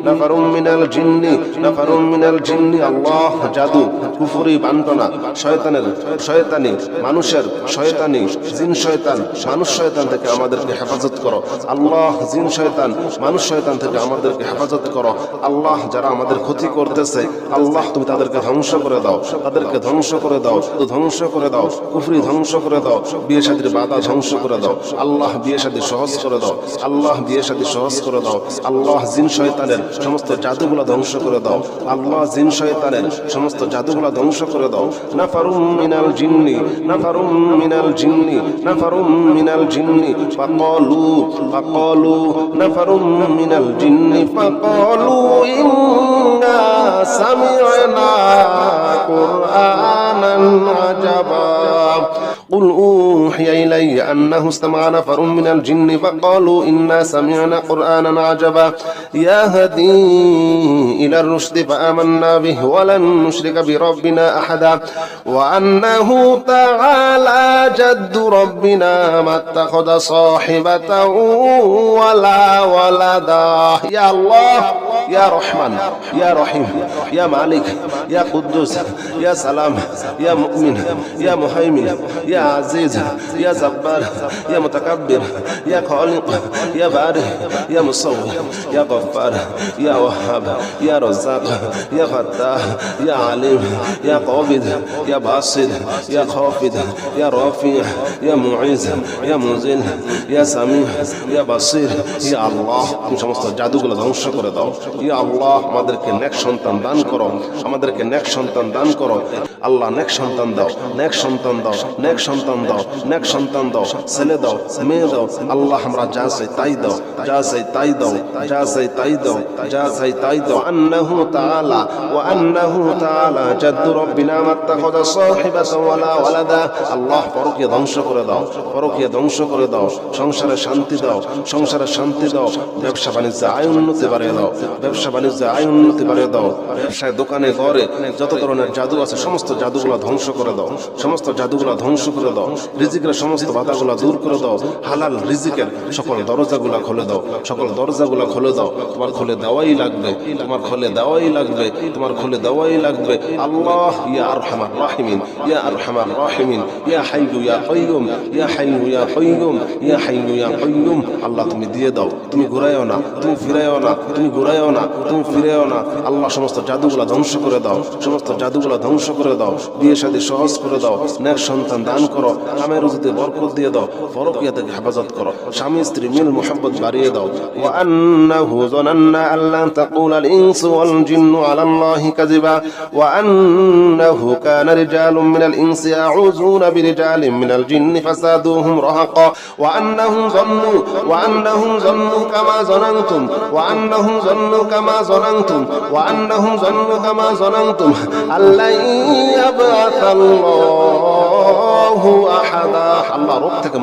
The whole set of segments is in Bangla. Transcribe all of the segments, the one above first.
নাফারুম মিনাল জিন্নি আল্লাহ জাদু কুফরি বান্টনা শয়তানি মানুষের শয়তানি জিন শয়তান মানুষ শয়তান থেকে আমাদেরকে হেফাজত করো আল্লাহ জিন শয়তান মানুষ শয়তান থেকে আমাদেরকে হেফাজত করো আল্লাহ যারা আমাদের ক্ষতি করতেছে আল্লাহ তুমি তাদেরকে ধ্বংস করে দাও ধ্বংস করে দাও কুফরি ধ্বংস করে দাও বিয়ে শাদীর বাধা ধ্বংস করে দাও আল্লাহ বিয়ে শাদী সহজ করে দাও আল্লাহ জিন শয়তানের সমস্ত জাদুগুলো ধ্বংস করে দাও আল্লাহ জিন শয়তানের সমস্ত জাদুগুলো ধ্বংস করে দাও নাফারুম মিনাল জিন্নি ফাকালু নাফারুম মিনাল জিন্নি ফাকালু ইন্না সামি'না কুরআনান আজাবা قل أوحي إلي أنه استمع نفر من الجن فقالوا إنا سمعنا قرآنا عجبا يهدي إلى الرشد فآمنا به ولن نشرك بربنا أحدا وأنه تعالى جد ربنا ما اتخذ صاحبة ولا ولدا يا الله يا رحمن يا رحيم يا مالك يا قدوس يا سلام يا مؤمن يا مهيمن يا عزيز يا جبار يا متكبر يا خالق يا بارئ يا مصور يا غفار يا وهاب يا رزاق يا فتاح يا عليم يا قابض يا باسط يا خافض يا رافع يا معز يا منزل يا سميع يا بصير يا الله তুমি সমস্ত জাদুগুলো ধ্বংস করে দাও ইয়া আল্লাহ আমাদেরকে নেক সন্তান দান করো আল্লাহ নেক সন্তান দাও ছেলে দাও মেয়ে দাও আল্লাহ আমরা যা চাই তাই দাও আন্নাহু তাআলা জাদ্দু রব্বিনা মাত্তাখাযা সাহিবাতান ওয়ালা ওয়ালাদা আল্লাহ পরকীয়া ধ্বংস করে দাও সংসারে শান্তি দাও ব্যবসা বাণিজ্যে আয় উন্নতি বাড়িয়ে দাও ব্যবসায় দোকানে ঘরে যত ধরনের জাদু আছে সমস্ত জাদুগুলো ধ্বংস করে দাও রিজিকের সমস্ত বাধাগুলো দূর করে দাও হালাল রিজিকের সকল দরজাগুলো খুলে দাও তোমার খুলে দেওয়াই লাগবে আল্লাহ ইয়া আরহামার রাহিমিন ইয়া হাইয়্যু ইয়া কাইয়্যুম আল্লাহ তুমি দিয়ে দাও তুমি ঘুরাইও না তুমি ফিরাইও না আল্লাহ সমস্ত জাদুগুলো ধ্বংস করে দাও বিয়ে শাদী সহজ করে দাও নেক সন্তান দান করো কামের রুজিতে বরকত দিয়ে দাও পরকীয়া থেকে হেফাজত করো স্বামী স্ত্রী মিল মুহাব্বত বাড়িয়ে দাও ওয়া আন্নাহু যানান্না আল্লা তাকুলাল ইনসু ওয়াল জিন্নু আলাল্লাহি কাযিবা ওয়া আন্নাহু কানা রিজালুম মিনাল ইনসি ইয়াউযুনা বিরিজালিন মিনাল জিন্নি ফাসাদুহুম রাহাকা ওয়া আন্নাহুম যান্নু কামা যানানতুম আল্লা ইয়াবআসাল্লাহু আহাদা আল্লাহ রোগ থেকে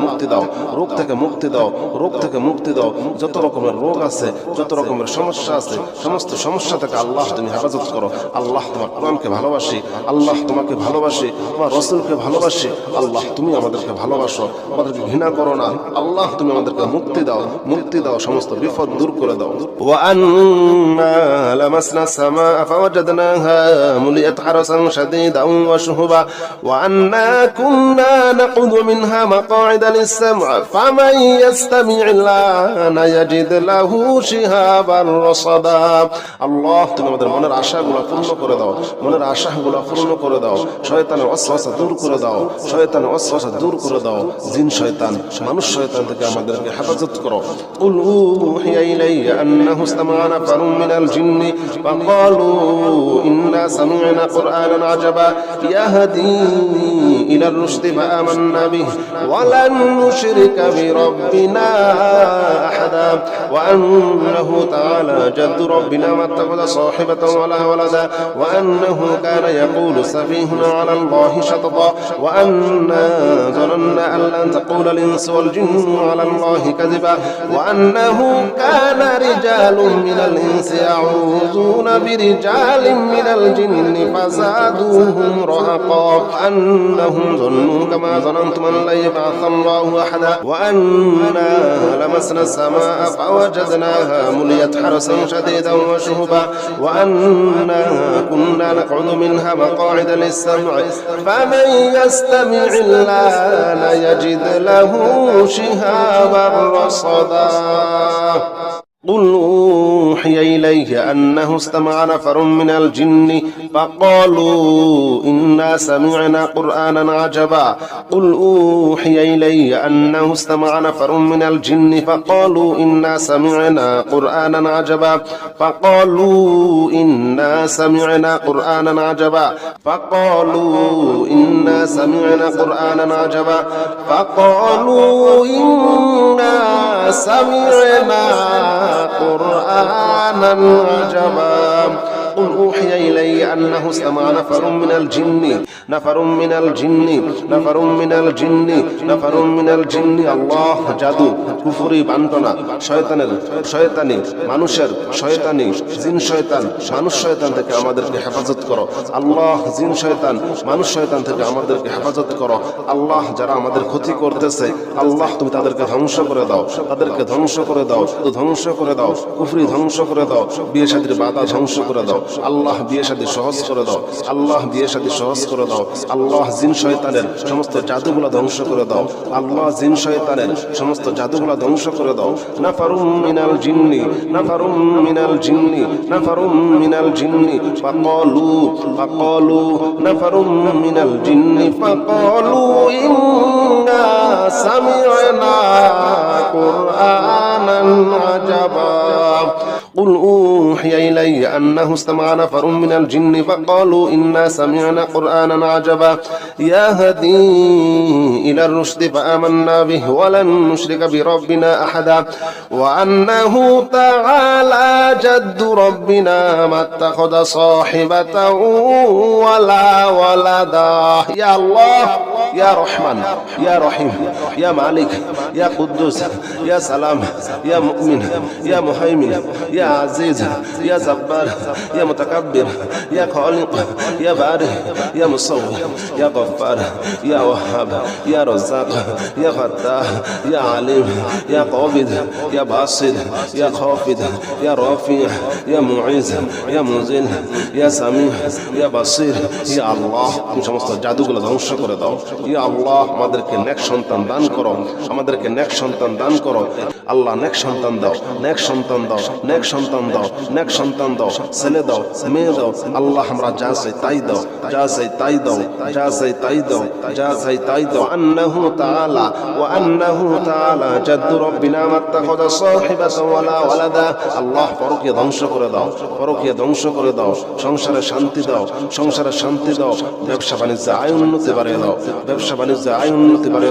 মুক্তি দাও যত রকমের রোগ আছে যত রকমের সমস্যা আছে সমস্ত সমস্যা থেকে আল্লাহ তুমি হেফাজত করো আল্লাহ তোমার কোরআনকে ভালোবাসি আল্লাহ তোমাকে ভালোবাসি তোমার রাসূলকে ভালোবাসি আল্লাহ তুমি আমাদেরকে ভালোবাসো আমাদেরকে ঘৃণা করো না আল্লাহ তুমি আমাদেরকে মুক্তি দাও সমস্ত বিপদ দূর করে দাও ওয়া আন্না লামাসনা সামা ফাওয়াজাদনাহা মুলিয়াত হারাসান শাদীদান ওয়া শুহুবা ওয়া আন্না কুন্না নাকুযু মিনহা মাকআইদা লিস-সাম'i ফামান ইয়াসতামি'িল্লাহা ইয়াজিদ লাহু শিহাবান রাসাদা আল্লাহ তুমি আমাদের মনের আশাগুলো পূর্ণ করে দাও শয়তানের ওয়াসওয়াসা দূর করে দাও জিন শয়তান মানুষ শয়তান থেকে আমাদেরকে হেফাজত করো কুল উহিয়া ইলাইয়া আন্নাহু ইসতামা'a নাফারুম মিনাল জিন্নি ফাকালু ইন্না সামি'না কুরআনান আজাবা ইয়াহদি ইলার রুশদি ফাআমান্না বিহি ওয়া লান নুশরিকা বিরাব্বিনা আহাদা ওয়া আন্নাহু তাআলা জাদ্দু রাব্বিনা মাত্তাখাযা সাহিবাতান ওয়ালা ওয়ালাদা ওয়া আন্নাহু কানা ইয়াকুলু সাফীহুনা আলা আল্লাহি শাতাতা ওয়া আন্না যানান্না আন লান তাকুলাল ইনসু ওয়াল জিন্নু আলা আল্লাহি কাযিবা ওয়া আন্নাহু কানা রিজালুম মিনাল الإنس يعوذون برجال من الجن فزادوهم رهقا أنهم ظنوا كما ظننتم أن لن يبعث الله أحدا وأنا لمسنا السماء فوجدناها مليت حرسا شديدا وشهبا وأنا كنا نقعد منها مقاعد للسمع فمن يستمع الآن يجد له شهابا رصدا قل أوحي إلي أنه استمع نفر من الجن فقالوا إنا سمعنا قرآنا عجبا قل أوحي إلي أنه استمع نفر من الجن فقالوا إنا سمعنا قرآنا عجبا فقالوا إنا سمعنا قرآنا عجبا فقالوا إنا سمعنا قرآنا عجبا فقالوا إنا سمعنا قرآنا عجبا قل أوحي إلي أنه استمع نفر من الجن الله জাদু কুফরি বান্টনা শয়তানি মানুষের শয়তানি জিন শয়তান মানুষ শয়তান থেকে আমাদেরকে হেফাজত করো আল্লাহ জিন শয়তান মানুষ শয়তান থেকে আমাদেরকে হেফাজত করো আল্লাহ যারা আমাদের ক্ষতি করতেছে আল্লাহ তুমি তাদেরকে ধ্বংস করে দাও কুফরি ধ্বংস করে দাও বিয়ে শাদীর বাধা ধ্বংস করে দাও আল্লাহ বিয়ে শাদী সহজ করে দাও আল্লাহ জিন শয়তানের সমস্ত জাদুগুলো ধ্বংস করে দাও আল্লাহ জিন শয়তানের সমস্ত জাদুগুলো ধ্বংস করে দাও নাফারুম মিনাল জিন্নি ফাকালু নাফারুম মিনাল জিন্নি ফাকালু ইন্না সামি'না কুরআনান আজাবা قل أوحي إلي أنه استمع نفر من الجن فقالوا إنا سمعنا قرآنا عجبا يهدي إلى الرشد فآمنا به ولن نشرك بربنا أحدا وأنه تعالى جد ربنا ما اتخذ صاحبة ولا ولدا يا الله يا رحمن يا رحيم يا مالك يا قدوس يا سلام يا مؤمن يا مهيمن يا عزيز يا جبار يا متكبر يا خالق يا بارئ يا مصور يا غفار يا وهاب يا رزاق يا فتاح يا عليم يا قابض يا باسط يا خافض يا رافع يا معز يا منزل يا سميع يا بصير يا الله তুমি সমস্ত জাদুগুলো ধ্বংস করে দাও ইয়া আল্লাহ আমাদেরকে নেক সন্তান দান করো আল্লাহ নেক সন্তান দাও ছেলে দাও মেয়ে দাও আল্লাহ আমরা যা চাই তাই দাও আন্নাহু তাআলা জাদ্দু রব্বিনা মাত্তাখাযা সাহিবাতান ওয়ালা ওয়ালাদা আল্লাহ পরকীয়া ধ্বংস করে দাও সংসারে শান্তি দাও ব্যবসা বাণিজ্যে আয় উন্নতি বাড়িয়ে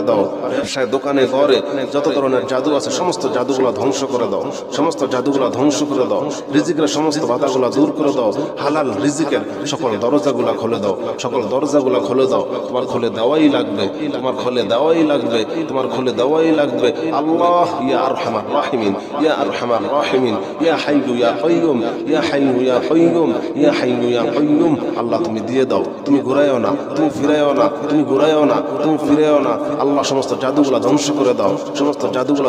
দাও ব্যবসায় দোকানে ঘরে যত ধরনের জাদু আছে সমস্ত জাদুগুলো ধ্বংস করে দাও রিজিকের সমস্ত বাধাগুলো দূর করে দাও হালাল রিজিকের সকল দরজাগুলো খুলে দাও তোমার খুলে দেওয়াই লাগবে আল্লাহ ইয়া আরহামার রাহিমিন ইয়া হাইয়্যু ইয়া কাইয়্যুম আল্লাহ তুমি দিয়ে দাও তুমি ঘুরায়ও না তুমি ফিরায়ও না আল্লাহ সমস্ত জাদুগুলো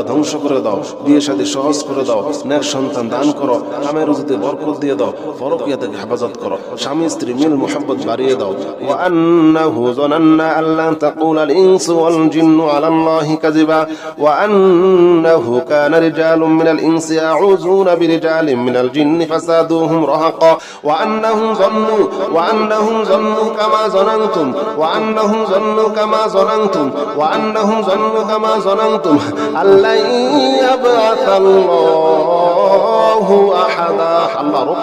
ধ্বংস করে দাও বিয়ে শাদী সহজ করে দাও নেক সন্তান দান করো কামের রুজিতে বরকত দিয়ে দাও পরকীয়া থেকে হেফাজত করো স্বামী স্ত্রী মিল মুহাব্বত বাড়িয়ে দাও ওয়া আন্নাহু যানান্না আল্লা তাকুলাল ইনসু ওয়াল জিন্নু আলাল্লাহি কাযিবা ওয়া আন্নাহু কানা রিজালুম মিনাল ইনসি ইয়াউযুনা বিরিজালিন মিনাল জিন্নি ফাসাদুহুম রাহাকা ওয়া আন্নাহুম যান্নু কামা যানান্তুম আল্লা ইয়াবআসাল্লাহু আহাদা আল্লাহ রোগ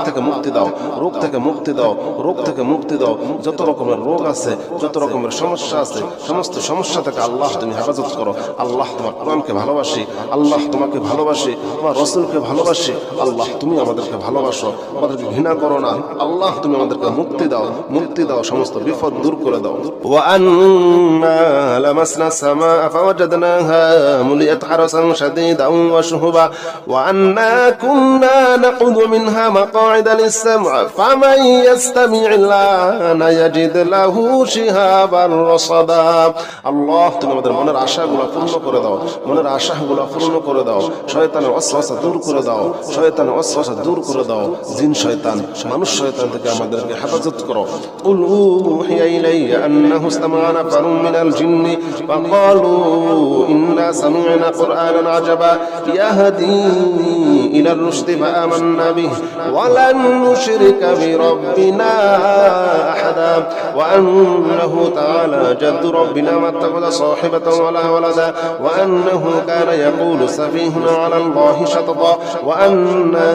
থেকে মুক্তি দাও যত রকমের রোগ আছে যত রকমের সমস্যা আছে সমস্ত সমস্যা থেকে আল্লাহ তুমি হেফাজত করো আল্লাহ তোমার কোরআনকে ভালোবাসি আল্লাহ তোমাকে ভালোবাসি তোমার রাসূলকে ভালোবাসি আল্লাহ তুমি আমাদেরকে ভালোবাসো আমাদেরকে ঘৃণা করো না আল্লাহ তুমি আমাদেরকে মুক্তি দাও সমস্ত বিপদ দূর করে দাও ওয়া আন্না লামাসনা সামা ফাওয়াজাদনাহা মুলিয়াত হারাসান শাদীদান ওয়া শুহুবা ওয়া আন্না কুন্না নাকুযু মিনহা منها مقاعد للسمع فمن يستمع الآن يجد له شهابا رصدا আল্লাহ তুমি আমাদের মনের আশাগুলো পূর্ণ করে দাও, মনের আশাগুলো পূর্ণ করে দাও, শয়তানের ওয়াসওয়াসা দূর করে দাও, শয়তানের ওয়াসওয়াসা দূর করে দাও, জিন শয়তান মানুষ শয়তান থেকে আমাদেরকে হেফাজত করো। কুল উহিয়া ইলাইয়া আন্নাহু ইসতামা'a নাফারুম মিনাল জিন্নি ফাকালু ইন্না সামি'না কুরআনান আজাবা ইয়াহদি ইলার রুশদি ফাআমান্না বিহি ওয়া লান নুশরিকা বিরাব্বিনা আহাদা ওয়া আন্নাহু তাআলা জাদ্দু রাব্বিনা মা ইত্তাখাযা সাহিবাতান ওয়ালা ওয়ালাদা ওয়া আন্নাহু কানা ইয়াকুলু সাফীহুনা আলা আল্লাহি শাতাতা ওয়া আন্না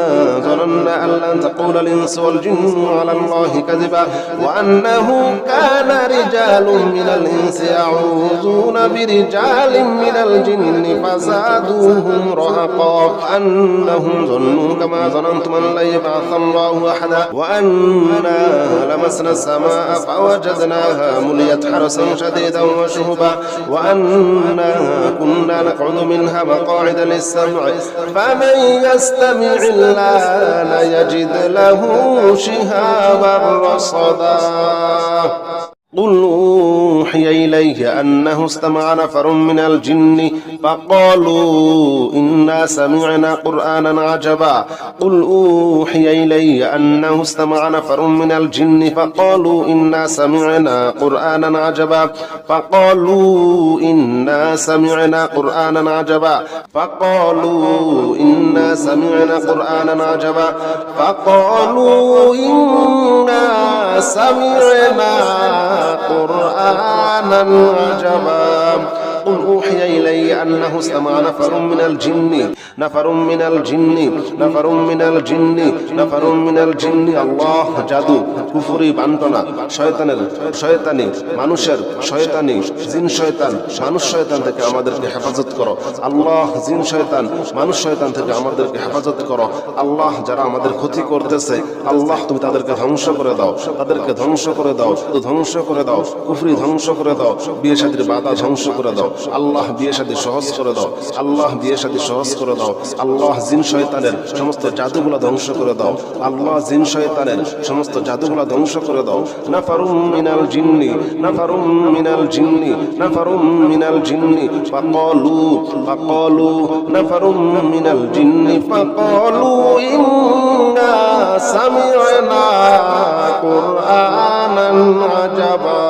ظننا أن لن تقول الإنس والجن على الله كذبا وأنه كان رجال من الإنس يعوذون برجال من الجن فزادوهم رهقا أنهم ظنوا كما ظننتم أن لن يبعث الله أحدا وأنا لمسنا السماء فوجدناها مليت حرسا شديدا وشهبا وأنا كنا نقعد منها مقاعد للسمع فمن يستمع الآن يجد له شهابا رصدا قل أوحي إليه أنه استمع نفر من الجن فقالوا إنا سمعنا قرآنا عجبا قل أوحي إلي أنه استمع نفر من الجن فقالوا إنا سمعنا قرآنا عجبا فقالوا إنا سمعنا قرآنا عجبا فقالوا إنا سمعنا قرآنا عجبا فقالوا إنا سمعنا قرآنا عجبا قل أوحي إلي أنه استمع نفر من الجن আল্লাহ জাদু কুফরি বান্টনা শয়তানি মানুষের শয়তানি জিন শয়তান মানুষ শয়তান থেকে আমাদেরকে হেফাজত করো আল্লাহ। জিন শয়তান মানুষ শয়তান থেকে আমাদেরকে হেফাজত করো আল্লাহ। যারা আমাদের ক্ষতি করতেছে আল্লাহ তুমি তাদেরকে ধ্বংস করে দাও, তাদেরকে ধ্বংস করে দাও, ধ্বংস করে দাও, কুফরি ধ্বংস করে দাও, বিয়ে শাদীর বাধা ধ্বংস করে দাও আল্লাহ, বিয়ে শাদী সহজ করে দাও আল্লাহ, বিয়ে শাদী সহজ করে দাও আল্লাহ। জিন শয়তানের সমস্ত জাদুগুলো ধ্বংস করে দাও আল্লাহ, জিন শয়তানের সমস্ত জাদুগুলো ধ্বংস করে দাও। নাফারুম মিনাল জিন্নি নাফারুম মিনাল জিন্নি নাফারুম মিনাল জিন্নি ফাকালু নাফারুম মিনাল জিন্নি ফাকালু ইন্না সামি'না কুরআনান আজাবা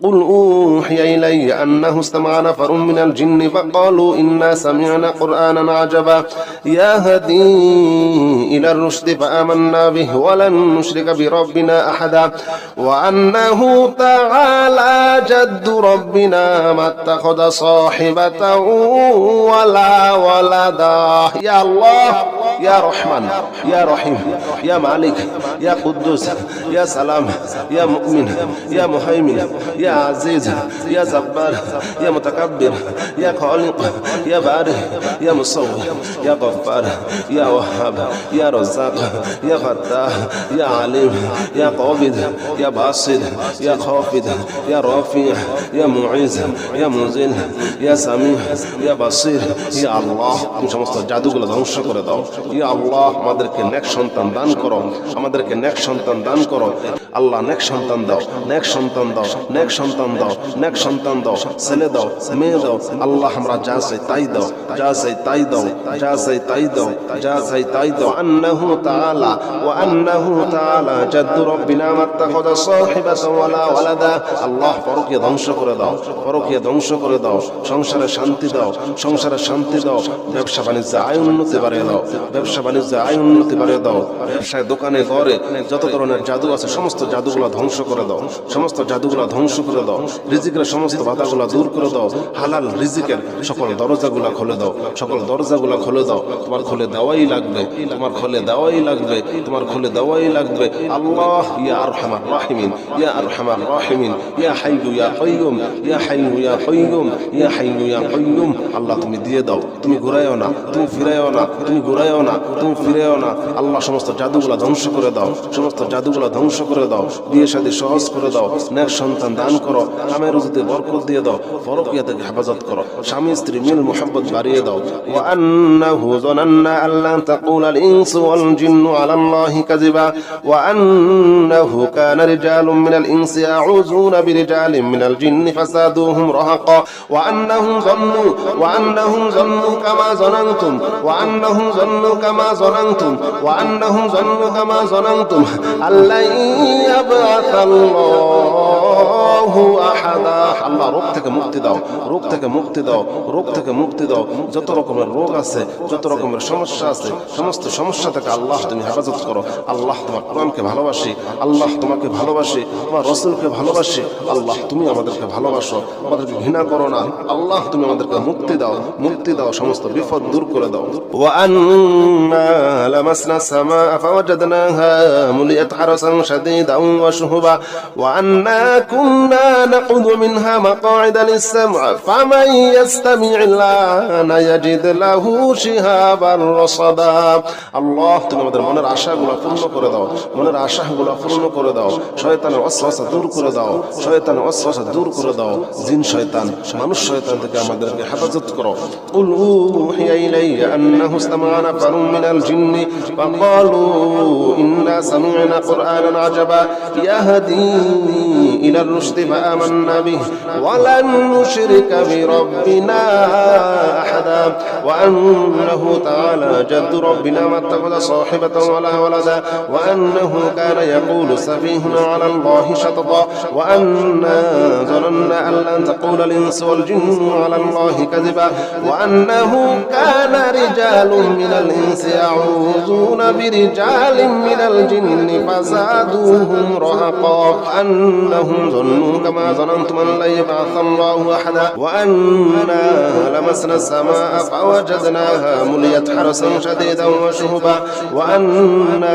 قل أوحي إلي أنه استمع نفر من الجن فقالوا إنا سمعنا قرآنا عجبا يهدي إلى الرشد فآمنا به ولن نشرك بربنا أحدا وأنه تعالى جد ربنا ما اتخذ صاحبة ولا ولدا يا الله يا رحمن يا رحيم يا مالك يا قدوس يا سلام يا مؤمن يا مهيمن يا عزيز يا جبار يا متكبر يا خالق يا بارئ يا مصور يا غفار يا وهاب يا رزاق يا فتاح يا عليم يا قابض يا باسط يا خافض يا رافع يا معز يا مذل يا سميع يا بصير يا الله তুমি সমস্ত জাদুগুলো ধ্বংস করে দাও ইয়া আল্লাহ। আমাদেরকে নেক সন্তান দান করো, আমাদেরকে নেক সন্তান দান করো আল্লাহ। নেক সন্তান দাও, নেক সন্তান দাও, নেক সন্তান দাও, নেক সন্তান দাও, ছেলে দাও, মেয়ে দাও আল্লাহ। আমরা যা চাই তাই দাও, যা চাই তাই দাও, যা চাই তাই দাও, যা চাই তাই দাও। আন্নাহু তাআলা ওয়া আন্নাহু তাআলা জাদ্দু রাব্বিনা মা ইত্তাখাযা সাহিবাতান ওয়ালা ওয়ালাদা আল্লাহ। পরকীয়া ধ্বংস করে দাও, পরকীয়া ধ্বংস করে দাও, সংসারে শান্তি দাও, সংসারে শান্তি দাও, ব্যবসা বাণিজ্যে আয় উন্নতি বাড়িয়ে দাও, ব্যবসা বাণিজ্যে আয় উন্নতি বাড়িয়ে দাও। ব্যবসায় দোকানে ঘরে যত ধরনের জাদু আছে সমস্ত জাদুগুলো ধ্বংস করে দাও, সমস্ত জাদুগুলো ধ্বংস করে দাও। রিজিকের সমস্ত বাধাগুলো দূর করে দাও, হালাল রিজিকের সকল দরজাগুলো খুলে দাও, সকল দরজাগুলো খুলে দাও। তোমার খুলে দেওয়াই লাগবে, তোমার খুলে দেওয়াই লাগবে, তোমার খুলে দেওয়াই লাগবে আল্লাহ। ইয়া আরহামার রাহিমিন ইয়া আরহামার রাহিমিন ইয়া হাইয়্যু ইয়া কাইয়্যুম ইয়া হাইয়্যু ইয়া কাইয়্যুম ইয়া হাইয়্যু ইয়া কাইয়্যুম আল্লাহ তুমি দিয়ে দাও, তুমি ঘুরাইও না, তুমি ফিরাইও না, তুমি ঘুরাইও না, তুমি ফিরেও না। আল্লাহ সমস্ত জাদুগুলা ধ্বংস করে দাও, সমস্ত জাদুগুলা ধ্বংস করে দাও, বিয়ে শাদী সহজ করে দাও, নেক সন্তান দান করো, কামের রুজিতে বরকত দিয়ে দাও, পরকীয়া থেকে হেফাজত করো, স্বামী স্ত্রী মিল মুহাব্বত বাড়িয়ে দাও। ওয়া আন্নাহু যানান্না আল্লা তাকুলা আল ইনসু ওয়াল জিন্নু আলা আল্লাহি কাযিবা ওয়া আন্নাহু কানা রিজালুম মিনাল ইনসি ইয়াউযুনা বিরিজালিম মিনাল জিন্নি ফাসাদুহুম রাহাকা ওয়া আন্নাহুম যান্নু কামা যানানতুম ওয়া আন্নাহুম যান্নু কামা যানানতুম ওয়া আন্নাহুম যান্নু কামা যানানতুম আল্লা ইয়াবআসাল্লাহু আহাদা। আল্লাহ রোগ থেকে মুক্তি দাও, রোগ থেকে মুক্তি দাও, রোগ থেকে মুক্তি দাও। যত রকমের রোগ আছে, যত রকমের সমস্যা আছে, সমস্ত সমস্যা থেকে আল্লাহ তুমি হেফাজত করো। আল্লাহ তোমার কোরআনকে ভালোবাসি, আল্লাহ তোমাকে ভালোবাসি, তোমার রসুলকে ভালোবাসি। আল্লাহ তুমি আমাদেরকে ভালোবাসো, আমাদেরকে ঘৃণা করো না। আল্লাহ তুমি আমাদেরকে মুক্তি দাও, মুক্তি দাও, সমস্ত বিপদ দূর করে দাও। ওয়া আন্না লামাসনা সামাআ ফাওয়াজাদনাহা মুলিয়াত হারাসান শাদীদান ওয়া শুহুবা ওয়া আন্না কুন্না নাকুদু মিনহা মাকআইদা লিস-সাম'i ফামান ইয়াস্তামি'il আনা ইয়াজিদ লাহু শিহাবান রাসাদা। আল্লাহ তুমি আমাদের মনের আশাগুলো পূর্ণ করে দাও, মনের আশাগুলো পূর্ণ করে দাও, শয়তানের ওয়াসওয়াসা দূর করে দাও, শয়তানের ওয়াসওয়াসা দূর করে দাও। জিন শয়তান, মানুষ শয়তান থেকে আমাদেরকে হেফাজত করো। কুল উহিয়া ইলাইয়া আন্নাহু ইসতামা'a নাফারুম মিনাল জিন্নি ফাকালু ইন্না সামি'না কুরআনান আজাবা ইয়াহদি ইলার রুশদি ফাআমান্না বিহি ওয়া লান নুশরিকা বিরাব্বিনা আহাদা ওয়া আন্নাহু তাআলা জাদ্দু রাব্বিনা মাত্তাখাযা সাহিবাতান ওয়ালা ওয়ালাদা ওয়া আন্নাহু কানা ইয়াকুলু সাফীহুনা আলা আল্লাহি শাতাতা ওয়া আন্না যানান্না আন লান তাকুলা আল ইনসু ওয়াল জিন্নু আলা আল্লাহি কাযিবা ওয়া আন্নাহু কানা রিজালুম মিনাল ইনসি ইয়াউযুনা বিরিজালিম মিনাল জিন্নি ফাযাদুহুম রাহাকা আন্নাহুম যান্নু কামা যানানতুম আন লা ইয়াবআসাল্লাহু আহাদা ওয়া আন্না লামাসনা সামাআ ফাওয়াজাদনাহা মুলিয়াত হারাসান শাদীদান ওয়া শুহুবা ওয়া আন্না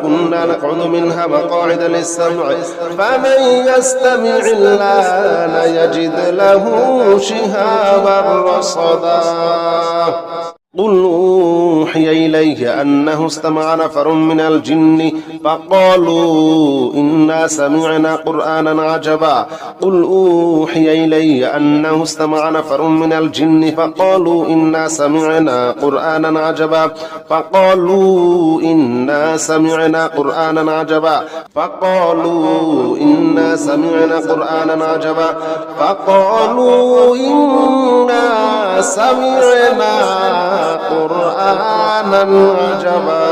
কুন্না নাকউদু মিনহা মাকআইদা লিস-সাম'i ফামান ইয়াস্তামি'il আনা ইয়াজিদ লাহু শিহাবান রাসাদা। قل أوحي إليه أنه استمع نفر من الجن فقالوا إنا سمعنا قرآنا عجبا قل أوحي إلي أنه استمع نفر من الجن فقالوا إنا سمعنا قرآنا عجبا فقالوا إنا سمعنا قرآنا عجبا فقالوا إنا سمعنا قرآنا عجبا فقالوا إنا سمعنا قرآنا عجبا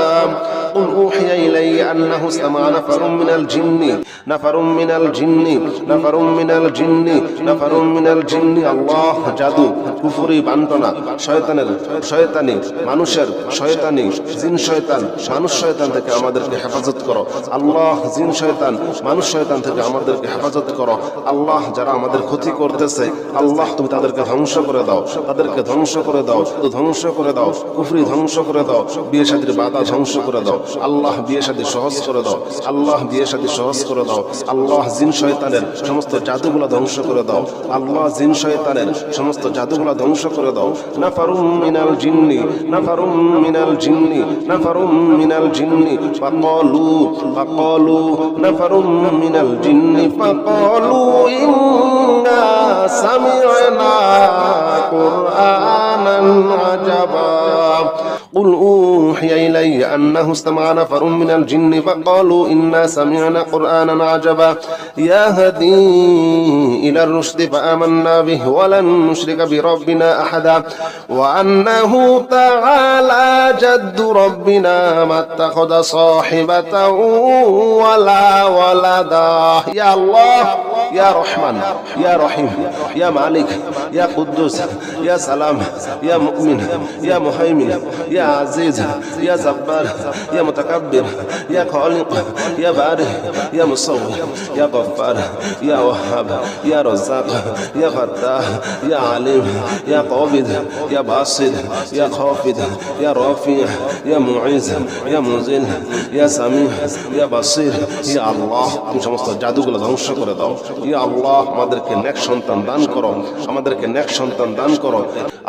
قل أوحي إلي أنه استمع نفر من الجن نفر من الجن نفر من الجن نفر من الجن الله জাদু কুফরি বান্টনা শয়তানের শয়তানি মানুষের শয়তানি জিন শয়তান মানুষ শয়তান থেকে আমাদেরকে হেফাজত করো। আল্লাহ জিন শয়তান মানুষ শয়তান থেকে আমাদেরকে হেফাজত করো। আল্লাহ যারা আমাদের ক্ষতি করতেছে আল্লাহ তুমি তাদেরকে ধ্বংস করে দাও, তাদেরকে ধ্বংস করে দাও, ধ্বংস করে দাও, কুফরি ধ্বংস করে দাও, বিয়ে শাদীর বাধা ধ্বংস করে দাও। আল্লাহ বিয়ে শাদী সহজ করে দাও, আল্লাহ বিয়ে শাদী সহজ করে দাও। আল্লাহ জিন শয়তানের সমস্ত জাদুগুলো ধ্বংস করে দাও, আল্লাহ জিন শয়তানের সমস্ত জাদুগুলো ধ্বংস করে দাও। নাফারুম মিনাল জিন্নি নাফারুম মিনাল জিন্নি নাফারুম মিনাল জিন্নি ফাকালু নাফারুম মিনাল জিন্নি ফাকালু ইন্না সামি'না কুরআনান আজাবা قل أوحي إلي أنه استمع نفر من الجن فقالوا إنا سمعنا قرآنا عجبا يهدي إلى الرشد فآمنا به ولن نشرك بربنا أحدا وأنه تعالى جد ربنا ما اتخذ صاحبة ولا ولدا. يا الله يا رحمن يا رحيم يا مالك يا قدوس يا سلام يا مؤمن يا مهيمن يا عزيز يا جبار يا متكبر يا خالق يا بارئ يا مصور يا غفار يا وهاب يا رزاق يا فتاح يا عليم يا قابض يا باسط يا خافض يا رافع يا معز يا مذل يا سميع يا بصير يا الله তুমি সমস্ত জাদুগুলো ধ্বংস করে দাও, ইয়া আল্লাহ আমাদেরকে নেক সন্তান দান করো, আমাদেরকে নেক সন্তান দান করো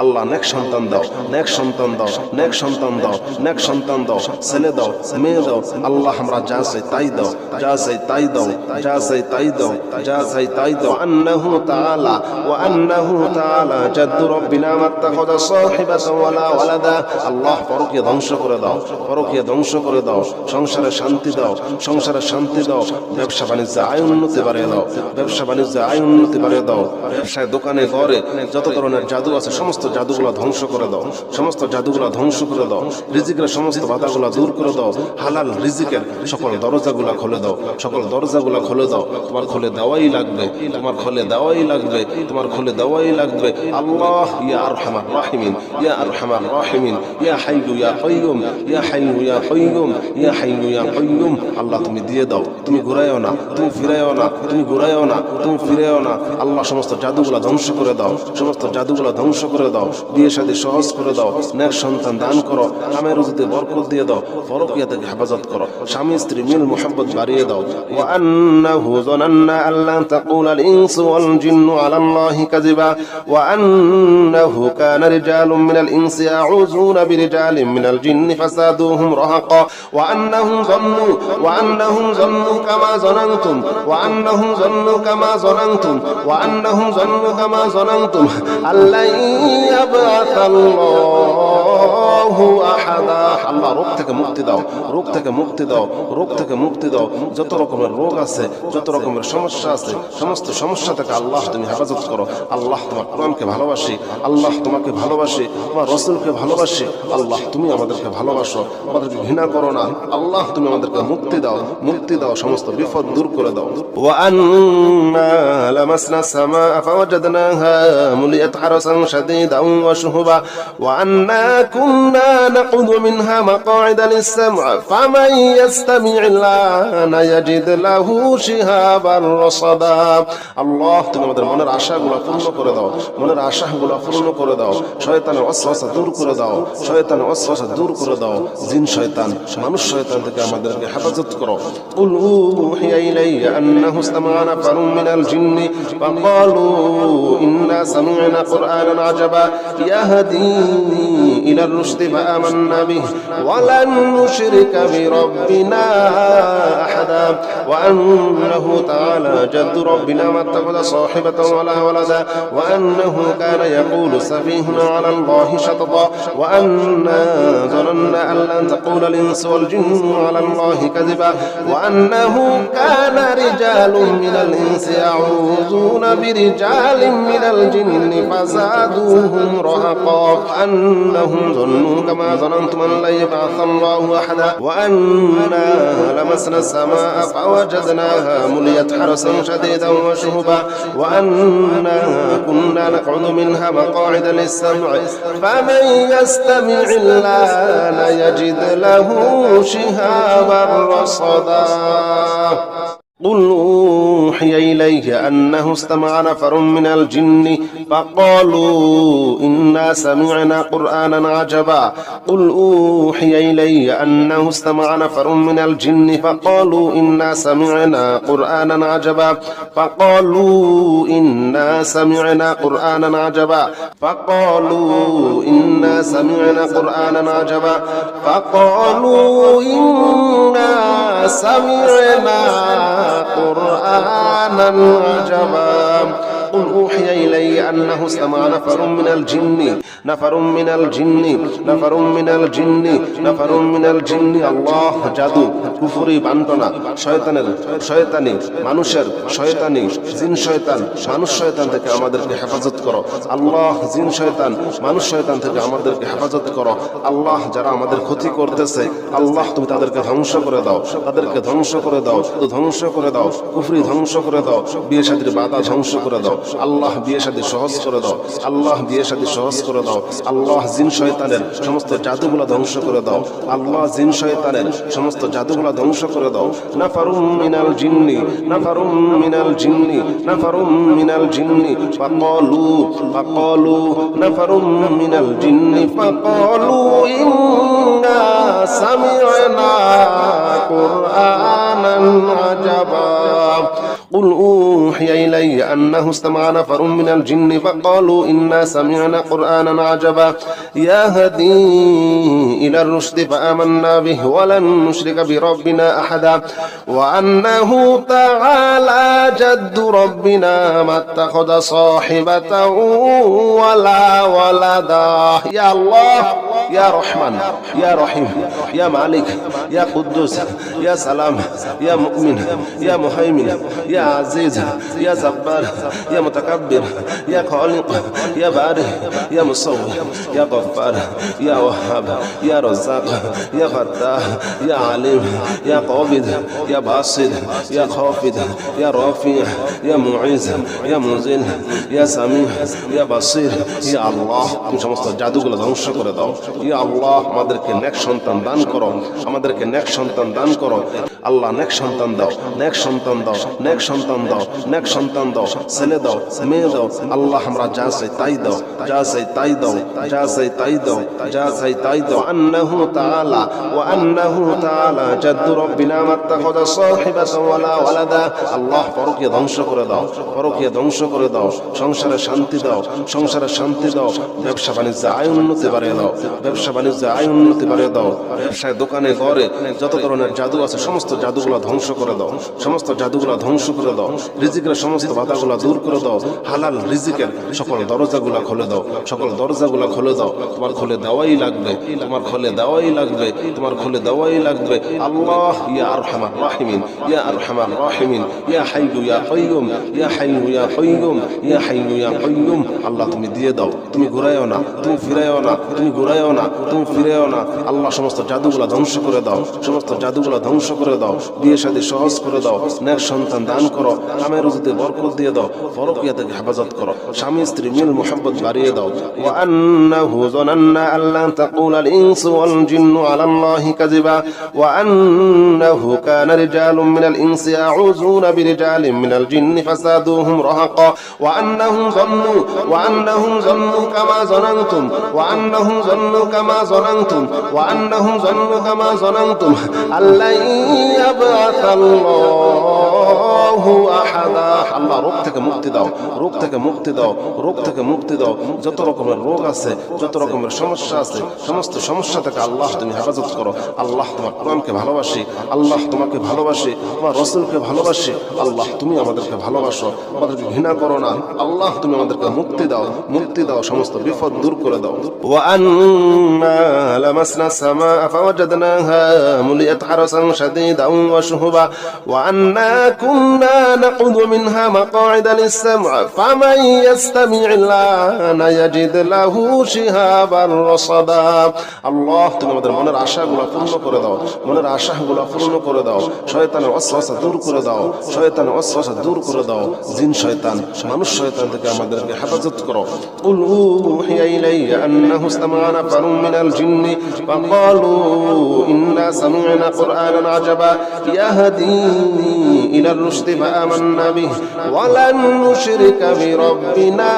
আল্লাহ। নেক সন্তান দাও, নেক সন্তান দাও, নেক সন্তান দাও, নেক সন্তান দাও, ছেলে দাও, মেয়ে দাও আল্লাহ। আমরা যা চাই তাই দাও, যা চাই তাই দাও, যা চাই তাই দাও, যা চাই তাই দাও। আন্নাহু তাআলা ওয়া আন্নাহু তাআলা জাদ্দু রাব্বিনা মাত্তাখাযা সাহিবাতান ওয়ালা ওয়ালাদা। আল্লাহ পরকীয়া ধ্বংস করে দাও, পরকীয়া ধ্বংস করে দাও, সংসারে শান্তি দাও, সংসারে শান্তি দাও, ব্যবসা বাণিজ্যে আয় উন্নতি বাড়িয়ে দাও, ব্যবসা বাণিজ্যে আয় উন্নতি বাড়িয়ে দাও। ব্যবসায় দোকানে ঘরে যত ধরনের জাদু আছে সমস্ত জাদুগুলো ধ্বংস করে দাও, সমস্ত জাদুগুলো ধ্বংস করে দাও। রিজিকের সমস্ত বাধাগুলো দূর করে দাও, হালাল রিজিকের সকল দরজাগুলো খুলে দাও, সকল দরজাগুলো খুলে দাও। তোমার খুলে দেওয়াই লাগবে, তোমার খুলে দেওয়াই লাগবে, তোমার খুলে দেওয়াই লাগবে আল্লাহ। ইয়া আরহামার রাহিমিন, ইয়া আরহামার রাহিমিন, ইয়া হাইয়্যু ইয়া কাইয়্যুম, ইয়া হাইয়্যু ইয়া কাইয়্যুম, ইয়া হাইয়্যু ইয়া কাইয়্যুম। আল্লাহ তুমি দিয়ে দাও, তুমি ঘুরাইও না, তুমি ফিরাইও না, তুমি ঘুরাইও না, তুমি ফিরাইও না আল্লাহ। সমস্ত জাদুগুলো ধ্বংস করে দাও, সমস্ত জাদুগুলো ধ্বংস করে দাও। বিয়ে শাদী সহজ করে দাও, নেক সন্তান দান করো, কামের রুজিতে বরকত দিয়ে দাও, পরকীয়া থেকে হেফাজত করো, স্বামী স্ত্রী মিল মুহাব্বত বাড়িয়ে দাও। ওয়া আন্নাহু যানান্না আল্লা তাকুলাল ইনসু ওয়াল জিন্নু আলাল্লাহি কাযিবা ওয়া আন্নাহু কানা রিজালুম মিনাল ইনসি ইয়াউযুনা বিরিজালিম মিনাল জিন্নি ফাসাদুহুম রাহাকা ওয়া আন্নাহুম যান্নু কামা যানানতুম ওয়া আন্নাহুম যান্নু কামা যানানতুম ওয়া আন্নাহুম যান্নু কামা যানানতুম আল্লা ইয়াবআসাল্লাহু আহাদা। আল্লাহ রোগ থেকে মুক্তি দাও, রোগ থেকে মুক্তি দাও, রোগ থেকে মুক্তি দাও। যত রকমের রোগ আছে, যত রকমের সমস্যা আছে, সমস্ত সমস্যা থেকে আল্লাহ তুমি হেফাজত করো। আল্লাহ তোমার কোরআনকে ভালোবাসি, আল্লাহ তোমাকে ভালোবাসি, তোমার রাসূলকে ভালোবাসি। আল্লাহ তুমি আমাদেরকে ভালোবাসো, আমাদেরকে ঘৃণা করো না। আল্লাহ তুমি আমাদেরকে মুক্তি দাও, মুক্তি দাও, সমস্ত বিপদ দূর করে দাও। ওয়া আন্না লামাসনা সামা ফাওয়াজাদনাহা মুলিয়াত হারাসান শাদীদান ওয়া শুহুবা ওয়া আন্না কুন্না নাকুযু মিনহা মাকআইদা লিস-সাম'i ফামান ইয়াস্তামি'িল্লাহা ইয়াজিদ লাহু শিহাবান রাসাদা। আল্লাহ তুমি আমাদের মনের আশাগুলো পূর্ণ করে দাও, মনের আশাগুলো পূর্ণ করে দাও। শয়তানের ওয়াসওয়াসা দূর করে দাও, শয়তানের ওয়াসওয়াসা দূর করে দাও। জিন শয়তান, মানুষ শয়তান থেকে আমাদেরকে হেফাজত করো। কুল উহিয়া ইলাইয়া আন্নাহু ইসতামা'a নাফারুম মিনাল জিন্নি ফাকালু ইন্না সামি'না কুরআনান আজাবা ইয়াহদি ইলার রুশদি ফাআমান্না বিহি ওয়া লান নুশরিকা বিরাব্বিনা আহাদা ওয়া আন্নাহু তাআলা জাদ্দু রাব্বিনা মাত্তাখাযা সাহিবাতান ওয়ালা ওয়ালাদা ওয়া আন্নাহু কানা ইয়াকুলু সাফীহুনা আলা আল্লাহি শাতাতা ওয়া আন্না যানান্না আন লান তাকুলাল ইনসু ওয়াল জিন্নু আলা আল্লাহি কাযিবা ওয়া আন্নাহু কানা রিজালুম মিনাল ইনসি ইয়াউযুনা বিরিজালিম মিনাল জিন্নি ফাযাদুহুম রাহাকা আন্নাহুম যান্নু কামা যানানতুম আন লা ইয়াবআসাল্লাহু আহাদা ওয়া আন্না লামাসনা সামা'a ফাওয়াজাদনাহা মুলিয়াত হারাসান শাদীদান ওয়া শুহুবা ওয়া আন্না কুন্না নাকউদু মিনহা মাকআইদা লিস-সাম'i ফামান ইয়াস্তামি'িল্লাহা ইয়াজিদ লাহু শিহাবান রাসাদা। قل أوحي إليه أنه استمع نفر من الجن فقالوا إنا سمعنا قرآنا عجبا قل أوحي إلي أنه استمع نفر من الجن فقالوا إنا سمعنا قرآنا عجبا فقالوا إنا سمعنا قرآنا عجبا فقالوا إنا سمعنا قرآنا عجبا فقالوا إنا سمعنا قرآنا عجبا قل أوحي إلي أنه استمع نفر من الجن نفر من الجن نفر من الجن نفر من الجن الله জাদু কুফরি বান্টনা শয়তানের শয়তানি মানুষের শয়তানি জিন শয়তান মানুষ শয়তান থেকে আমাদেরকে হেফাজত করো আল্লাহ। জিন শয়তান মানুষ শয়তান থেকে আমাদেরকে হেফাজত করো আল্লাহ। যারা আমাদের ক্ষতি করতেছে আল্লাহ তুমি তাদেরকে ধ্বংস করে দাও, তাদেরকে ধ্বংস করে দাও, ধ্বংস করে দাও, কুফরি ধ্বংস করে দাও, বিয়ে শাদীর বাধা ধ্বংস করে দাও আল্লাহ। বিয়ে শাদী সহজ করে দাও আল্লাহ, বিয়ে শাদী সহজ করে দাও আল্লাহ। জিন শয়তানের সমস্ত জাদুগুলো ধ্বংস করে দাও আল্লাহ। জিন শয়তানের সমস্ত জাদুগুলো ধ্বংস করে দাও। নাফারুম মিনাল জিন্নি নাফারুম মিনাল জিন্নি নাফারুম মিনাল জিন্নি ফাকালু নাফারুম মিনাল জিন্নি ফাকালু ইন্না সামি'না কুরআনান আজাবা قل أوحي أوحي إلي أنه استمع نفر من الجن فقالوا إنا سمعنا قرآنا عجبا يهدي إلى الرشد فآمنا به ولن نشرك بربنا أحدا وأنه تعالى جد ربنا ما اتخذ صاحبة ولا ولدا يا الله يا رحمن يا رحيم يا مالك يا قدوس يا سلام يا مؤمن يا مهيمن يا عزيز يا جبار يا متكبر يا خالق يا بارئ يا مصور يا غفار يا وهاب يا رزاق يا فتاح يا عليم يا قابض يا باسط يا خافض يا رافع يا معز يا منزل يا سميع يا بصير يا الله তুমি সমস্ত জাদুগুলো ধ্বংস করে দাও ইয়া আল্লাহ আমাদেরকে নেক সন্তান দান করো আমাদেরকে নেক সন্তান দান করো আল্লাহ নেক সন্তান দাও নেক সন্তান দাও নেক সন্তান দাও নেক সন্তান দাও ছেলে দাও মেয়ে দাও আল্লাহ আমরা যা চাই তাই দাও যা চাই তাই দাও যা চাই তাই দাও যা চাই তাই দাও আন্নাহু তাআলা ওয়া আন্নাহু তাআলা জাদ্দু রব্বিনা মাত্তাখাযা সাহিবাতান ওয়ালা ওয়ালাদা আল্লাহ পরকীয়া ধ্বংস করে দাও পরকীয়া ধ্বংস করে দাও সংসারে শান্তি দাও সংসারে শান্তি দাও ব্যবসা বাণিজ্যে আয় উন্নতি বাড়িয়ে দাও ব্যবসা বাণিজ্যে আয় উন্নতি বাড়িয়ে দাও ব্যবসায় দোকানে ঘরে যত ধরনের জাদু আছে সমস্ত জাদুগুলো ধ্বংস করে দাও সমস্ত জাদুগুলো ধ্বংস করে দাও রিজিকের সমস্ত বাধাগুলো দূর করে দাও হালাল রিজিকের সকল দরজাগুলো খুলে দাও সকল দরজাগুলো খুলে দাও তোমার খুলে দেওয়াই লাগবে তোমার খুলে দেওয়াই লাগবে তোমার খুলে দেওয়াই লাগবে আল্লাহ ইয়া আরহামার রাহিমিন ইয়া আরহামার রাহিমিন ইয়া হাইয়ু ইয়া কাইয়ুম ইয়া হাইয়ু ইয়া কাইয়ুম ইয়া হাইয়ু ইয়া কাইয়ুম আল্লাহ তুমি দিয়ে দাও তুমি ঘুরাইও না তুমি ফিরাইও না তুমি ঘুরাইও না তুমি ফিরাইও না আল্লাহ সমস্ত জাদুগুলো ধ্বংস করে দাও সমস্ত জাদুগুলো ধ্বংস করে দাও বিয়ে শাদী সহজ করে দাও নেক সন্তান দান করো কামে রুজিতে বরকত দিয়ে দাও পরকীয়া থেকে হেফাজত করো স্বামী স্ত্রী মিল মুহাব্বত বাড়িয়ে দাও ওয়া আন্নাহু যানান্না আল্লা তাকুলা আল ইনসু ওয়াল জিন্নু আলা আল্লাহি কাযিবা ওয়া আন্নাহু কানা রিজালুম মিনাল ইনসি ইয়াউযুনা বিরিজালিন মিনাল জিন্নি ফাসাদুহুম রাহাকা ওয়া আন্নাহুম যান্নু কামা যানানতুম ওয়া আন্নাহুম যান্নু কামা যানানতুম ওয়া আন্নাহুম যান্নু কামা যানানতুম আল্লা ইয়াবআসাল্লাহু আহাদা আল্লাহ রোগ থেকে মুক্তি দাও রোগ থেকে মুক্তি দাও রোগ থেকে মুক্তি দাও যত রকমের রোগ আছে যত রকমের সমস্যা আছে সমস্ত সমস্যা থেকে আল্লাহ তুমি হেফাজত করো আল্লাহ তোমার কোরআনকে ভালোবাসি আল্লাহ তোমাকে ভালোবাসি তোমার রাসূলকে ভালোবাসি আল্লাহ তুমি আমাদেরকে ভালোবাসো আমাদেরকে ঘৃণা করো না আল্লাহ তুমি আমাদেরকে মুক্তি দাও সমস্ত বিপদ দূর করে দাও ওয়া আন্না লামাসনা সামা ফাওয়াজাদনাহা মুলিয়াত হারাসান শাদীদান ওয়া শুহুবা ওয়া আন্না কুন্না নাকুযু মিনহা মাকআইদা লিস-সাম'i ফামান ইয়াস্তামি'il আনা ইয়াজিদ লাহু শিহাবান রাসাদা আল্লাহ তুমি আমাদের মনের আশাগুলো পূর্ণ করে দাও মনের আশাগুলো পূর্ণ করে দাও শয়তানের ওয়াসওয়াসা দূর করে দাও শয়তানের ওয়াসওয়াসা দূর করে দাও জিন শয়তান মানুষ শয়তান থেকে আমাদেরকে হেফাজত করো কুল উহিয়া ইলাইয়া আন্নাহু ইসতামা'a নাফারুম মিনাল জিন্নি ফাকালু ইন্না সামি'না কুরআনান আজাবা ইয়াহদি ইলার রুশদি ফাআমান্না বিহি ওয়া লান নুশরিকা বিরাব্বিনা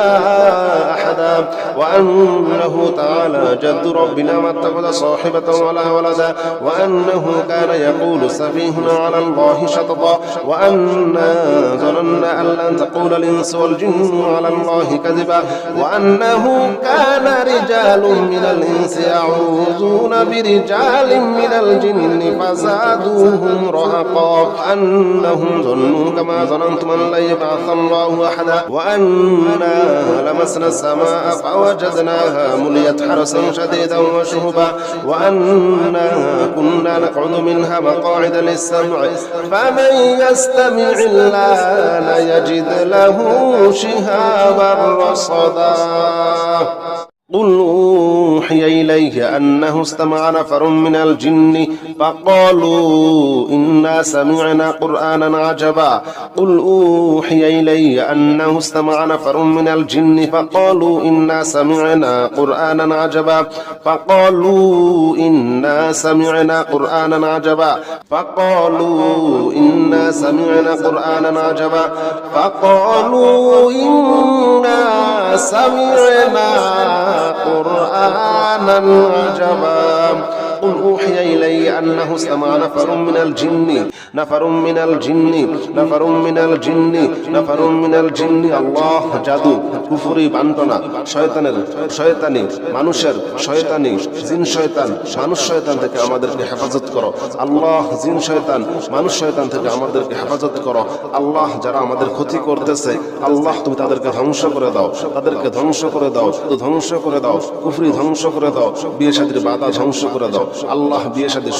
আহাদা ওয়া আন্নাহু তাআলা জাদ্দু রাব্বিনা মাত্তাখাযা সাহিবাতান ওয়ালা ওয়ালাদা ওয়া আন্নাহু কানা ইয়াকুলু সাফীহুনা আলা আল্লাহি শাতাতা ওয়া আন্না যানান্না আন লান তাকুলা আল ইনসু ওয়াল জিন্নু আলা আল্লাহি কাযিবা ওয়া আন্নাহু কানা রিজালুম মিনাল ইনসি ইয়াউযুনা বিরিজালিন মিনাল জিন্নি ফাযাদুহুম রাহাকা আন্নাহুম যান্নু কামা যানানতুম আন লা ইয়াবআসাল্লাহু আহাদা ওয়া আন্না লামাসনা সামা'a ফাওয়াজাদনাহা মুলিয়াত হারাসান শাদীদান ওয়া শুহুবা ওয়া আন্না কুন্না নাকউদু মিনহা মাকআইদা লিস-সাম'i ফামান ইয়াস্তামি'il লানা ইয়াজিদ লাহু শিহাবান রাসাদা قل أوحي إليه أنه استمع نفر من الجن فقالوا إنا سمعنا قرآنا عجبا قل أوحي إلي أنه استمع نفر من الجن فقالوا إنا سمعنا قرآنا عجبا فقالوا إنا سمعنا قرآنا عجبا فقالوا إنا سمعنا قرآنا عجبا فقالوا إنا سمعنا قرآنا عجبا قل أوحي إلي أنه استمع نفر من الجن আল্লাহ জাদু কুফরি বান্টনা শয়তানি মানুষের শয়তানি জিন শয়তান মানুষ শয়তান থেকে আমাদেরকে হেফাজত করো আল্লাহ জিন শয়তান মানুষ শয়তান থেকে আমাদেরকে হেফাজত করো আল্লাহ যারা আমাদের ক্ষতি করতেছে আল্লাহ তুমি তাদেরকে ধ্বংস করে দাও কুফরি ধ্বংস করে দাও বিয়ে শাদীর বাধা ধ্বংস করে দাও আল্লাহ বিয়ে শাদী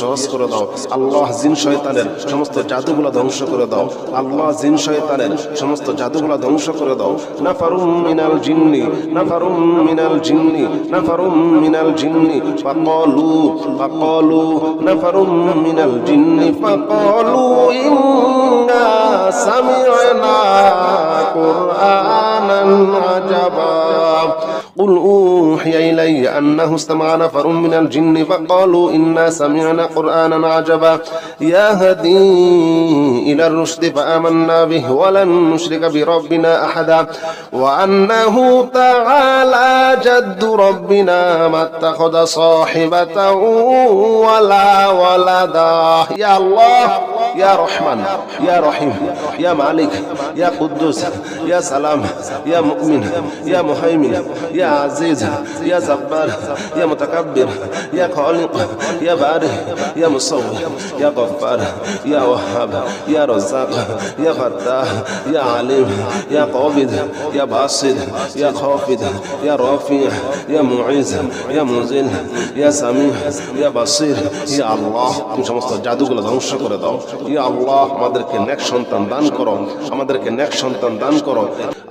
সহজ করে দাও আল্লাহ জিন শয়তানের সমস্ত জাদুগুলো ধ্বংস করে দাও আল্লাহ জিন শয়তানের সমস্ত জাদুগুলো ধ্বংস করে দাও নাফারুম মিনাল জিন্নি ফাকালু নাফারুম মিনাল জিন্নি ফাকালু ইন্না সামি'না কুরআনান আজাবা قل أوحي إلي أنه استمع نفر من الجن فقالوا إنا سمعنا قرآنا عجبا يهدي إلى الرشد فآمنا به ولن نشرك بربنا أحدا وأنه تعالى جد ربنا ما اتخذ صاحبة ولا ولدا يا الله يا رحمن يا رحيم يا مالك يا قدوس يا سلام يا مؤمن يا مهيمن يا عزيز يا جبار يا متكبر يا خالق يا بارئ يا مصور يا غفار يا وهاب يا رزاق يا فتاح يا عليم يا قابض يا باسط يا خافض يا رافع يا معز يا مذل يا سميع يا بصير يا الله তুমি সমস্ত জাদুগুলো ধ্বংস করে দাও ইয়া আল্লাহ আমাদেরকে নেক সন্তান দান করো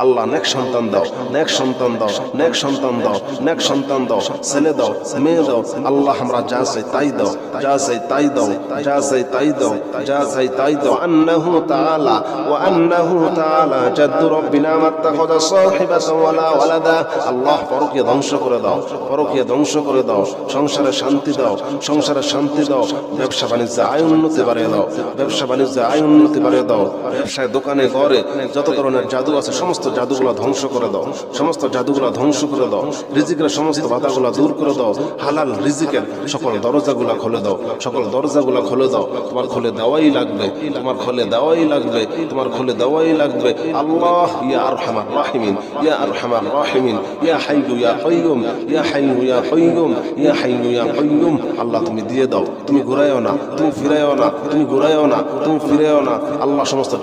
আল্লাহ নেক সন্তান দাও ছেলে দাও মেয়ে দাও আল্লাহ আমরা যা চাই তাই দাও আন্নাহু তাআলা জাদ্দু রব্বিনা মাত্তাখাযা সাহিবাতান ওয়ালা ওয়ালাদা আল্লাহ পরকীয়া ধ্বংস করে দাও সংসারে শান্তি দাও ব্যবসা বাণিজ্যে আয় উন্নতি বাড়িয়ে দাও ব্যবসায় দোকানে ঘরে যত ধরনের জাদু আছে সমস্ত জাদুগুলো ধ্বংস করে দাও রিজিকের সমস্ত বাধাগুলো দূর করে দাও হালাল রিজিকের সকল দরজাগুলো খুলে দাও তোমার খুলে দেওয়াই লাগবে আল্লাহ ইয়া আরহামার রাহিমিন ইয়া হাইয়ু ইয়া কাইয়্যুম আল্লাহ তুমি দিয়ে দাও তুমি ঘুরায়ও না তুমি ফিরায়ও না আল্লাহ সমস্ত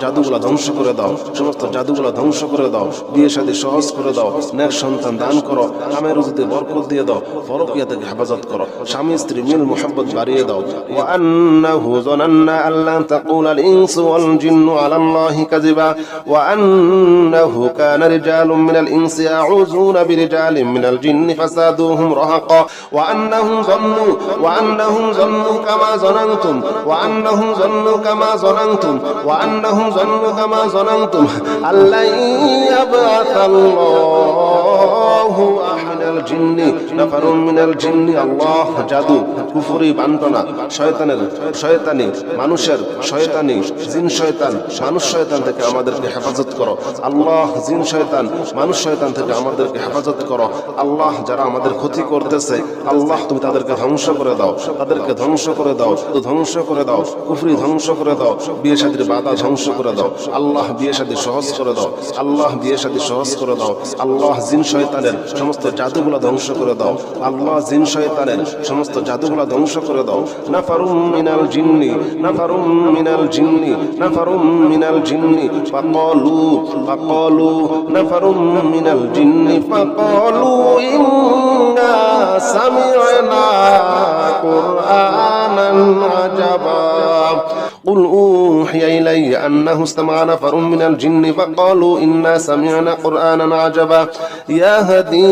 জাদুগুলো ধ্বংস করে দাও বিয়ে শাদী সহজ করে দাও নেক সন্তান দান করো কামের রুজিতে বরকত দিয়ে দাও পরকীয়া থেকে হেফাজত করো স্বামী স্ত্রী মিল মুহাব্বত বাড়িয়ে দাও ওয়া আন্নাহু যানান্না আল্লা তাকুলা আল ইনসু ওয়াল জিন্নু আলা আল্লাহি কাযিবা ওয়া আন্নাহু কানা রিজালুম মিনাল ইনসি ইয়াউযুনা বিরিজালিন মিনাল জিন্নি ফাসাদুহুম রাহাকা ওয়া আন্নাহুম যান্নু কামা যানানতুম আল্লা ইয়াবআসাল্লাহু মিনাল জিন্নি নাফারুম মিনাল জিন্নি আল্লাহ জাদু কুফরি বান্টনা শয়তানি মানুষের শয়তানি জিন শয়তান মানুষ শয়তান থেকে আমাদেরকে হেফাজত করো আল্লাহ জিন শয়তান মানুষ শয়তান থেকে আমাদেরকে হেফাজত করো আল্লাহ যারা আমাদের ক্ষতি করতেছে আল্লাহ তুমি তাদেরকে ধ্বংস করে দাও কুফরি ধ্বংস করে দাও বিয়ে শাদীর বাধা ধ্বংস করে দাও আল্লাহ বিয়ে শাদী সহজ করে দাও আল্লাহ জিন শয়তানের সমস্ত জাদুগুলো ধ্বংস করে দাও নাফারুম মিনাল জিন্নি ফাকালু নাফারুম মিনাল জিন্নি ফাকালু ইন্না সামি'না কুরআনান আজাবা قل أوحي إلي أنه استمع نفر من الجن فقالوا إنا سمعنا قرآنا عجبا يهدي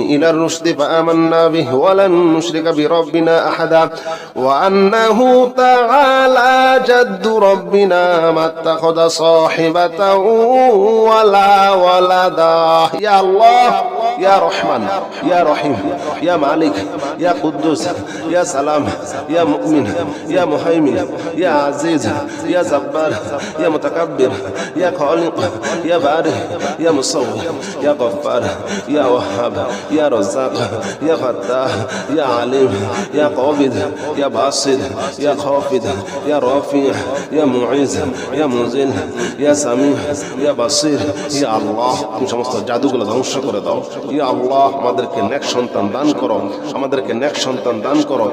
إلى الرشد فآمنا به ولن نشرك بربنا أحدا وأنه تعالى جد ربنا ما اتخذ صاحبة ولا ولدا يا الله ইয়া রহমান, ইয়া রহিম, ইয়া মালিক, ইয়া কুদ্দুস, ইয়া সালাম, ইয়া মুমিন, ইয়া মুহাইমিন, ইয়া আজিজ, ইয়া জব্বার, ইয়া মুতাকাব্বির, ইয়া খালিক, ইয়া বারি, ইয়া মুসাউwwir, ইয়া গফফার, ইয়া ওয়াহ্হাব, ইয়া রাজ্জাক, ইয়া ফাত্তাহ, ইয়া আলিম, ইয়া কাবিদ, ইয়া বাসিদ, ইয়া খাফিদ, ইয়া রাফি', ইয়া মুঈজ, ইয়া মুযিল, ইয়া সামি', ইয়া বাসির। ইয়া আল্লাহ, তুমি সমস্ত জাদুগুলো ধ্বংস করে দাও। ইয়া আল্লাহ, আমাদেরকে নেক সন্তান দান করো, আমাদেরকে নেক সন্তান দান করো।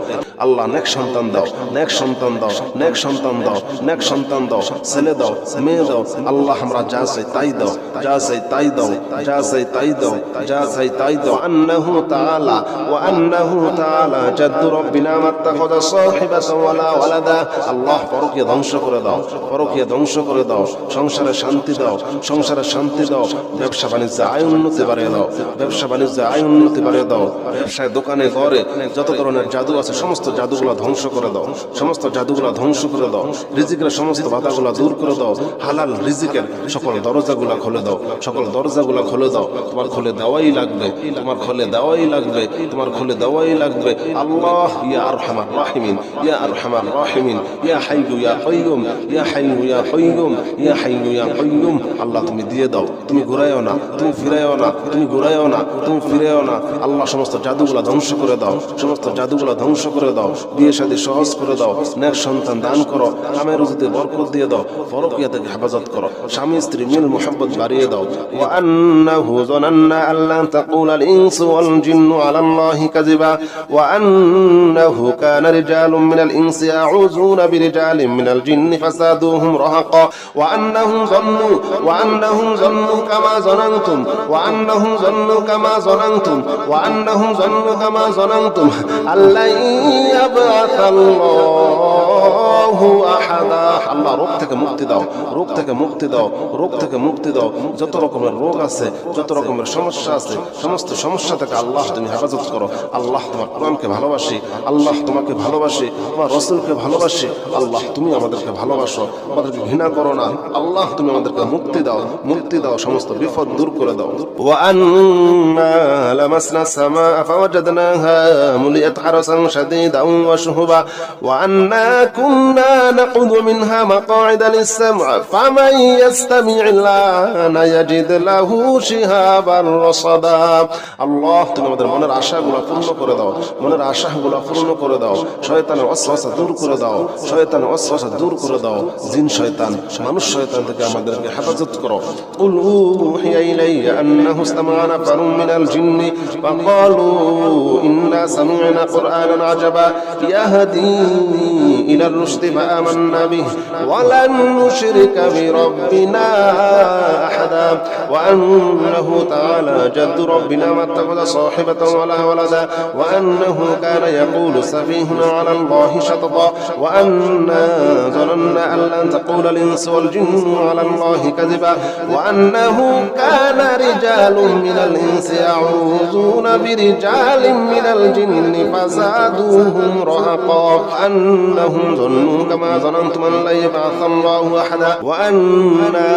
আল্লাহ নেক সন্তান দাও, নেক সন্তান দাও, নেক সন্তান দাও, নেক সন্তান দাও, ছেলে দাও, মেয়ে দাও। আল্লাহ আমরা যা চাই তাই দাও, যা চাই তাই দাও, যা চাই তাই দাও, যা চাই তাই দাও। আন্নাহু তাআলা ওয়া আন্নাহু তাআলা জাদ্দু রাব্বিনা মাত্তাখাযা সাহিবাতান ওয়ালা ওয়ালাদা। আল্লাহ পরকীয়া ধ্বংস করে দাও, পরকীয়া ধ্বংস করে দাও। সংসারে শান্তি দাও, সংসারে শান্তি দাও। ব্যবসা বাণিজ্যে আয় উন্নতি বাড়িয়ে দাও, ব্যবসা বাণিজ্যে আয় উন্নতি বাড়িয়ে দাও। ব্যবসায় দোকানে ঘরে যত ধরনের জাদু আছে সমস্ত জাদুগুলো ধ্বংস করে দাও, সমস্ত জাদুগুলো ধ্বংস করে দাও। রিজিকের সমস্ত বাধাগুলো দূর করে দাও। হালাল রিজিকের সকল দরজাগুলো খুলে দাও, সকল দরজাগুলো খুলে দাও। তোমার খুলে দেওয়াই লাগবে, তোমার খুলে দেওয়াই লাগবে, তোমার খুলে দেওয়াই লাগবে। আল্লাহ ইয়া আরহামার রাহিমিন, ইয়া আরহামার রাহিমিন, ইয়া হাইয়্যু ইয়া কাইয়্যুম, ইয়া হাইয়্যু ইয়া কাইয়্যুম, ইয়া হাইয়্যু ইয়া কাইয়্যুম। আল্লাহ তুমি দিয়ে দাও, তুমি ঘুরাইও না, তুমি ফিরাইও না, তুমি ঘুরাইও না, তুমি ফিরাইও না। আল্লাহ সমস্ত জাদুগুলো ধ্বংস করে দাও, সমস্ত জাদুগুলো ধ্বংস করে দাও। বিয়ে শাদী সহজ করে দাও, নেক সন্তান দান করো, কামে রুজিতে বরকত দিয়ে দাও, পরকীয়া থেকে হেফাজত করো, স্বামী স্ত্রী মিল মুহাব্বত বাড়িয়ে দাও। ওয়া আন্নাহু যানান্না আল্লা তাকুলা আল ইনসু ওয়াল জিন্নু আলা আল্লাহি কাযিবা ওয়া আন্নাহু কানা রিজালুম মিনাল ইনসি ইয়াউযুনা বিরিজালিন মিনাল জিন্নি ফাসাদুহুম রাহাকা ওয়া আন্নাহুম যান্নু কামা যানানতুম ওয়া আন্নাহুম যান্নু কামা যানানতুম ওয়া আন্নাহুম যান্নু কামা যানানতুম আল্লা ইয়াবআসাল্লাহু আহাদা। আল্লাহ রোগ থেকে মুক্তি দাও, রোগ থেকে মুক্তি দাও, রোগ থেকে মুক্তি দাও। যত রকমের রোগ আছে, যত রকমের সমস্যা আছে, সমস্ত সমস্যা থেকে আল্লাহ তুমি হেফাজত করো। আল্লাহ তোমার কোরআনকে ভালোবাসি, আল্লাহ তোমাকে ভালোবাসি, তোমার রাসূলকে ভালোবাসি। আল্লাহ তুমি আমাদেরকে ভালোবাসো, আমাদেরকে ঘৃণা করো না। আল্লাহ তুমি আমাদেরকে মুক্তি দাও, মুক্তি দাও, সমস্ত বিপদ দূর করে দাও। ওয়া আন্না লামাসনা সামাআ ফাওয়াজাদনাহা মুলিয়াত হারাসান শাদীদান ওয়া শুহুবা ওয়া আন্না কুন্না নাকুযু মিনহা মাকআইদা লিস-সাম'i ফামান ইয়াস্তামি'il আনা ইয়াজিদ লাহু শিহাবান রাসাদা। আল্লাহ তুমি আমাদের মনের আশাগুলো পূর্ণ করে দাও, মনের আশাগুলো পূর্ণ করে দাও। শয়তানের ওয়াসওয়াসা দূর করে দাও, শয়তানের ওয়াসওয়াসা দূর করে দাও। জিন শয়তান, মানুষ শয়তান থেকে আমাদেরকে হেফাজত করো। কুল উহিয়া ইলাইয়া আন্নাহু ইসতামা'a নাফারুম মিনাল জিন্নি ফাকালু ইন্না সামি'না কুরআনান আজাবা ইয়াহদি ইলার রুশদি ফাআমান্না বিহি ওয়া লান নুশরিকা বিরাব্বিনা আহাদা ওয়া আন্নাহু তাআলা জাদ্দু রাব্বিনা মাত্তাখাযা সাহিবাতান ওয়ালা ওয়ালাদা ওয়া আন্নাহু কানা ইয়াকুলু সাফীহুনা আলা আল্লাহি শাতাতা ওয়া আন্না যানান্না আন লান তাকুলা আল ইনসু ওয়াল জিন্নু আলা আল্লাহি কাযিবা ওয়া আন্নাহু কানা রিজালুম মিনাল ইনসি ইয়াউযুনা বিরিজালিন মিনাল জিন্নি ফাযাদুহুম রাহাকা আন্নাহুম যান্নু কামা যানানতুম আন লা ইয়াবআসাল্লাহু আহাদা ওয়া আন্না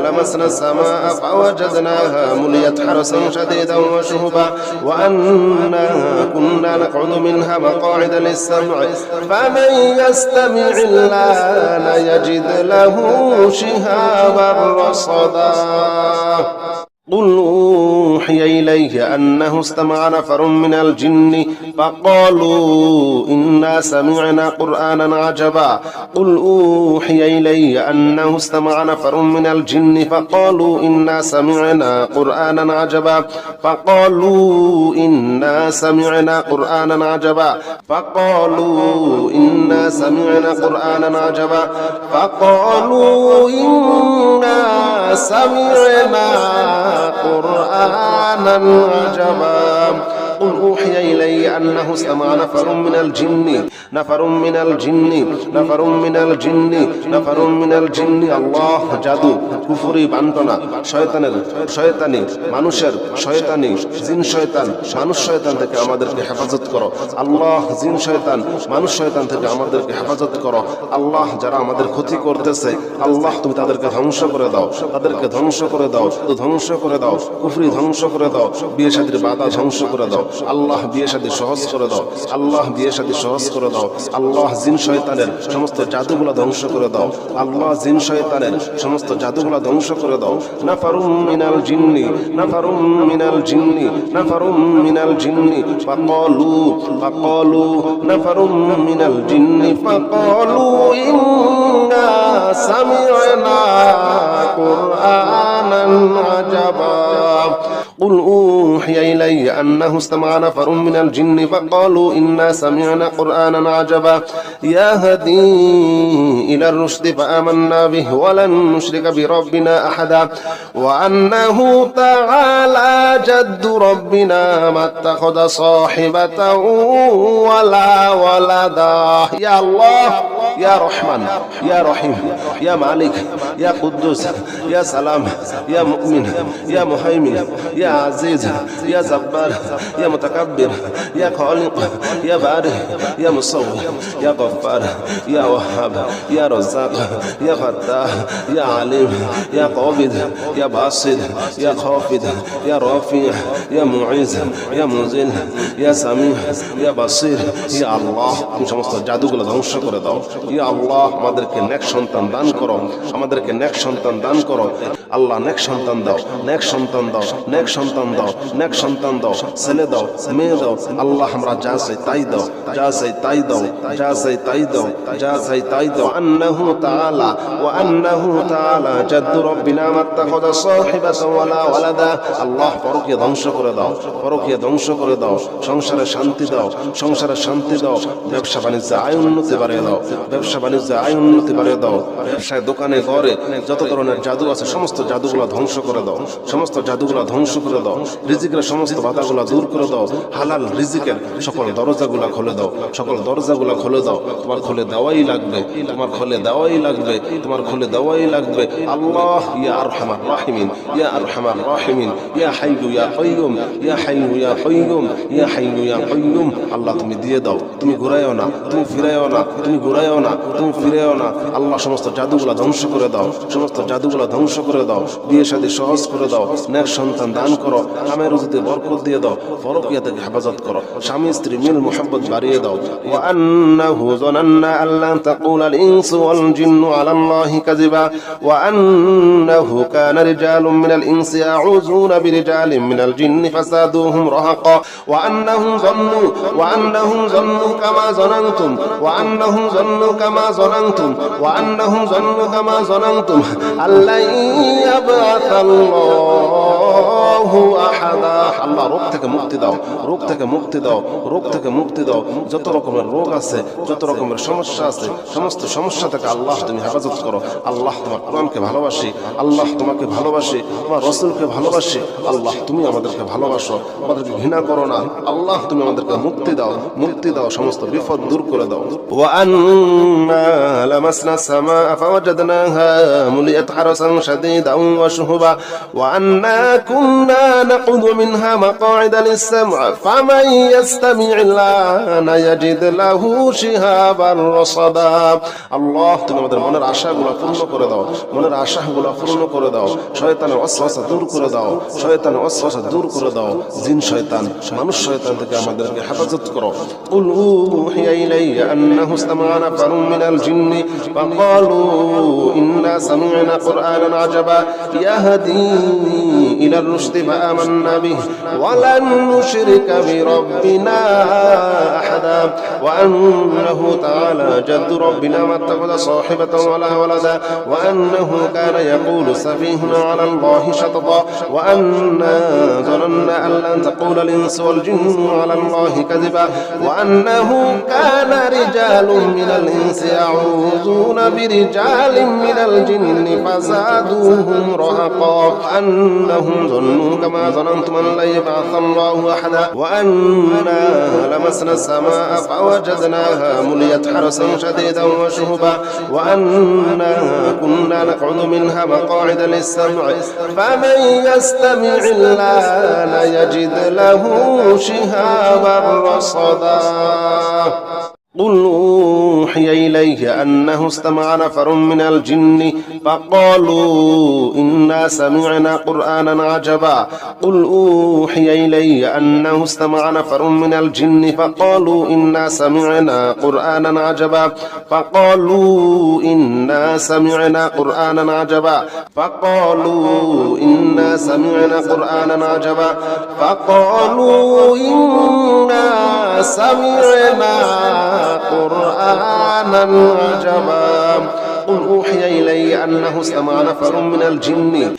লামাসনা সামাআ ফাওয়াজাদনাহা মুলিয়াত হারাসান শাদীদান ওয়া শুহুবা ওয়া আন্না কুন্না নাকউদু মিনহা মাকআইদা লিস-সাম'i ফামান ইয়াস্তামি'il আনা ইয়াজিদ লাহু শিহাবান রাসাদা। قل أوحي إليه أنه استمع نفر من الجن فقالوا إنا سمعنا قرآنا عجبا قل أوحي إلي أنه استمع نفر من الجن فقالوا إنا سمعنا قرآنا عجبا فقالوا إنا سمعنا قرآنا عجبا فقالوا إنا سمعنا قرآنا عجبا فقالوا إنا سمعنا قرآنا عجبا قل أوحي إلي أنه استمع نفر من الجن আল্লাহ জাদু কুফরি বান্টনা শয়তানি মানুষের শয়তানি জিন শয়তান মানুষ শয়তান থেকে আমাদেরকে হেফাজত করো আল্লাহ। জিন শয়তান মানুষ শয়তান থেকে আমাদেরকে হেফাজত করো আল্লাহ। যারা আমাদের ক্ষতি করতেছে আল্লাহ তুমি তাদেরকে ধ্বংস করে দাও, তাদেরকে ধ্বংস করে দাও, ধ্বংস করে দাও, কুফরি ধ্বংস করে দাও, বিয়ে শাদীর বাধা ধ্বংস করে দাও আল্লাহ। বিয়ে শাদী সহজ করে দাও আল্লাহ, বিয়ে শাদী সহজ করে দাও আল্লাহ। জিন শয়তানের সমস্ত জাদুগুলো ধ্বংস করে দাও আল্লাহ। জিন শয়তানের সমস্ত জাদুগুলো ধ্বংস করে দাও। নাফারুম মিনাল জিন্নি ফাকালু নাফারুম মিনাল জিন্নি ফাকালু ইন্না সামি'না কুরআনান আজাবা قل أوحي إلي أنه استمع نفر من الجن فقالوا إنا سمعنا قرآنا عجبا يهدي إلى الرشد فآمنا به ولن نشرك بربنا أحدا وأنه تعالى جد ربنا ما اتخذ صاحبة ولا ولدا يا الله يا رحمن يا رحيم يا مالك يا قدوس يا سلام يا مؤمن يا مهيمن يا عزيز يا جبار يا متكبر يا خالق يا بارئ يا مصور يا غفار يا وهاب يا رزاق يا فتاح يا عليم يا قابض يا باسط يا خافض يا رافع يا معز يا منزل يا سميع يا بصير يا الله তুমি সমস্ত জাদুগুলো ধ্বংস করে দাও ইয়া আল্লাহ। আমাদেরকে নেক সন্তান দান করো, আমাদেরকে নেক সন্তান দান করো আল্লাহ। নেক সন্তান দাও, নেক সন্তান দাও, নেক সন্তান দাও, নেক সন্তান দাও, ছেলে দাও, মেয়ে দাও আল্লাহ। আমরা যা চাই তাই দাও, যা চাই তাই দাও, যা চাই তাই দাও, যা চাই তাই দাও। আন্নাহু তাআলা ওয়া আন্নাহু তাআলা জাদ্দু রাব্বিনা মাত্তাখাযা সাহিবাতান ওয়ালা ওয়ালাদা আল্লাহ। পরকীয়া ধ্বংস করে দাও, পরকীয়া ধ্বংস করে দাও। সংসারে শান্তি দাও, সংসারে শান্তি দাও। ব্যবসা বাণিজ্যে আয় উন্নতি বাড়িয়ে দাও, ব্যবসা বাণিজ্যে আয় উন্নতি বাড়িয়ে দাও। ব্যবসায় দোকানে ঘরে যত ধরনের জাদু আছে সমস্ত জাদুগুলো ধ্বংস করে দাও, সমস্ত জাদুগুলো ধ্বংস করে দাও। রিজিকের সমস্ত বাধাগুলো দূর করে দাও, হালাল রিজিকের সকল দরজাগুলো খুলে দাও, সকল দরজাগুলো খুলে দাও। তোমার খুলে দেওয়াই লাগবে, তোমার খুলে দেওয়াই লাগবে, তোমার খুলে দেওয়াই লাগবে আল্লাহ। ইয়া আরহামার রাহিমিন, ইয়া আরহামার রাহিমিন, ইয়া হাইয়্যু ইয়া কাইয়্যুম, ইয়া হাইয়্যু ইয়া কাইয়্যুম, ইয়া হাইয়্যু ইয়া কাইয়্যুম আল্লাহ তুমি দিয়ে দাও, তুমি ঘুরাইও না, তুমি ফিরাইও না, তুমি ঘুরাইও না, তুমি ফিরাইও না আল্লাহ। সমস্ত জাদুগুলো ধ্বংস করে দাও, সমস্ত জাদুগুলো ধ্বংস করে দাও। বিয়ে শাদী সহজ করে দাও, নেক সন্তান দান করো, কামের রুজিতে বরকত দিয়ে দাও, পরকীয়া থেকে হেফাজত করো, স্বামী স্ত্রী মিল মুহাব্বত বাড়িয়ে দাও। ওয়া আন্নাহু যানান্না আল্লা তাকুলাল ইনসু ওয়াল জিন্নু আলাল্লাহি কাযিবা ওয়া আন্নাহু কানা রিজালুম মিনাল ইনসি ইয়াউযুনা বিরিজালিন মিনাল জিন্নি ফাসাদুহুম রাহাকা ওয়া আন্নাহুম যান্নু কামা যানানতুম ওয়া আন্নাহুম যান্নু কামা যানানতুম ওয়া আন্নাহুম যান্নু কামা যানানতুম আল্লা ইয়াবআসাল্লাহু আহাদা আল্লাহ। রোগ থেকে মুক্তি দাও, রোগ থেকে মুক্তি দাও, রোগ থেকে মুক্তি দাও। যত রকমের রোগ আছে, যত রকমের সমস্যা আছে, সমস্ত সমস্যা থেকে আল্লাহ তুমি হেফাজত করো আল্লাহ। তোমার কোরআনকে ভালোবাসি আল্লাহ, তোমাকে ভালোবাসি, তোমার রাসূলকে ভালোবাসি আল্লাহ। তুমি আমাদেরকে ভালোবাসো, আমাদেরকে ঘৃণা করো না আল্লাহ। তুমি আমাদেরকে মুক্তি দাও, মুক্তি দাও, সমস্ত বিপদ দূর করে দাও। ওয়া আন্না লামাসনা সামাআ ফাওয়াজাদনাহা মুলিয়াত হারাসান শাদীদান ওয়া শুহুবা ওয়া আন্না কুন্না নাকুযু মিনহা মাকআইদা লিস-সাম'i ফামান ইয়াসতামি'il আনা ইয়াজিদ লাহু শিহাবান রাসাদা আল্লাহ। তুমি আমাদের মনের আশাগুলো পূর্ণ করে দাও, মনের আশাগুলো পূর্ণ করে দাও। শয়তানের ওয়াসওয়াসা দূর করে দাও, শয়তানের ওয়াসওয়াসা দূর করে দাও। জিন শয়তান মানুষ শয়তান থেকে আমাদেরকে হেফাজত করো। কুল উহিয়া ইলাইয়া আন্নাহু ইসতামা'a নাফারুম মিনাল জিন্নি ফাকালু ইন্না সামি'না কুরআনান আজাবা ইয়াহদি ইলার রুশদি ফাআমান্না বিহি ওয়া লান নুশরিকা বিরাব্বিনা আহাদা ওয়া আন্নাহু তাআলা জাদ্দু রাব্বিনা মাত্তাখাযা সাহিবাতান ওয়ালা ওয়ালাদা ওয়া আন্নাহু কানা ইয়াকুলু সাফীহুনা আলা আল্লাহি শাতাতা ওয়া আন্না যানান্না আন লান তাকুলাল ইনসু ওয়াল জিন্নু আলা আল্লাহি কাযিবা ওয়া আন্নাহু কানা রিজালুম মিনাল ইনসি ইয়াউযুনা বিরিজালিন মিনাল জিন্নি ফাযাদুহুম রাহাকা আন্নাহু أنهم ظنوا كما ظننتم أن لن يبعث الله أحدا وأنا لمسنا السماء فوجدناها مليت حرسا شديدا وشهبا وأنا كنا نقعد منها مقاعد للسمع فمن يستمع الآن يجد له شهابا رصدا قل أوحي إلي أنه استمع نفر من الجن فقالوا إنا سمعنا قرآنا عجبا قل أوحي إلي أنه استمع نفر من الجن فقالوا إنا سمعنا قرآنا عجبا فقالوا إنا سمعنا قرآنا عجبا فقالوا إنا سمعنا قرآنا عجبا فقالوا إنا سمعنا قرآنا عجبا قل أوحي إلي أنه استمع نفر من الجن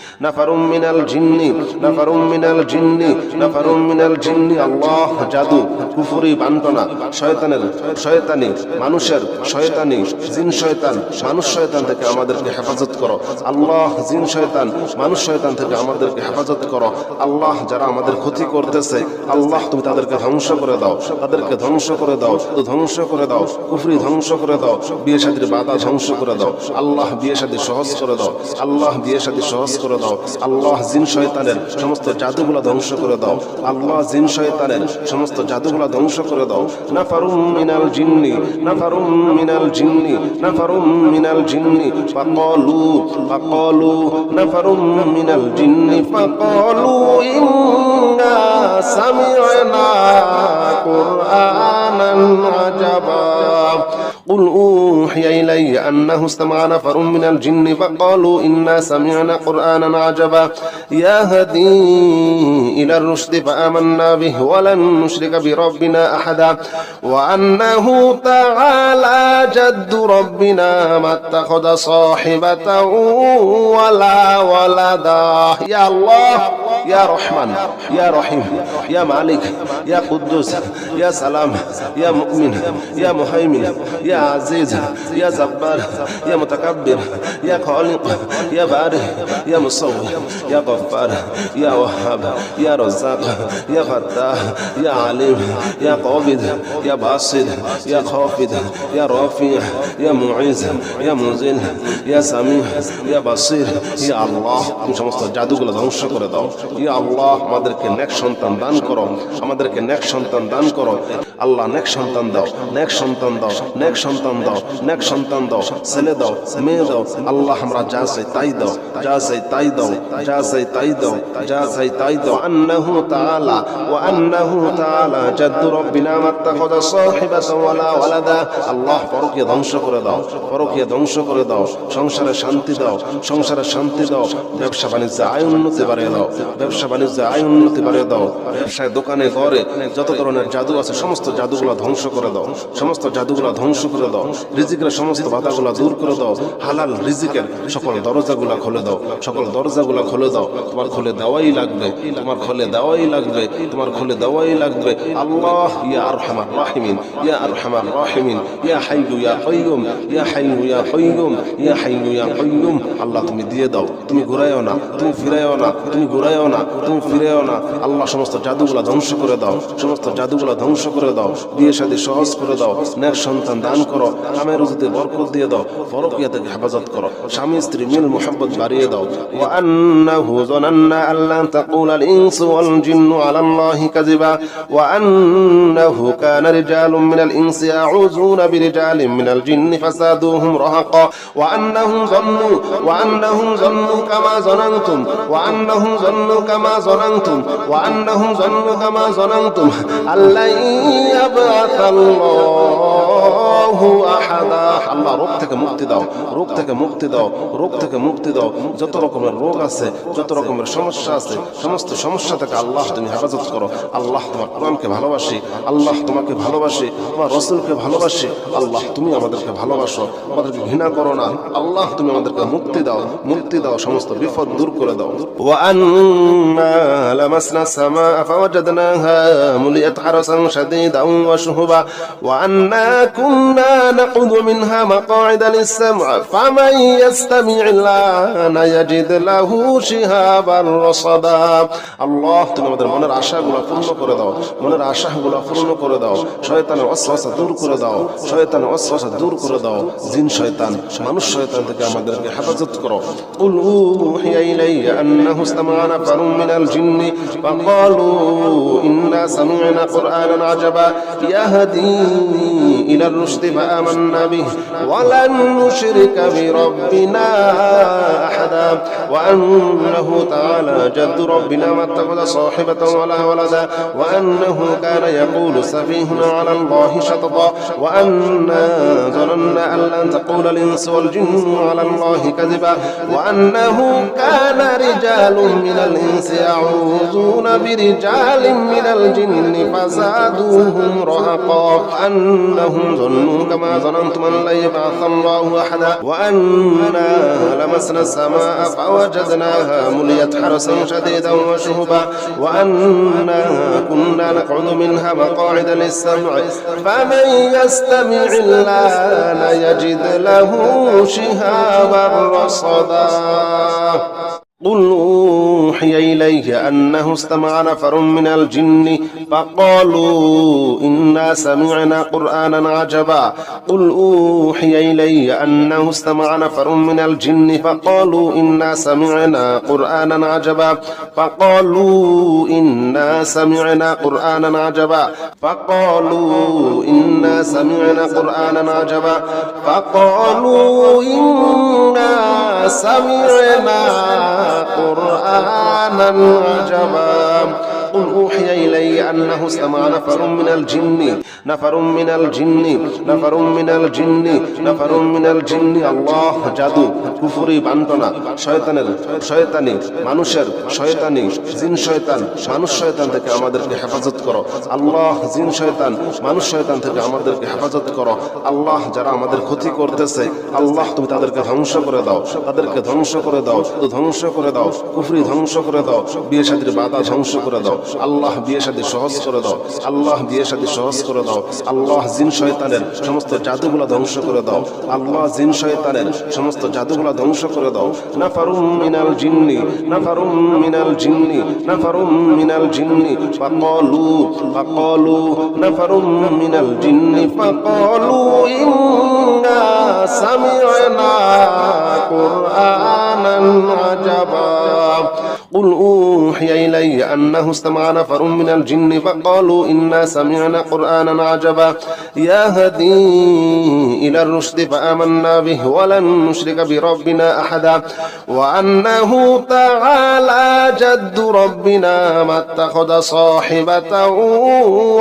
الله জাদু কুফরি বান্টনা শয়তানি মানুষের শয়তানি জিন শয়তান মানুষ শয়তান থেকে আমাদেরকে হেফাজত করো আল্লাহ জিন শয়তান মানুষ শয়তান থেকে আমাদেরকে হেফাজত করো আল্লাহ যারা আমাদের ক্ষতি করতেছে আল্লাহ তুমি তাদেরকে ধ্বংস করে দাও কুফরি ধ্বংস করে দাও বিয়ে শাদীর বাধা ধ্বংস করে দাও আল্লাহ বিয়ে শাদী সহজ করে দাও আল্লাহ জিন শয়তানের সমস্ত জাদুগুলো ধ্বংস করে দাও আল্লাহ জিন শয়তানের সমস্ত জাদুগুলো ধ্বংস করে দাও নাফারুম মিনাল জিন্নি ফাকালু নাফারুম মিনাল জিন্নি ফাকালু ইন্না সামি'না কুরআনান আজাবা قل أوحي إلي أنه استمع نفر من الجن فقالوا إنا سمعنا قرآنا عجبا يهدي إلى الرشد فآمنا به ولن نشرك بربنا أحدا وأنه تعالى جد ربنا ما اتخذ صاحبة ولا ولدا يا الله يا رحمن يا رحيم يا مالك يا قدوس يا سلام يا مؤمن يا مهيمن يا عزيز يا جبار يا متكبر يا خالق يا بارئ يا مصور يا غفار يا وهاب يا رزاق يا فتاح يا عليم يا قابض يا باسط يا خافض يا رافع يا معز يا منزل يا سميع يا بصير يا الله তুমি সমস্ত জাদুগুলো ধ্বংস করে দাও ইয়া আল্লাহ আমাদেরকে নেক সন্তান দান করো আল্লাহ নেক সন্তান দাও ছেলে দাও মেয়ে দাও আল্লাহ আমরা যা চাই তাই দাও আন্নাহু তাআলা জাদ্দু রব্বিনা মাত্তাখাযা সাহিবাতান ওয়ালা ওয়ালাদা আল্লাহ পরকীয়া ধ্বংস করে দাও সংসারে শান্তি দাও ব্যবসা বাণিজ্যে আয় উন্নতি বাড়িয়ে দাও ব্যবসায় দোকানে ঘরে যত ধরনের জাদু আছে সমস্ত জাদুগুলো ধ্বংস করে দাও রিজিকের সমস্ত বাধাগুলো দূর করে দাও হালাল রিজিকের সকল দরজাগুলো খুলে দাও তোমার খুলে দেওয়াই লাগবে আল্লাহ ইয়া আরহামার রাহিমিন ইয়া হাইয়্যু ইয়া কাইয়্যুম আল্লাহ তুমি দিয়ে দাও তুমি ঘুরাইও না তুমি ফিরাইও না আল্লাহ সমস্ত জাদুগুলো ধ্বংস করে দাও বিয়ে শাদী সহজ করে দাও নেক সন্তান দান করো কামের রুজিতে বরকত দিয়ে দাও পরকীয়া থেকে হেফাজত করো স্বামী স্ত্রী মিল মুহাব্বত বাড়িয়ে দাও ওয়া আন্নাহু যানান্না আল্লা তাকুলাল ইনসু ওয়াল জিন্নু আলাল্লাহি কাযিবা ওয়া আন্নাহু কানা রিজালুম মিনাল ইনসি ইয়াউযুনা বিরিজালিন মিনাল জিন্নি ফাসাদুহুম রাহাকা ওয়া আন্নাহুম যান্নু কামা যানানতুম আল্লা ইয়াবআসাল্লাহু আহাদা আল্লাহ রোগ থেকে মুক্তি দাও যত রকমের রোগ আছে যত রকমের সমস্যা আছে সমস্ত সমস্যা থেকে আল্লাহ তুমি হেফাজত করো আল্লাহ তোমার কোরআনকে ভালোবাসি আল্লাহ তোমাকে ভালোবাসি তোমার রাসূলকে ভালোবাসি আল্লাহ তুমি আমাদেরকে ভালোবাসো আমাদেরকে ঘৃণা করো না আল্লাহ তুমি আমাদেরকে মুক্তি দাও সমস্ত বিপদ দূর করে দাও ওয়া আন্না লামাসনা সামা ফাওয়াজাদনাহা মুলিয়াত হারাসান শাদীদান ওয়া শুহুবা ওয়া আন্না كنا نقعد منها مقاعد للسمع فمن يستمع الآن يجد له شهابا رصدا আল্লাহ তুমি আমাদের মনের আশাগুলো পূর্ণ করে দাও, মনের আশাগুলো পূর্ণ করে দাও, শয়তানের ওয়াসওয়াসা দূর করে দাও, শয়তানের ওয়াসওয়াসা দূর করে দাও, জিন শয়তান মানুষ শয়তান থেকে আমাদেরকে হেফাজত করো। قل أوحي إلي أنه استمع نفر من الجن فقالوا إنا سمعنا قرآنا عجبا يهدي إلى الرشد فآمنا به ولن نشرك بربنا أحدا وأنه تعالى جد ربنا ما اتخذ صاحبة ولا ولدا وأنه كان يقول سفيهنا على الله شططا وأنا ظننا أن لن تقول الإنس والجن على الله كذبا وأنه كان رجال من الإنس يعوذون برجال من الجن فزادوهم رهقا أنهم ظنوا كما ظننتم أن لن يبعث الله أحدا وأنا لمسنا السماء فوجدناها مليت حرسا شديدا وشهبا وأنا كنا نقعد منها مقاعد للسمع فمن يستمع الآن يجد له شهابا رصدا قل أوحي إليه أنه استمع نفر من الجن فقالوا إنا سمعنا قرآنا عجبا قل أوحي إلي أنه استمع نفر من الجن فقالوا إنا سمعنا قرآنا عجبا فقالوا إنا سمعنا قرآنا عجبا فقالوا إنا سمعنا قرآنا عجبا فقالوا إنا سمعنا قرآنا عجبا قل أوحي إلي أنه استمع نفر من الجن نفر من الجن نفر من الجن نفر من الجن الله জাদু কুফরি বান্টনা শয়তানের শয়তানি মানুষের শয়তানি জিন শয়তান মানুষ শয়তান থেকে আমাদেরকে হেফাজত করো আল্লাহ জিন শয়তান মানুষ শয়তান থেকে আমাদেরকে হেফাজত করো আল্লাহ যারা আমাদের ক্ষতি করতেছে আল্লাহ তুমি তাদেরকে ধ্বংস করে দাও তাদেরকে ধ্বংস করে দাও ধ্বংস করে দাও কুফরি ধ্বংস করে দাও বিয়ে শাদীর বাধা ধ্বংস করে দাও আল্লাহ বিয়ে শাদী সহজ করে দাও আল্লাহ বিয়ে শাদী সহজ করে দাও আল্লাহ জিন শয়তানের সমস্ত জাদুগুলো ধ্বংস করে দাও আল্লাহ জিন শয়তানের সমস্ত জাদুগুলো ধ্বংস করে দাও নাফারুম মিনাল জিন্নি নাফারুম মিনাল জিন্নি নাফারুম মিনাল জিন্নি ফাকালু নাফারুম মিনাল জিন্নি ফাকালু ইন্না সামি'না কুরআনান আজাবা قل أوحي إلي أنه استمع نفر من الجن فقالوا إنا سمعنا قرآنا عجبا يهدي إلى الرشد فآمنا به ولن نشرك بربنا أحدا وأنه تعالى جد ربنا ما اتخذ صاحبة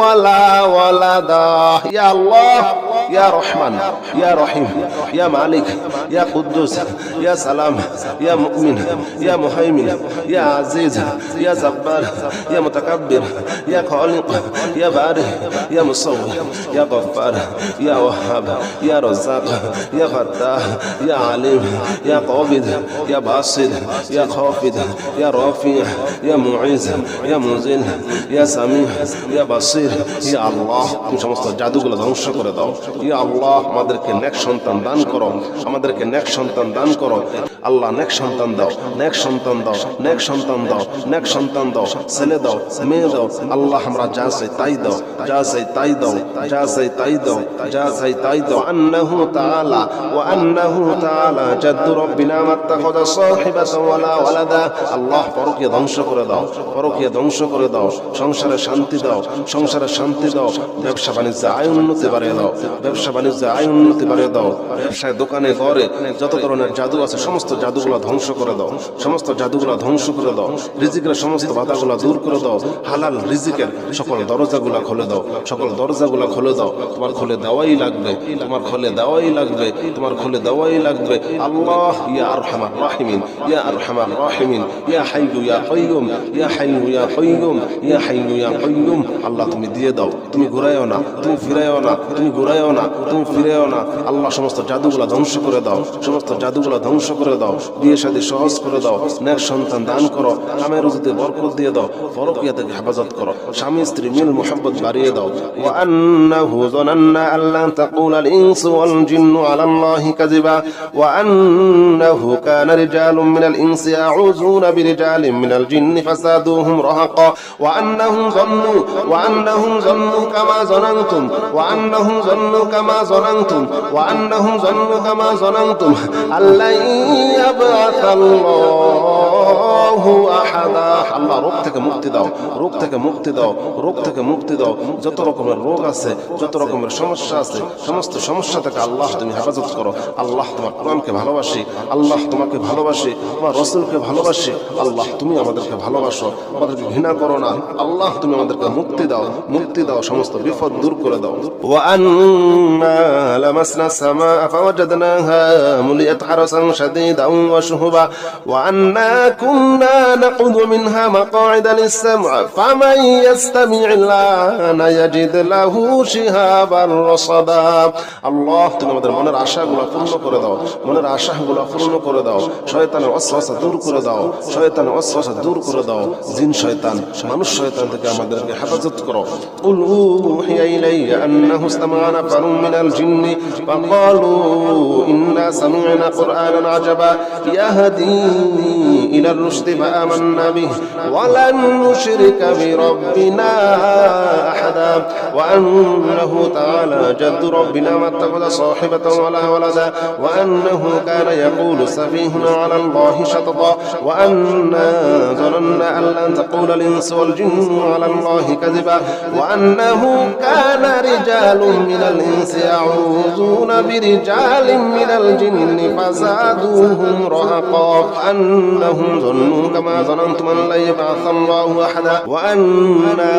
ولا ولدا يا الله يا رحمن يا رحيم يا مالك يا قدوس يا سلام يا مؤمن يا مهيمن يا عزيز يا جبار يا متكبر يا خالق يا بارئ يا مصور يا غفار يا وهاب يا رزاق يا فتاح يا عليم يا قابض يا باسط يا خافض يا رافع يا معز يا مذل يا سميع يا بصير يا الله তুমি সমস্ত জাদুগুলো ধ্বংস করে দাও ইয়া আল্লাহ আমাদেরকে নেক সন্তান দান করো আমাদেরকে নেক সন্তান দান করো আল্লাহ নেক সন্তান দাও নেক সন্তান দাও নেক সন্তান দাও নেক সন্তান দাও ছেলে দাও মেয়ে দাও আল্লাহ আমরা যা চাই তাই দাও যা চাই তাই দাও যা চাই তাই দাও যা চাই তাই দাও আন্নাহু তাআলা ওয়া আন্নাহু তাআলা জাদ্দু রাব্বিনা মাত্তাখাযা সাহিবাতান ওয়ালা ওয়ালাদা আল্লাহ পরকীয়া ধ্বংস করে দাও পরকীয়া ধ্বংস করে দাও সংসারে শান্তি দাও সংসারে শান্তি দাও ব্যবসা বাণিজ্যে আয় উন্নতি বাড়িয়ে দাও ব্যবসা বাণিজ্যে আয় উন্নতি বাড়িয়ে দাও ব্যবসায় দোকানে ঘরে যত ধরনের জাদু আছে সমস্ত জাদুগুলো ধ্বংস করে দাও সমস্ত জাদুগুলো ধ্বংস করে দাও রিজিকের সমস্ত বাধাগুলো দূর করে দাও হালাল রিজিকের সকল দরজাগুলো খুলে দাও সকল দরজাগুলো খুলে দাও তোমার খুলে দেওয়াই লাগবে তোমার খুলে দেওয়াই লাগবে তোমার খুলে দেওয়াই লাগবে আল্লাহ ইয়া আরহামার রাহিমিন ইয়া আরহামার রাহিমিন ইয়া হাইয়ু ইয়া কাইয়ুম ইয়া হাইয়ু ইয়া কাইয়ুম ইয়া হাইয়ু ইয়া কাইয়ুম আল্লাহ তুমি দিয়ে দাও তুমি ঘুরায়ও না তুমি ফিরায়ও না তুমি ঘুরায়ও না, তুমি ফিরেও না। আল্লাহ সমস্ত জাদুগুলা ধ্বংস করে দাও, সমস্ত জাদুগুলা ধ্বংস করে দাও, বিয়ে শাদী সহজ করে দাও, নেক সন্তান দান করো, কামে রুজিতে বরকত দিয়ে দাও, পরকীয়া থেকে হেফাজত করো, স্বামী স্ত্রী মিল মুহাব্বত বাড়িয়ে দাও। ওয়া আন্নাহু যানান্না আল্লা তাকুলা আল ইনসু ওয়াল জিন্নু আলা আল্লাহি কাযিবা ওয়া আন্নাহু কানা রিজালুম মিনাল ইনসি ইয়াউযুনা বিরিজালিম মিনাল জিন্নি ফাসাদুহুম রাহাকা ওয়া আন্নাহুম যান্নু কামা যানানতুম ওয়া আন্নাহুম যান্নু কামা যানানতুম ওয়া আন্নাহুম যান্নু কামা যানানতুম আল্লা ইয়াবআসাল্লাহু আহাদা। আল্লাহ রোগ থেকে মুক্তি দাও, রোগ থেকে মুক্তি দাও, রোগ থেকে মুক্তি দাও। যত রকমের রোগ আছে, যত রকমের সমস্যা আছে, সমস্ত সমস্যা থেকে আল্লাহ তুমি হেফাজত করো। আল্লাহ তোমার কোরআনকে ভালোবাসি, আল্লাহ তোমাকে ভালোবাসি, তোমার রাসূলকে ভালোবাসি। আল্লাহ তুমি আমাদেরকে ভালোবাসো, আমাদেরকে ঘৃণা করো না। আল্লাহ তুমি আমাদেরকে মুক্তি দাও, মুক্তি দাও, সমস্ত বিপদ দূর করে দাও। ওয়া আন্না লামাসনা সামাআ ফাওয়াজাদনাহা মুলিয়াত হারাসান শাদীদান ওয়া শুহুবা ওয়া আন্না কুন্না নাকুদু মিনহা মাকআইদা লিস-সাম'i ফামান ইয়াস্তামি'il আনা ইয়াজিদ লাহু শিহাবান রাসাদা। আল্লাহ তুমি আমাদের মনের আশাগুলো পূর্ণ করে দাও, মনের আশাগুলো পূর্ণ করে দাও, শয়তানের ওয়াসওয়াসা দূর করে দাও, শয়তানের ওয়াসওয়াসা দূর করে দাও। জিন শয়তান, মানুষ শয়তান থেকে আমাদেরকে হেফাজত করো। কুল উহিয়া ইলাইয়া আন্নাহু ইসতামা'a নাফারুম মিনাল জিন্নি ফাকালু ইন্না সামি'না কুরআনান আজাবা ইয়াহদি ইলার রুশদি ফাআমান্না বিহি ওয়া লান নুশরিকা বিরাব্বিনা আহাদা ওয়া আন্নাহু তাআলা জাদ্দু রাব্বিনা মাত্তাখাযা সাহিবাতান ওয়ালা ওয়ালাদা ওয়া আন্নাহু কানা ইয়াকুলু সাফীহুনা আলা আল্লাহি শাতাতা ওয়া আন্না ظننا أن لن تقول الإنس والجن على الله كذبا وأنه كان رجال من الإنس يعوذون برجال من الجن فزادوهم رهقا وأنهم ظنوا كما ظننتم أن لن يبعث الله أحدا وأنا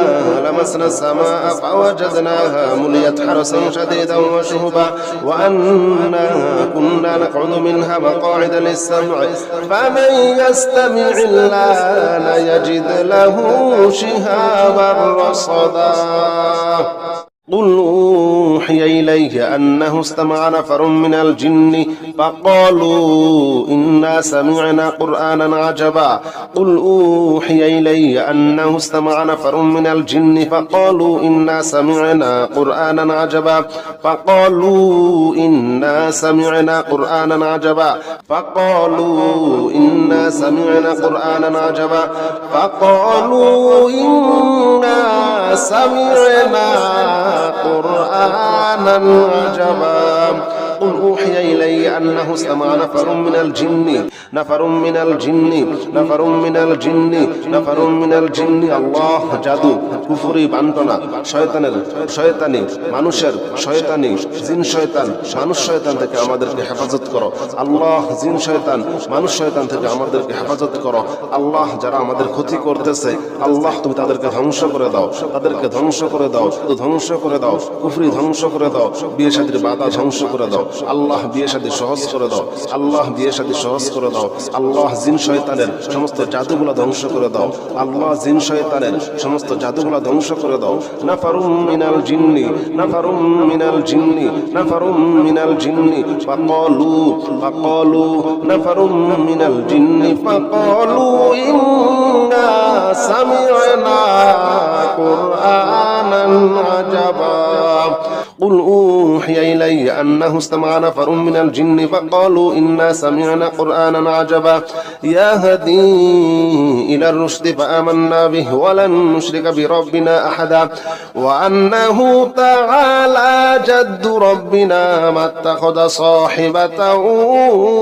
لمسنا السماء فوجدناها مليت حرسا شديدا وشهبا وأنا كنا نقعد منها مقاعد للسمع فمن يستمع الآن يجد له شهابا رصدا. قل أوحي إليه أنه استمع نفر من الجن فقالوا إنا سمعنا قرآنا عجبا قل أوحي إلي أنه استمع نفر من الجن فقالوا إنا سمعنا قرآنا عجبا فقالوا إنا سمعنا قرآنا عجبا فقالوا إنا سمعنا قرآنا عجبا فقالوا إنا سمعنا قرآنا عجبا قل أوحي إلي أنه استمع نفر من الجن نفر من الجن نفر من الجن نفر من الجن الله জাদু কুফরি বান্টনা শয়তানের শয়তানি মানুষের শয়তানি জিন শয়তান মানুষ শয়তান থেকে আমাদেরকে হেফাজত করো। আল্লাহ জিন শয়তান মানুষ শয়তান থেকে আমাদেরকে হেফাজত করো। আল্লাহ যারা আমাদের ক্ষতি করতেছে আল্লাহ তুমি তাদেরকে ধ্বংস করে দাও, তাদেরকে ধ্বংস করে দাও, ধ্বংস করে দাও, কুফরি ধ্বংস করে দাও, বিয়ে শাদীর বাধা ধ্বংস করে দাও। আল্লাহ বিয়ে শাদী সহজ করে দাও, আল্লাহ বিয়ে শাদী সহজ করে দাও। আল্লাহ জিন শয়তানের সমস্ত জাদুগুলো ধ্বংস করে দাও, আল্লাহ জিন শয়তানের সমস্ত জাদুগুলো ধ্বংস করে দাও। নাফারুম মিনাল জিন্নি নাফারুম মিনাল জিন্নি নাফারুম মিনাল জিন্নি ফাকালু নাফারুম মিনাল জিন্নি ফাকালু ইন্না সামি'না কুরআনান আজাবা قل أوحي إلي أنه استمع نفر من الجن فقالوا إنا سمعنا قرآنا عجبا يهدي إلى الرشد فآمنا به ولن نشرك بربنا أحدا وأنه تعالى جد ربنا ما اتخذ صاحبة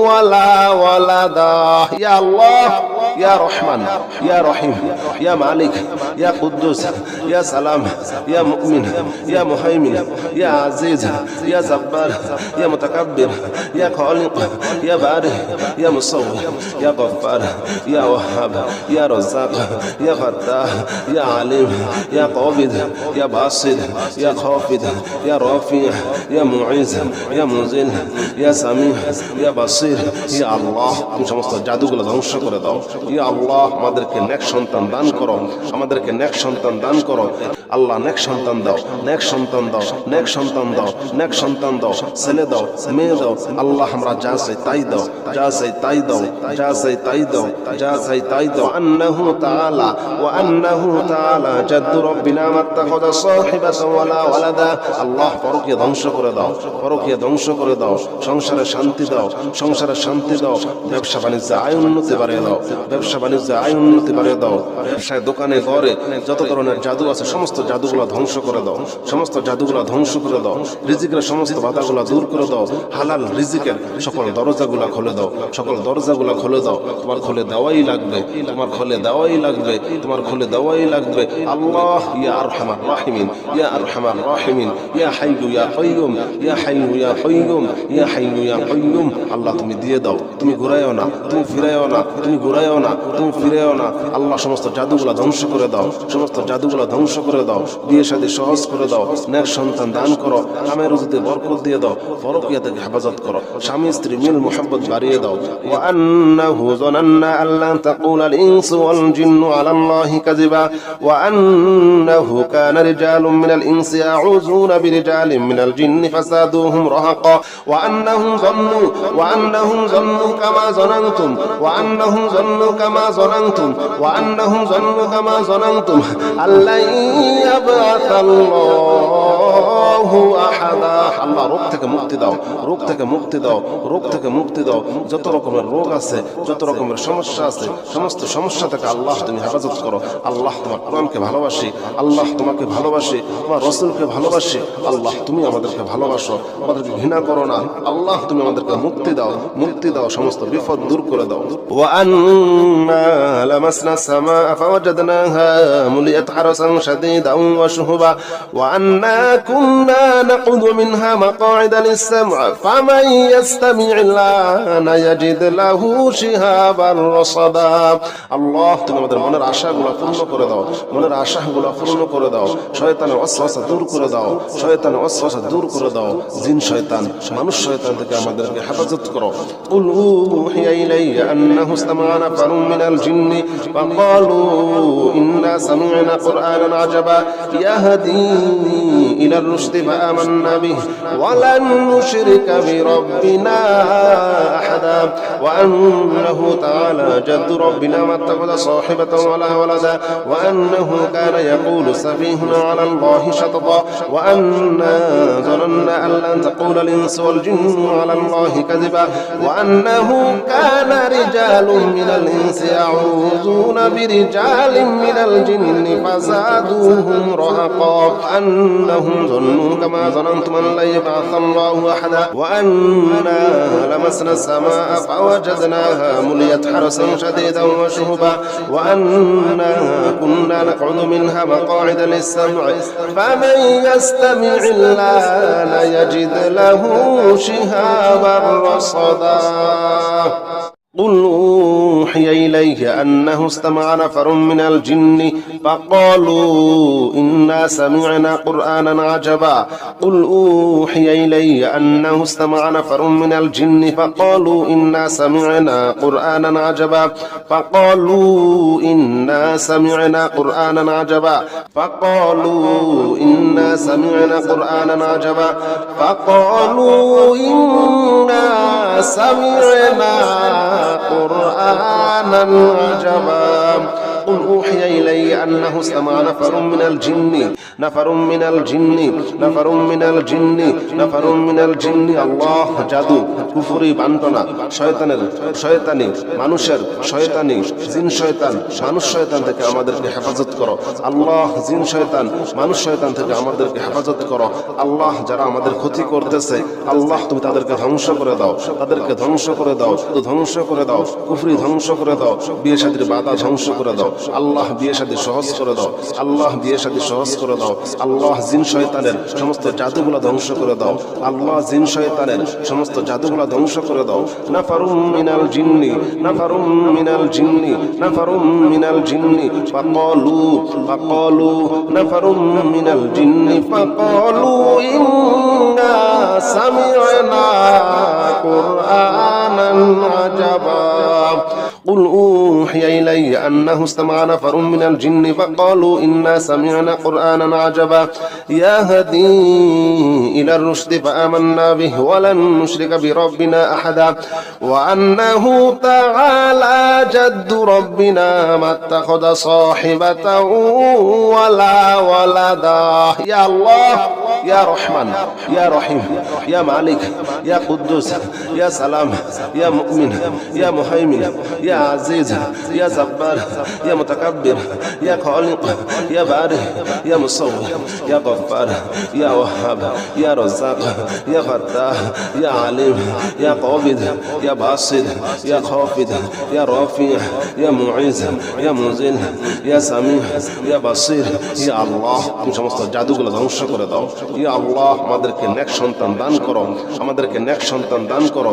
ولا ولدا. يا الله يا رحمن يا رحيم يا مالك يا قدوس يا سلام يا مؤمن يا مهيمن يا عزيز يا جبار يا متكبر يا خالق يا بارئ يا مصور يا غفار يا وهاب يا رزاق يا فتاح يا عليم يا قابض يا باسط يا خافض يا رافع يا معز يا مذل يا سميع يا بصير. يا الله তুমি সমস্ত জাদুগুলো ধ্বংস করে দাও, ইয়া আল্লাহ আমাদেরকে নেক সন্তান দান করো, আমাদেরকে নেক সন্তান দান করো। আল্লাহ নেক সন্তান দাও, নেক সন্তান দাও, নেক সন্তান দাও, নেক সন্তান দাও, ছেলে দাও, মেয়ে দাও। আল্লাহ আমরা যা চাই তাই দাও, যা চাই তাই দাও, যা চাই তাই দাও, যা চাই তাই দাও। আন্নাহু তাআলা ওয়া আন্নাহু তাআলা জাদ্দু রাব্বিনা মাত্তাখাযা সাহিবাতান ওয়ালা ওয়ালাদা। আল্লাহ পরকীয়া ধ্বংস করে দাও, পরকীয়া ধ্বংস করে দাও, সংসারে শান্তি দাও, সংসারে শান্তি দাও, ব্যবসা বাণিজ্যে আয় উন্নতি বাড়িয়ে দাও, ব্যবসা বাণিজ্যে আয় উন্নতি বাড়িয়ে দাও। ব্যবসায় দোকানে ঘরে যত ধরনের জাদু আছে সমস্ত জাদুগুলা ধ্বংস করে দাও, সমস্ত জাদুগুলা ধ্বংস করে দাও। রিজিকের সমস্ত বাধাগুলা দূর করে দাও, হালাল রিজিকের সকল দরজাগুলা খুলে দাও, সকল দরজাগুলা খুলে দাও। তোমার খুলে দেওয়াই লাগবে, তোমার খুলে দেওয়াই লাগবে, তোমার খুলে দেওয়াই লাগবে। আল্লাহ ইয়া আরহামার রাহিমিন, ইয়া আরহামার রাহিমিন, ইয়া হাইয়্যু ইয়া কাইয়্যুম, ইয়া হাইয়্যু ইয়া কাইয়্যুম, ইয়া হাইয়্যু ইয়া কাইয়্যুম। আল্লাহ তুমি দিয়ে দাও, তুমি ঘুরাইও না, তুমি ফিরাইও না, তুমি ঘুরাইও না, তুমি ফিরাইও না। আল্লাহ সমস্ত জাদুগুলা ধ্বংস করে দাও, সমস্ত জাদুগুলা ধ্বংস করে দাও। বিয়ে শাদী সহজ করে দাও, নেক সন্তান দান করো, কামে রুজিতে বরকত দিয়ে দাও, পরকীয়া থেকে হেফাজত করো, স্বামী স্ত্রী মিল মুহাব্বত বাড়িয়ে দাও। ওয়া আন্নাহু যানান্না আল্লা তাকুলাল ইনসু ওয়াল জিন্নু আলাল্লাহি কাযিবা ওয়া আন্নাহু কানা রিজালুম মিনাল ইনসি ইয়াউযুনা বিরিজালিম মিনাল জিন্নি ফাসাদুহুম রাহাকা ওয়া আন্নাহুম যান্নু কামা যানানতুম ওয়া আন্নাহুম যান্নু কামা যানানতুম ওয়া আন্নাহুম যান্নু কামা যানানতুম আল্লা ইয়াবআসাল্লাহু আহাদা। আল্লাহ রোগ থেকে মুক্তি দাও, রোগ থেকে মুক্তি দাও, রোগ থেকে মুক্তি দাও। যত রকমের রোগ আছে, যত রকমের সমস্যা আছে, সমস্ত সমস্যা থেকে আল্লাহ তুমি হেফাজত করো। আল্লাহ তোমার কোরআনকে ভালোবাসি, আল্লাহ তোমাকে ভালোবাসি, তোমার রাসূলকে ভালোবাসি। আল্লাহ তুমি আমাদেরকে ভালোবাসো, আমাদেরকে ঘৃণা করো না। আল্লাহ তুমি আমাদেরকে মুক্তি দাও, মুক্তি দাও, সমস্ত বিপদ দূর করে দাও। ওয়া আন্না লামাসনা সামা ফাওয়াজাদনাহা মুলিয়াত হারাসান শাদীদান ওয়া শুহুবা ওয়া আন্না কুন্না নাকুদু মিনহা মাকআইদা লিস-সাম'i ফামান ইয়াস্তামি'il আনা ইয়াজিদ লাহু শিহাবান রাসাদা। আল্লাহ তুমি আমাদের মনের আশাগুলো পূর্ণ করে দাও, মনের আশাগুলো পূর্ণ করে দাও। শয়তানের ওয়াসওয়াসা দূর করে দাও, শয়তানের ওয়াসওয়াসা দূর করে দাও। জিন শয়তান, মানুষ শয়তান থেকে আমাদেরকে হেফাজত করো। কুল উহিয়া ইলাইয়া আন্নাহু ইসতামা'a নাফারুম মিনাল জিন্নি ফাকালু ইন্না সামি'না কুরআনান আজাবা ইয়াহদি ইলার রুশদি ফাআমান্না বিহি ওয়া লান নুশরিকা বিরাব্বিনা আহাদা ওয়া আন্নাহু তাআলা জাদ্দু রাব্বিনা মাত্তাখাযা সাহিবাতান ওয়ালা ওয়ালাদা ওয়া আন্নাহু কানা ইয়াকুলু সাফীহুনা আলা আল্লাহি শাতাতা ওয়া আন্না যানান্না আন লান তাকুলাল ইনসু ওয়াল জিন্নু আলা আল্লাহি কাযিবা ওয়া আন্নাহু কানা রিজালুম মিনাল ইনসি ইয়াউযুনা বিরিজালিম মিনাল জিন্নি ফাযাদুহুম রাহাকা আন্নাহুম যান্নু কামা যানানতুম আন লা ইয়াবআসাল্লাহু আহাদা ওয়া আন্না লামাসনা as-samaa'a fawajadnaha muliyat harasan shadidan wa shuhuba wa anna kunna naq'udu minha maq'ida lis-sam'i faman yastami' al-lana yajid lahu shihaban rasada. قل أوحي إليه أنه استمع نفر من الجن فقالوا إنا سمعنا قرآنا عجبا قل أوحي إلي أنه استمع نفر من الجن فقالوا إنا سمعنا قرآنا عجبا فقالوا إنا سمعنا قرآنا عجبا فقالوا إنا سمعنا قرآنا عجبا فقالوا إنا سمعنا قرآنا عجبا قل أوحي إلي أنه استمع نفر من الجن نفر من الجن نفر من الجن نفر من الجن الله জাদু কুফরি বান্টনা শয়তানের শয়তানি মানুষের শয়তানি জিন শয়তান মানুষ শয়তান থেকে আমাদেরকে হেফাজত করো আল্লাহ জিন শয়তান মানুষ শয়তান থেকে আমাদেরকে হেফাজত করো আল্লাহ যারা আমাদের ক্ষতি করতেছে আল্লাহ তুমি তাদেরকে ধ্বংস করে দাও তাদেরকে ধ্বংস করে দাও ধ্বংস করে দাও কুফরি ধ্বংস করে দাও বিয়ে শাদীর বাধা ধ্বংস করে দাও আল্লাহ বিয়ে শাদী সহজ করে দাও আল্লাহ বিয়ে শাদী সহজ করে দাও আল্লাহ জিন শয়তানের সমস্ত জাদুগুলো ধ্বংস করে দাও আল্লাহ জিন শয়তানের সমস্ত জাদুগুলো ধ্বংস করে দাও নাফারুম মিনাল জিন্নি নাফারুম মিনাল জিন্নি নাফারুম মিনাল জিন্নি ফাকালু নাফারুম মিনাল জিন্নি ফাকালু ইন্না সামি'না কুরআনান আজাবা قل أوحي إلي أنه استمع نفر من الجن فقالوا إنا سمعنا قرآنا عجبا يهدي إلى الرشد فآمنا به ولن نشرك بربنا أحدا وأنه تعالى جد ربنا ما اتخذ صاحبة ولا ولدا يا الله يا رحمن يا رحيم يا مالك يا قدوس يا سلام يا مؤمن يا مهيمن يا عزيز يا جبار يا متكبر يا خالق يا بارئ يا مصور يا غفار يا وهاب يا رزاق يا فتاح يا عليم يا قابض يا باسط يا خافض يا رافع يا معز يا منزل يا سميع يا بصير يا الله তুমি সমস্ত জাদুগুলো ধ্বংস করে দাও ইয়া আল্লাহ আমাদেরকে নেক সন্তান দান করো আমাদেরকে নেক সন্তান দান করো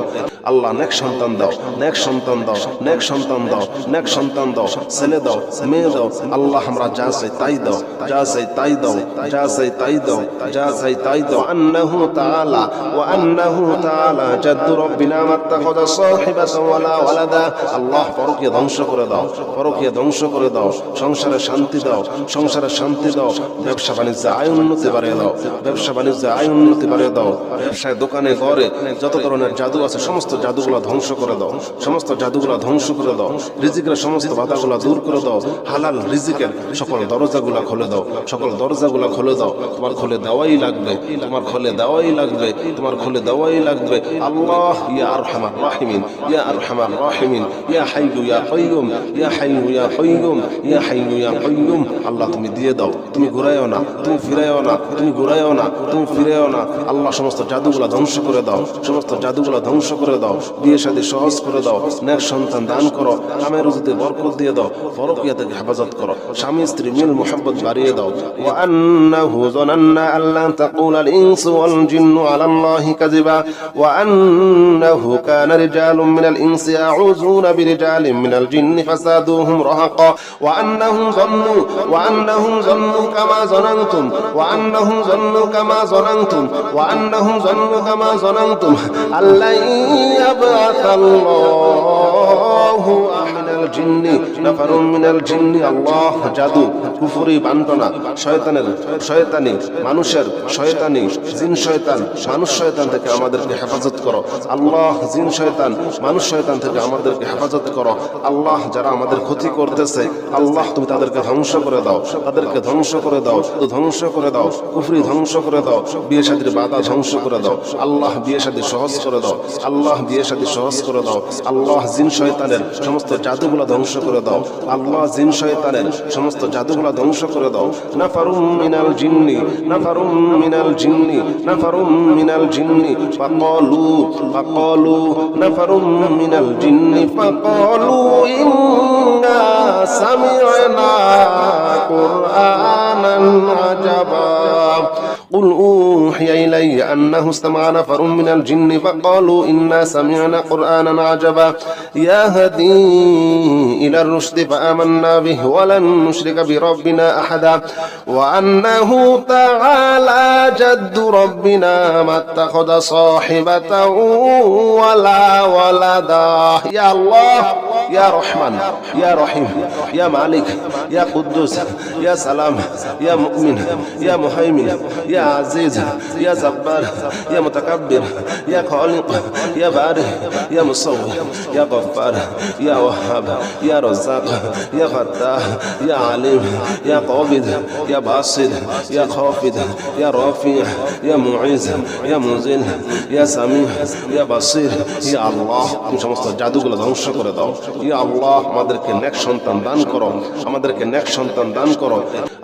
আল্লাহ নেক সন্তান দাও নেক সন্তান দাও নেক সন্তান দাও নেক সন্তান দাও ছেলে দাও মেয়ে দাও আল্লাহ আমরা যা চাই তাই দাও যা চাই তাই দাও যা চাই তাই দাও যা চাই তাই দাও আন্নাহু তাআলা ওয়া আন্নাহু তাআলা জাদ্দু রব্বিনা মাত্তাখাযা সাহিবাতান ওয়ালা ওয়ালাদা আল্লাহ পরকীয়া ধ্বংস করে দাও পরকীয়া ধ্বংস করে দাও সংসারে শান্তি দাও সংসারে শান্তি দাও ব্যবসা বাণিজ্যে আয় উন্নতি বাড়িয়ে দাও ব্যবসা বাণিজ্যে আয় উন্নতি বাড়িয়ে দাও ব্যবসায় দোকানে ঘরে যত ধরনের জাদু আছে সমস্ত জাদুগুলো ধ্বংস করে দাও সমস্ত জাদুগুলো ধ্বংস করে দাও রিজিকের সমস্ত বাধাগুলো দূর করে দাও হালাল রিজিকের সকল দরজাগুলো খুলে দাও সকল দরজাগুলো খুলে দাও তোমার খুলে দেওয়াই লাগবে তোমার খুলে দেওয়াই লাগবে তোমার খুলে দেওয়াই লাগবে আল্লাহ ইয়া আরহামার রাহিমিন ইয়া আরহামার রাহিমিন ইয়া হাইয়ু ইয়া কাইয়ুম ইয়া হাইয়ু ইয়া কাইয়ুম ইয়া হাইয়ু ইয়া কাইয়ুম আল্লাহ তুমি দিয়ে দাও তুমি ঘুরাইও না তুমি ফিরাইও না তুমি ঘুরাইও না তুমি ফিরাইও না আল্লাহ সমস্ত জাদুগুলো ধ্বংস করে দাও সমস্ত জাদুগুলো ধ্বংস করে দাও বিয়ে শাদী সহজ করে দাও নেক সন্তান দান করো কামের রুজিতে বরকত দিয়ে দাও পরকীয়া থেকে হেফাজত করো স্বামী স্ত্রী মিল মুহাব্বত বাড়িয়ে দাও ওয়া আন্নাহু যানান্না আল্লা তাকুলাল ইনসু ওয়াল জিন্নু আলা আল্লাহি কাযিবা ওয়া আন্নাহু কানা রিজালুম মিনাল ইনসি ইয়াউযুনা বিরিজালিন মিনাল জিন্নি ফাসাদুহুম রাহাকা ওয়া আন্নাহুম যান্নু কামা যানানতুম ওয়া আন্নাহুম যান্নু কামা যানানতুম ওয়া আন্নাহুম যান্নু কামা যানানতুম আল্লা ইয়াবআসাল্লাহু মিনাল জিন্নি নাফারুম মিনাল জিন্নি আল্লাহ জাদু কুফরি বান্টনা শয়তানি মানুষের শয়তানি জিন শয়তান মানুষ শয়তান থেকে আমাদেরকে হেফাজত করো আল্লাহ জিন শয়তান মানুষ শয়তান থেকে আমাদেরকে হেফাজত করো আল্লাহ যারা আমাদের ক্ষতি করতেছে আল্লাহ তুমি তাদেরকে ধ্বংস করে দাও তাদেরকে ধ্বংস করে দাও ধ্বংস করে দাও কুফরি ধ্বংস করে দাও বিয়ে শাদীর বাধা ধ্বংস করে দাও আল্লাহ বিয়ে শাদী সহজ করে দাও আল্লাহ বিয়ে শাদী সহজ করে দাও আল্লাহ জিন শয়তানের সমস্ত জাদুগুলো ধ্বংস করে দাও আল্লাহ জিন শয়তানের সমস্ত জাদুগুলো ধ্বংস করে দাও নাফারুম মিনাল জিন্নি নাফারুম মিনাল জিন্নি নাফারুম মিনাল জিন্নি ফাকালু নাফারুম মিনাল জিন্নি ফাকালু ইন্না সামি'না কুরআনান আজাবা قل أوحي إلي أنه استمع نفر من الجن فقالوا إنا سمعنا قرآنا عجبا يهدي إلى الرشد فآمنا به ولن نشرك بربنا أحدا وأنه تعالى جد ربنا ما اتخذ صاحبة ولا ولدا يا الله يا رحمن يا رحيم يا مالك يا قدوس يا سلام يا مؤمن يا مهيمن يا عزيز يا جبار يا متكبر يا خالق يا بارئ يا مصور يا غفار يا وهاب يا رزاق يا فتاح يا عليم يا قابض يا باسط يا خافض يا رافع يا معز يا منزل يا سميع يا بصير يا الله তুমি সমস্ত জাদুগুলো ধ্বংস করে দাও ইয়া আল্লাহ আমাদেরকে নেক সন্তান দান করো আমাদেরকে নেক সন্তান দান করো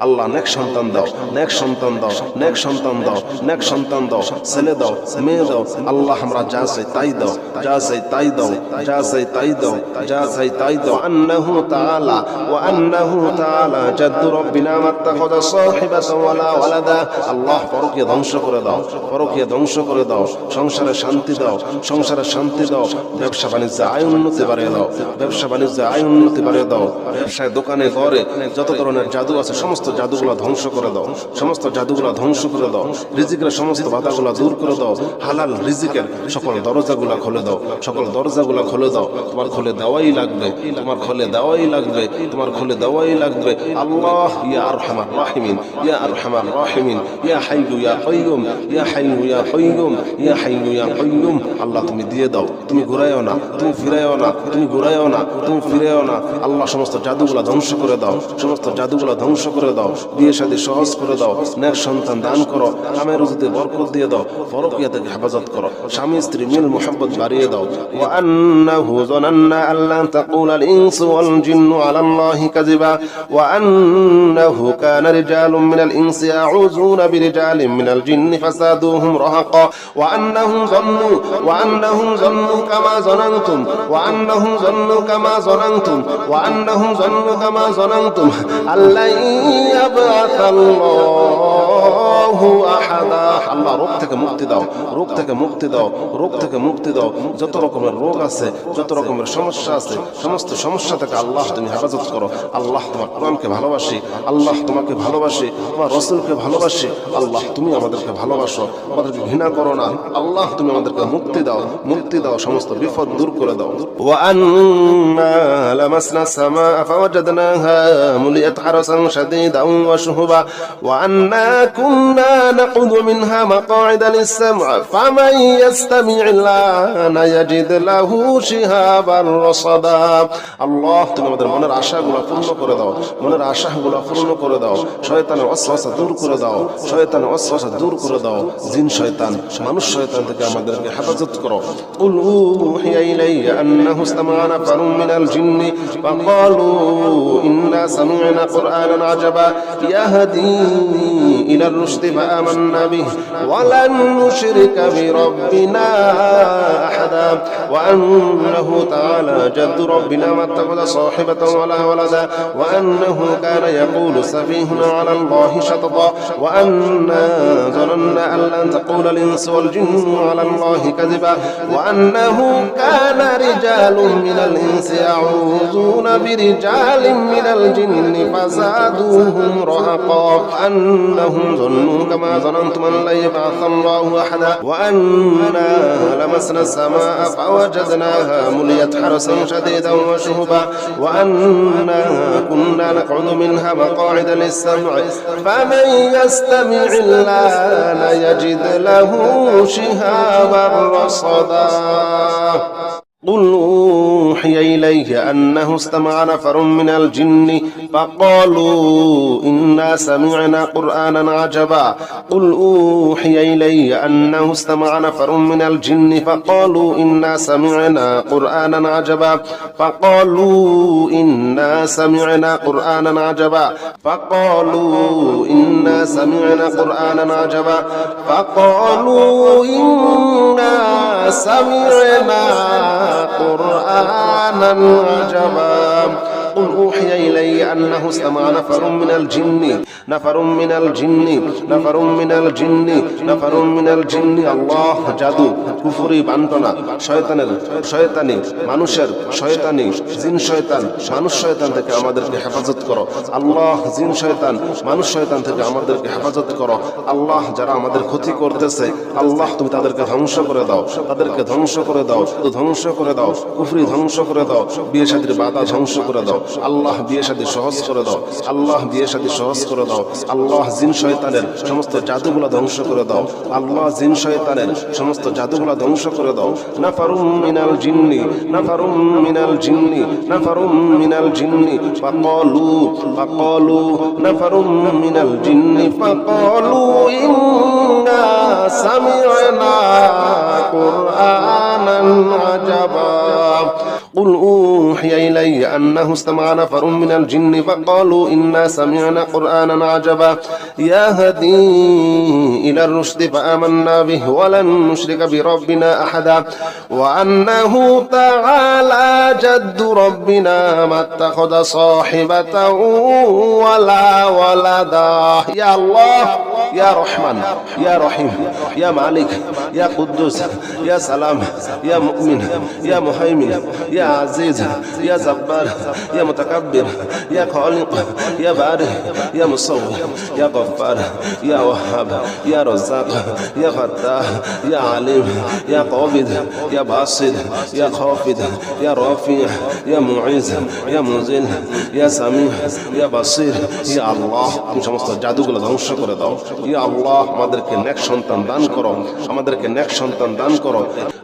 আল্লাহ নেক সন্তান দাও নেক সন্তান দাও নেক সন্তান দাও নেক সন্তান দাও ছেলে দাও মেয়ে দাও আল্লাহ আমরা যা চাই তাই দাও যা চাই তাই দাও যা চাই তাই দাও যা চাই তাই দাও আন্নাহু তাআলা ওয়া আন্নাহু তাআলা জাদ্দু রব্বিনা মাত্তাখাযা সাহিবাতান ওয়ালা ওয়ালাদা আল্লাহ পরকীয়া ধ্বংস করে দাও পরকীয়া ধ্বংস করে দাও সংসারে শান্তি দাও সংসারে শান্তি দাও ব্যবসা বাণিজ্যে আয় উন্নতি বাড়িয়ে দাও ব্যবসা বাণিজ্যে আয় উন্নতি বাড়িয়ে দাও, ব্যবসায় দোকানে ঘরে যত ধরনের জাদু আছে সমস্ত জাদুগুলো ধ্বংস করে দাও, সমস্ত জাদুগুলো ধ্বংস করে দাও, রিজিকের সমস্ত বাধাগুলো দূর করে দাও, হালাল রিজিকের সকল দরজাগুলো খুলে দাও, সকল দরজাগুলো খুলে দাও। তোমার খুলে দেওয়াই লাগবে, তোমার খুলে দেওয়াই লাগবে, তোমার খুলে দেওয়াই লাগবে। আল্লাহ ইয়া আরহামার রাহিমিন, ইয়া আরহামার রাহিমিন, ইয়া হাইয়্যু ইয়া কাইয়্যুম, ইয়া হাইয়্যু ইয়া কাইয়্যুম, ইয়া হাইয়্যু ইয়া কাইয়্যুম। আল্লাহ তুমি দিয়ে দাও, তুমি ঘুরাইও না, তুমি ফিরাইও না, তুমি ঘুরাইও না, তুমি ফিরাইও না। আল্লাহ সমস্ত জাদুগুলো ধ্বংস করে দাও, সমস্ত জাদুগুলো ধ্বংস করে দাও, বিয়ে শাদী সহজ করে দাও, নেক সন্তান দান করো, কামের রুজিতে বরকত দিয়ে দাও, পরকীয়া থেকে হেফাজত করো, স্বামী স্ত্রী মিল মুহাব্বত বাড়িয়ে দাও। ওয়া আন্নাহু যানান্না আল্লা তাকুলা আল ইনসু ওয়াল জিন্নু আলা আল্লাহি কাযিবা ওয়া আন্নাহু কানা রিজালুম মিনাল ইনসি ইয়াউযুনা বিরিজালিম মিনাল জিন্নি ফাসাদুহুম রাহাকা ওয়া আন্নাহুম যান্নু কামা যানানতুম ওয়া আন্নাহুম যান্নু কামা যানানতুম ওয়া আন্নাহুম যান্নু কামা যানানতুম আল্লা ইয়াবআসাল্লাহু আহাদা। আল্লাহ রোগ থেকে মুক্তি দাও, রোগ থেকে মুক্তি দাও, রোগ থেকে মুক্তি দাও। যত রকমের রোগ আছে, যত রকমের সমস্যা আছে, সমস্ত সমস্যা থেকে আল্লাহ তুমি হেফাজত করো। আল্লাহ তোমার কোরআনকে ভালোবাসি, আল্লাহ তোমাকে ভালোবাসি, তোমার রাসূলকে ভালোবাসি। আল্লাহ তুমি আমাদেরকে ভালোবাসো, আমাদেরকে ঘৃণা করো না। আল্লাহ তুমি আমাদেরকে মুক্তি দাও, মুক্তি দাও, সমস্ত বিপদ দূর করে দাও। ওয়া আন্না লামাসনা সামা ফাওয়াজাদনাহা মুলিয়াত হারাসান শাদীদান ওয়া শুহুবা ওয়া আন্না কুন্না নাকুযু মিনহা মাকআইদা লিস-সাম'i ফামান ইয়াস্তামি'il আনা ইয়াজিদ লাহু শিহাবান রাসাদা। আল্লাহ তুমি আমাদের মনের আশাগুলো পূর্ণ করে দাও, মনের আশাগুলো পূর্ণ করে দাও, শয়তানের ওয়াসওয়াসা দূর করে দাও, শয়তানের ওয়াসওয়াসা দূর করে দাও। জিন শয়তান, মানুষ শয়তান থেকে আমাদেরকে হেফাজত করো। কুল উহিয়া ইলাইয়া আন্নাহু ইসতামা'a নাফারুম মিনাল জিন্নি ফাকালু ইন্না সামি'না কুরআনান আজাবা ইয়াহদি ইলার রুশদি ফাআমান্না বিহি ওয়া লান নুশরিকা বিরাব্বিনা আহাদা ওয়া আন্নাহু তাআলা জাদ্দু রাব্বিনা মাত্তাখাযা সাহিবাতান ওয়ালা ওয়ালাদা ওয়া আন্নাহু কানা ইয়াকুলু সাফীহুনা আলা আল্লাহি শাতাতা ওয়া আন্না যানান্না আন লান তাকুলা আল ইনসু ওয়াল জিন্নু আলা আল্লাহি কাযিবা ওয়া আন্নাহু কানা রিজালুম মিনাল ইনসি ইয়াউযুনা বিরিজালিম মিনাল জিন্নি ফাযাদুহুম রাহাকা আন্নাহুম যান্নু কামা যানানতুম আন লা ইয়াবআসাল্লাহু আহাদা ওয়া আন্না লামাসনা السماء فوجدناها مليت حرسا شديدا وشهبا وأنا كنا نقعد منها مقاعد للسمع فمن يستمع الآن يجد له شهابا رصدا. قل أوحي إليه أنه استمع نفر من الجن فقالوا إنا سمعنا قرآنا عجبا. قل أوحي إلي أنه استمع نفر من الجن فقالوا إنا سمعنا قرآنا عجبا فقالوا إنا سمعنا قرآنا عجبا فقالوا إنا سمعنا قرآنا عجبا فقالوا إنا سمعنا قرآنا عجبا. قل أوحي إلي أنه استمع نفر من الجن আল্লাহ জাদু কুফরি বান্টনা শয়তানি মানুষের শয়তানি জিন শয়তান মানুষ শয়তান থেকে আমাদেরকে হেফাজত করো। আল্লাহ জিন শয়তান মানুষ শয়তান থেকে আমাদেরকে হেফাজত করো। আল্লাহ যারা আমাদের ক্ষতি করতেছে আল্লাহ তুমি তাদেরকে ধ্বংস করে দাও, তাদেরকে ধ্বংস করে দাও, ধ্বংস করে দাও, কুফরি ধ্বংস করে দাও, বিয়ে শাদীর বাধা ধ্বংস করে দাও। আল্লাহ বিয়ে শাদী সহজ করে দাও, আল্লাহ বিয়ে শাদী সহজ করে দাও। আল্লাহ জিন শয়তানের সমস্ত জাদুগুলো ধ্বংস করে দাও, আল্লাহ জিন শয়তানের সমস্ত জাদুগুলো ধ্বংস করে দাও। নাফারুম মিনাল জিন্নি নাফারুম মিনাল জিন্নি নাফারুম মিনাল জিন্নি ফাকালু নাফারুম মিনাল জিন্নি ফাকালু ইন্না সামি'না কুরআনান আজাবা. قل أوحي إلي أنه استمع نفر من الجن فقالوا إنا سمعنا قرآنا عجبا يهدي إلى الرشد فآمنا به ولن نشرك بربنا أحدا وأنه تعالى جد ربنا ما اتخذ صاحبة ولا ولدا. يا الله ইয়া রহমান, ইয়া রহিম, ইয়া মালিক, ইয়া কুদ্দুস, ইয়া সালাম, ইয়া মুমিন, ইয়া মুহাইমিন, ইয়া আজিজ, ইয়া জব্বার, ইয়া মুতাকাব্বির, ইয়া খালিক, ইয়া বারি, ইয়া মুসাউwwir, ইয়া গফফার, ইয়া ওয়াহ্হাব, ইয়া রাজ্জাক, ইয়া ফাত্তাহ, ইয়া আলিম, ইয়া কাবিদ, ইয়া বাসিদ, ইয়া খাফিদ, ইয়া রাফি', ইয়া মুঈজ, ইয়া মুযিল, ইয়া সামি', ইয়া বাসির। ইয়া আল্লাহ, তুমি সমস্ত জাদুগুলো ধ্বংস করে দাও। ইয়া আল্লাহ, আমাদেরকে নেক সন্তান দান করো, আমাদেরকে নেক সন্তান দান করো।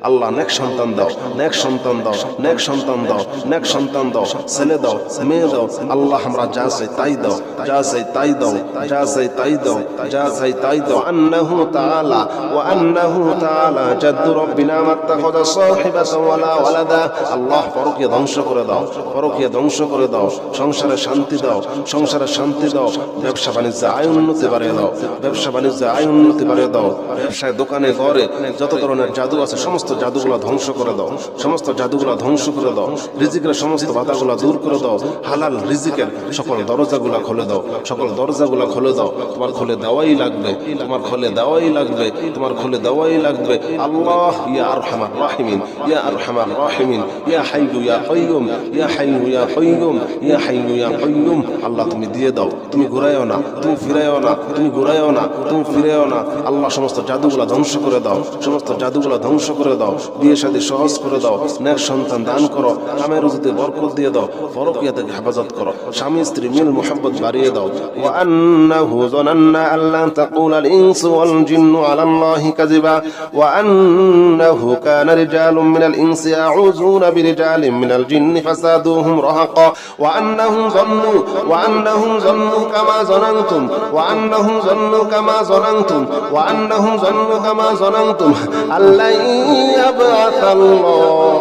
আল্লাহ নেক সন্তান দাও, নেক সন্তান দাও, নেক সন্তান দাও, নেক সন্তান দাও, ছেলে দাও, মেয়ে দাও। আল্লাহ আমরা যা চাই তাই দাও, যা চাই তাই দাও, যা চাই তাই দাও, যা চাই তাই দাও। আন্নাহু তাআলা ওয়া আন্নাহু তাআলা জাদ্দু রাব্বিনা মাত্তাখাযা সাহিবাতান ওয়ালা ওয়ালাদা। আল্লাহ পরকীয়া ধ্বংস করে দাও, পরকীয়া ধ্বংস করে দাও, সংসারে শান্তি দাও, সংসারে শান্তি দাও, ব্যবসা বাণিজ্যে আয় উন্নতি বাড়িয়ে দাও, ব্যবসা বাণিজ্যে আয় উন্নতি বাড়িয়ে দাও। ব্যবসায় দোকানে ঘরে যত ধরনের জাদু আছে সমস্ত জাদুগুলো ধ্বংস করে দাও, সমস্ত জাদুগুলো ধ্বংস করে দাও। রিজিকের সমস্ত বাধাগুলো দূর করে দাও, হালাল রিজিকের সকল দরজাগুলো খুলে দাও, সকল দরজাগুলো খুলে দাও। তোমার খুলে দেওয়াই লাগবে, তোমার খুলে দেওয়াই লাগবে, তোমার খুলে দেওয়াই লাগবে। আল্লাহ ইয়া আরহামার রাহিমিন, ইয়া আরহামার রাহিমিন, ইয়া হাইয়্যু ইয়া কাইয়্যুম, ইয়া হাইয়্যু ইয়া কাইয়্যুম, ইয়া হাইয়্যু ইয়া কাইয়্যুম। আল্লাহ তুমি দিয়ে দাও, তুমি ঘুরাইও না, তুমি ফিরাইও না, তুমি ঘুরাইও না, তুমি ফিরাইও না। আল্লাহ সমস্ত জাদুগুলো ধ্বংস করে দাও, সমস্ত জাদুগুলো ধ্বংস করে দাও। বিয়ে শাদী সহজ করে দাও, নেক সন্তান দান করো, কামে রুজিতে বরকত দিয়ে দাও, পরকীয়া থেকে হেফাজত করো, স্বামী স্ত্রী মিল মুহাব্বত বাড়িয়ে দাও। ওয়া আন্নাহু যানান্না আল্লা তাকুলাল ইনসু ওয়াল জিন্নু আলাল্লাহি কাযিবা ওয়া আন্নাহু কানা রিজালুম মিনাল ইনসি ইয়াউযুনা বিরিজালিম মিনাল জিন্নি ফাসাদুহুম রাহাকা ওয়া আন্নাহুম যান্নু কামা যানানতুম ওয়া আন্নাহুম যান্নু কামা যানানতুম ওয়া আন্নাহুম যান্নু কামা যানানতুম আল্লা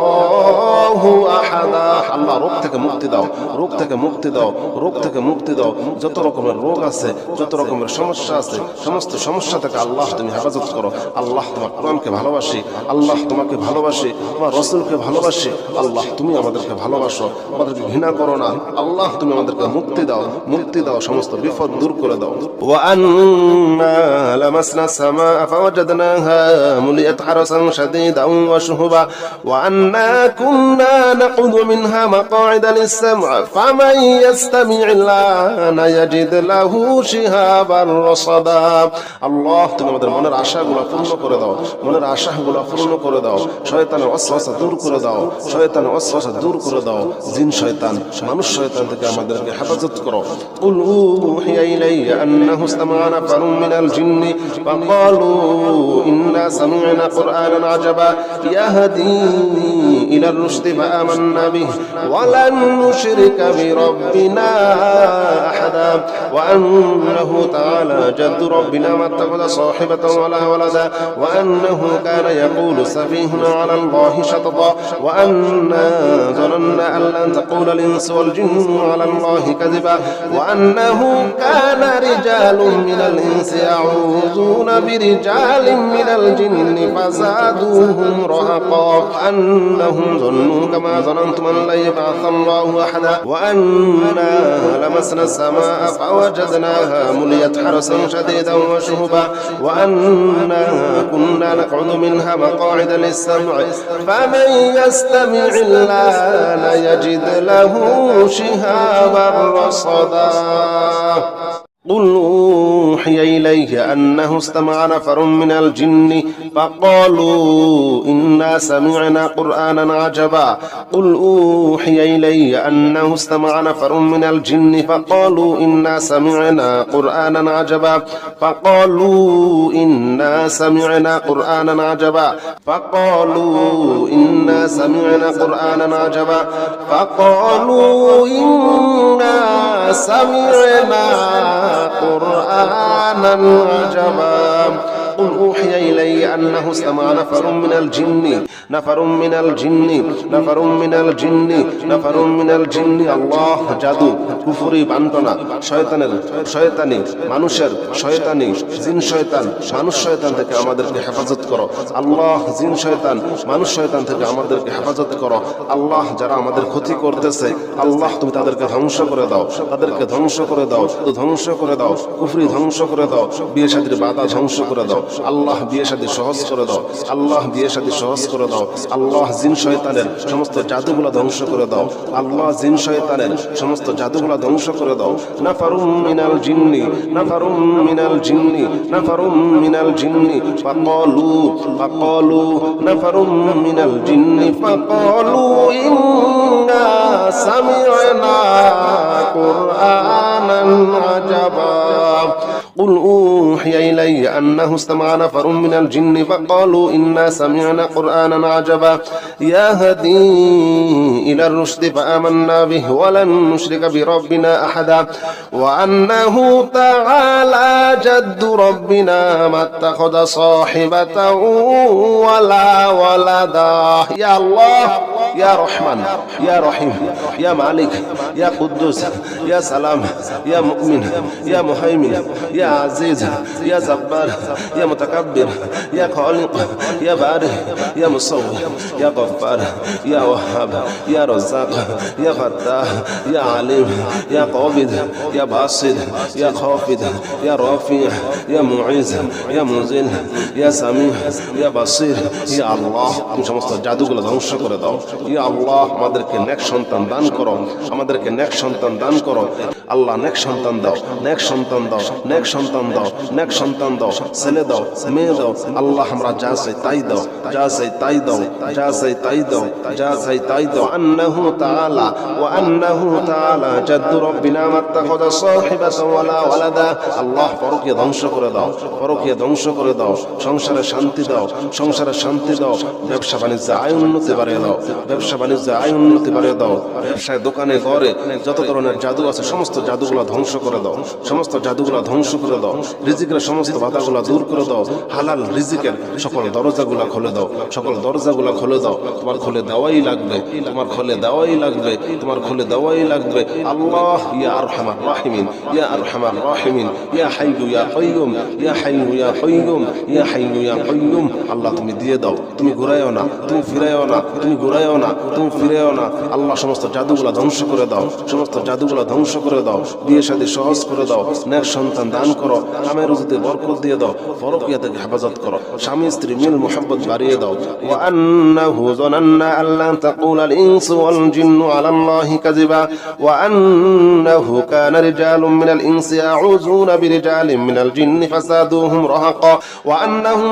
ইয়াবআসাল্লাহু আহাদা। আল্লাহ রোগ থেকে মুক্তি দাও, রোগ থেকে মুক্তি দাও, রোগ থেকে মুক্তি দাও। যত রকমের রোগ আছে, যত রকমের সমস্যা আছে, সমস্ত সমস্যা থেকে আল্লাহ তুমি হেফাজত করো। আল্লাহ তোমার কোরআনকে ভালোবাসি, আল্লাহ তোমাকে ভালোবাসি, তোমার রাসূলকে ভালোবাসি। আল্লাহ তুমি আমাদেরকে ভালোবাসো, আমাদেরকে ঘৃণা করো না। আল্লাহ তুমি আমাদেরকে মুক্তি দাও, মুক্তি দাও, সমস্ত বিপদ দূর করে দাও। ওয়া আন্না লামাসনা সামাআ ফাওয়াজাদনাহা মুলিয়াত হারাসান শাদীদান ওয়া শুহুবা ওয়া আন্না কুন্না নাকুদু মিনহা মাকআইদা লিস-সাম'i ফামান ইয়াস্তামি'il আনা ইয়াজিদ লাহু শিহাবান রাসাদা। আল্লাহ তুমি আমাদের মনের আশাগুলো পূর্ণ করে দাও, মনের আশাগুলো পূর্ণ করে দাও। শয়তানের ওয়াসওয়াসা দূর করে দাও, শয়তানের ওয়াসওয়াসা দূর করে দাও। জিন শয়তান, মানুষ শয়তান থেকে আমাদেরকে হেফাজত করো। কুল উহিয়া ইলাইয়া আন্নাহু ইসতামা'a নাফারুম মিনাল জিন্নি ফাকালু ইন্না সামি'না কুরআনান আজাবা ইয়াহদি ইলার রুশদি ফাআমান্না বিহি ওয়া লান নুশরিকা বিরাব্বিনা আহাদা ওয়া আন্নাহু তাআলা জাদ্দু রাব্বিনা মাত্তাখাযা সাহিবাতান ওয়ালা ওয়ালাদা ওয়া আন্নাহু কানা ইয়াকুলু সাফীহুনা আলা আল্লাহি শাতাতা ওয়া আন্না যানান্না আন লান তাকুলা الإنس والجن على الله كذبا وأنه كان رجال من الإنس يعوذون برجال من الجن فزادوهم رهقا أنهم ظنوا كما ظننتم أن لن يبعث الله أحدا وأنا لمسنا السماء فوجدناها مليت حرسا شديدا وشهبا وأنا كنا نقعد منها مقاعد للسمع فمن يستمع الآن يجد له شهابا رصدا قل أوحي إليه أنه استمع نفر من الجن فقالوا إنا سمعنا قرآنا عجبا قل أوحي إلي أنه استمع نفر من الجن فقالوا إنا سمعنا قرآنا عجبا فقالوا إنا سمعنا قرآنا عجبا فقالوا إنا سمعنا قرآنا عجبا فقالوا إنا سمعنا قرآنا عجبا قل أوحي إلي أنه استمع نفر من الجن আল্লাহ জাদু কুফরি বান্টনা শয়তানি মানুষের শয়তানি জিন শয়তান মানুষ শয়তান থেকে আমাদেরকে হেফাজত করো আল্লাহ। জিন শয়তান মানুষ শয়তান থেকে আমাদেরকে হেফাজত করো আল্লাহ। যারা আমাদের ক্ষতি করতেছে আল্লাহ তুমি তাদেরকে ধ্বংস করে দাও, ধ্বংস করে দাও, কুফরি ধ্বংস করে দাও, বিয়ে শাদীর বাধা ধ্বংস করে দাও আল্লাহ। বিয়ে শাদী সহজ করে দাও আল্লাহ, বিয়ে শাদী সহজ করে দাও আল্লাহ। জিন শয়তানের সমস্ত জাদুগুলো ধ্বংস করে দাও আল্লাহ। জিন শয়তানের সমস্ত জাদুগুলো ধ্বংস করে দাও। নাফারুম মিনাল জিন্নি ফাকালু নাফারুম মিনাল জিন্নি ফাকালু ইন্না সামি'না কুরআনান আজাবা قل أوحي إلي أنه استمع نفر من الجن فقالوا إنا سمعنا قرآنا عجبا يهدي إلى الرشد فآمنا به ولن نشرك بربنا أحدا وأنه تعالى جد ربنا ما اتخذ صاحبة ولا ولدا يا الله يا رحمن يا رحيم يا مالك يا قدوس يا سلام يا مؤمن يا مهيمن يا عزيز يا جبار يا متكبر يا خالق يا بارئ يا مصور يا غفار يا وهاب يا رزاق يا فتاح يا عليم يا قابض يا باسط يا خافض يا رافع يا معز يا منزل يا سميع يا بصير يا الله তুমি সমস্ত জাদুগুলো ধ্বংস করে দাও ইয়া আল্লাহ। আমাদেরকে নেক সন্তান দান করো, আমাদেরকে নেক সন্তান দান করো আল্লাহ। নেক সন্তান দাও, নেক সন্তান দাও, নেক সন্তান দাও, নেক সন্তান দাও, ছেলে দাও, মেয়ে দাও আল্লাহ। আমরা যা চাই তাই দাও, যা চাই তাই দাও, যা চাই তাই দাও, যা চাই তাই দাও। আন্নাহু তাআলা জাদ্দু রব্বিনা মাত্তাখাযা সাহিবাতান ওয়ালা ওয়ালাদা আল্লাহ। পরকীয়া ধ্বংস করে দাও, পরকীয়া ধ্বংস করে দাও। সংসারে শান্তি দাও, সংসারে শান্তি দাও। ব্যবসা বাণিজ্যে আয় উন্নতি বাড়িয়ে দাও, ব্যবসা বাণিজ্যে আয় উন্নতি বাড়িয়ে দাও। ব্যবসায় দোকানে ঘরে যত ধরনের জাদু আছে সমস্ত জাদুগুলো ধ্বংস করে দাও, সমস্ত জাদুগুলো ধ্বংস করে দাও। রিজিকের সমস্ত বাধাগুলো দূর করে দাও। হালাল রিজিকের সকল দরজাগুলো খুলে দাও, সকল দরজাগুলো খুলে দাও। তোমার খুলে দেওয়াই লাগবে, তোমার খুলে দেওয়াই লাগবে, তোমার খুলে দেওয়াই লাগবে আল্লাহ। ইয়া আরহামার রাহিমিন, ইয়া আরহামার রাহিমিন, ইয়া হাইয়্যু ইয়া কাইয়্যুম, ইয়া হাইয়্যু ইয়া কাইয়্যুম, ইয়া হাইয়্যু ইয়া কাইয়্যুম আল্লাহ তুমি দিয়ে দাও, তুমি ঘুরাইও না, তুমি ফিরাইও না, তুমি ঘুরাইও না, তুমি ফিরাইও না আল্লাহ। সমস্ত জাদুগুলো ধ্বংস করে দাও, সমস্ত জাদুগুলো ধ্বংস করে দাও। বিয়ে শাদী সহজ করে দাও, নেক সন্তান দান করো, কামে রুজিতে বরকত দিয়ে দাও, পরকীয়া থেকে হেফাজত করো, স্বামী স্ত্রী মিল মুহাব্বত বাড়িয়ে দাও। ওয়া আন্নাহু যানান্না আল্লা তাকুলাল ইনসু ওয়াল জিন্নু আলাল্লাহি কাযিবা ওয়া আন্নাহু কানা রিজালুম মিনাল ইনসি ইয়াউযুনা বিরিজালিন মিনাল জিন্নি ফাসাদুহুম রাহাকা ওয়া আন্নাহুম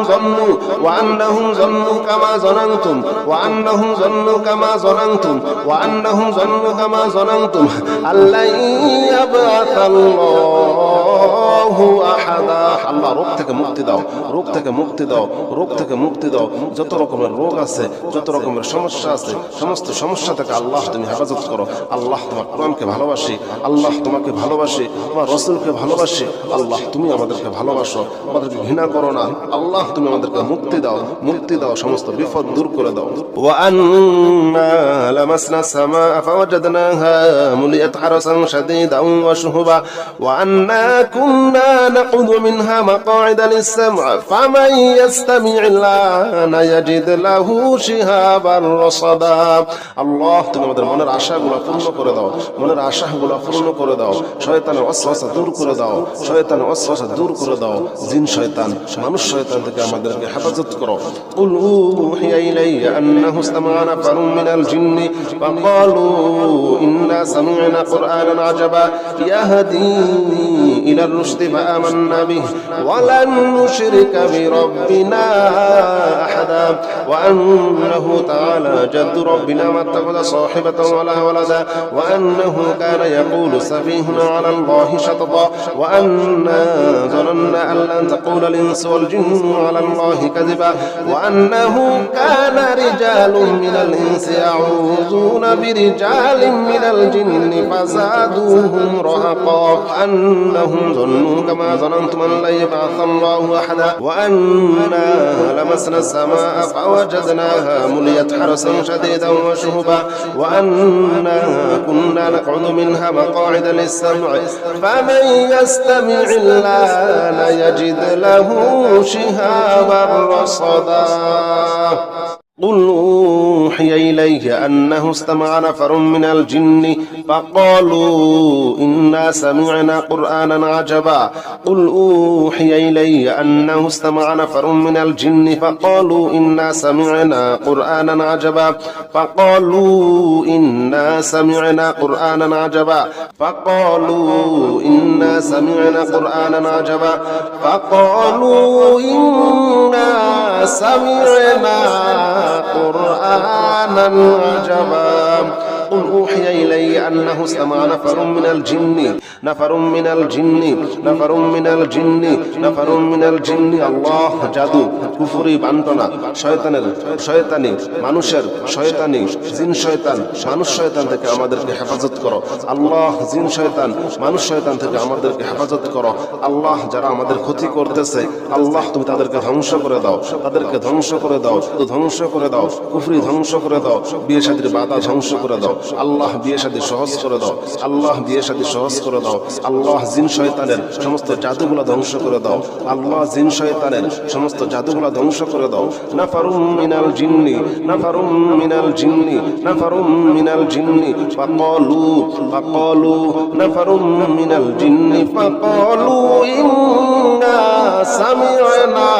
যান্নু কামা যানানতুম ওয়া আন্নাহুম যান্নু কামা যানানতুম ওয়া আন্নাহুম যান্নু কামা যানানতুম আল্লা ইয়াবআসাল্লাহু আহাদা আল্লাহ। রোগ থেকে মুক্তি দাও, রোগ থেকে মুক্তি দাও, রোগ থেকে মুক্তি দাও। যত রকমের রোগ আছে, যত রকমের সমস্যা আছে সমস্ত সমস্যা থেকে আল্লাহ তুমি হেফাজত করো আল্লাহ। তোমার কোরআনকে ভালোবাসি আল্লাহ, তোমাকে ভালোবাসি, তোমার রাসূলকে ভালোবাসি আল্লাহ। তুমি আমাদেরকে ভালোবাসো, আমাদেরকে ঘৃণা করো না আল্লাহ। তুমি আমাদেরকে মুক্তি দাও, মুক্তি দাও, সমস্ত বিপদ দূর করে দাও। ওয়া আন্না লামাসনা সামাআ ফাওয়াজাদনাহা মুলিয়াত হারাসান শাদীদান ওয়া শুহুবা ওয়া আন্না কুন্না নাকুযু মিনহা মাকআইদা লিস-সাম'i ফামান ইয়াসতামি'il আনা ইয়াজিদ লাহু শিহাবান রাসাদা আল্লাহ। তুমি আমাদের মনের আশাগুলো পূর্ণ করে দাও, মনের আশাগুলো পূর্ণ করে দাও। শয়তানের ওয়াসওয়াসা দূর করে দাও, শয়তানের ওয়াসওয়াসা দূর করে দাও। জিন শয়তান মানুষ শয়তান থেকে আমাদেরকে হেফাজত করো। কুল উহিয়া ইলাইয়া আন্নাহু ইসতামা'a নাফারুম মিনাল জিন্নি ফাকালু ইন্না সামি'না কুরআনান আজাবা ইয়াহদি ইলার রুশদি ফাআমান্না বিহি ওয়া লান নুশরিকা বিরাব্বিনা আহাদা ওয়া আন্নাহু তাআলা জাদ্দু রাব্বিনা মাত্তাখাযা সাহিবাতান ওয়ালা ওয়ালাদা ওয়া আন্নাহু কানা ইয়াকুলু সাফীহুনা আলাল্লাহি শাতাতা ওয়া আন্না যানান্না আন লান তাকুলাল ইনসু ওয়াল জিন্নু আলাল্লাহি কাযিবা ওয়া আন্নাহু কানা রিজালুম মিনাল ইনসি ইয়াউযুনা বিরিজালিন মিনাল জিন্নি ফাযাদুহুম রাহাকা আন্নাহুম যান্নু কামা যানানতুম زعمتم أن لن يبعث الله أحدا وأنا لمسنا السماء فوجدناها مليت حرسا شديدا وشهبا وأنا كنا نقعد منها مقاعد للسمع فمن يستمع الآن يجد له شهابا رصدا قل أوحي إلي أنه استمع نفر من الجن فقالوا إنا سمعنا قرآنا عجبا قل أوحي إلي أنه استمع نفر من الجن فقالوا إنا سمعنا قرآنا عجبا فقالوا إنا سمعنا قرآنا عجبا فقالوا إنا سمعنا قرآنا عجبا فقالوا إنا سمعنا قرآنا عجبا قل أوحي إلي أنه استمع نفر من الجن نفر من الجن نفر من الجن نفر من الجن الله জাদু কুফরি বান্টনা শয়তানি মানুষের শয়তানি জিন শয়তান মানুষ শয়তান থেকে আমাদেরকে হেফাজত করো আল্লাহ জিন শয়তান মানুষ শয়তান থেকে আমাদেরকে হেফাজত করো আল্লাহ যারা আমাদের ক্ষতি করতেছে আল্লাহ তুমি তাদেরকে ধ্বংস করে দাও তাদেরকে ধ্বংস করে দাও ধ্বংস করে দাও কুফরি ধ্বংস করে দাও বিয়ে শাদীর বাধা ধ্বংস করে দাও আল্লাহ বিয়ে শাদী সহজ করে দাও আল্লাহ বিয়ে শাদী সহজ করে দাও আল্লাহ জিন শয়তানের সমস্ত জাদুগুলো ধ্বংস করে দাও আল্লাহ জিন শয়তানের সমস্ত জাদুগুলো ধ্বংস করে দাও নাফারুম মিনাল জিন্নি নাফারুম মিনাল জিন্নি নাফারুম মিনাল জিন্নি ফাকালু নাফারুম মিনাল জিন্নি ফাকালু ইন্না সামি'না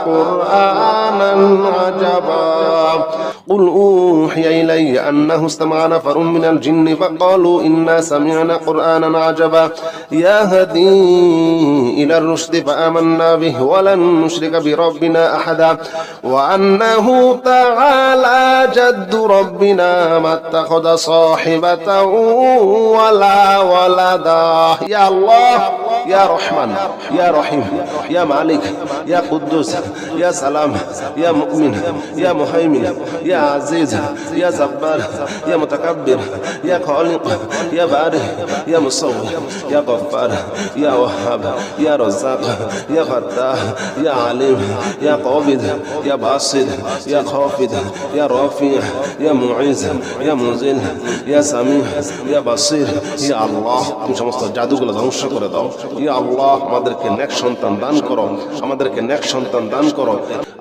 কুরআনান আজাবা قل أوحي إلي أنه استمع نفر من الجن فقالوا إنا سمعنا قرآنا عجبا يهدي إلى الرشد فآمنا به ولن نشرك بربنا أحدا وأنه تعالى جد ربنا ما اتخذ صاحبة ولا ولدا يا الله يا رحمن يا رحيم يا مالك يا قدوس يا سلام يا مؤمن يا مهيمن يا عزيز يا جبار يا متكبر يا خالق يا بارئ يا مصور يا غفار يا وهاب يا رزاق يا فتاح يا عليم يا قابض يا باسط يا خافض يا رافع يا معز يا منزل يا سميع يا بصير يا الله তুমি সমস্ত জাদুগুলো ধ্বংস করে দাও ইয়া আল্লাহ আমাদেরকে নেক সন্তান দান করো আমাদেরকে নেক সন্তান দান করো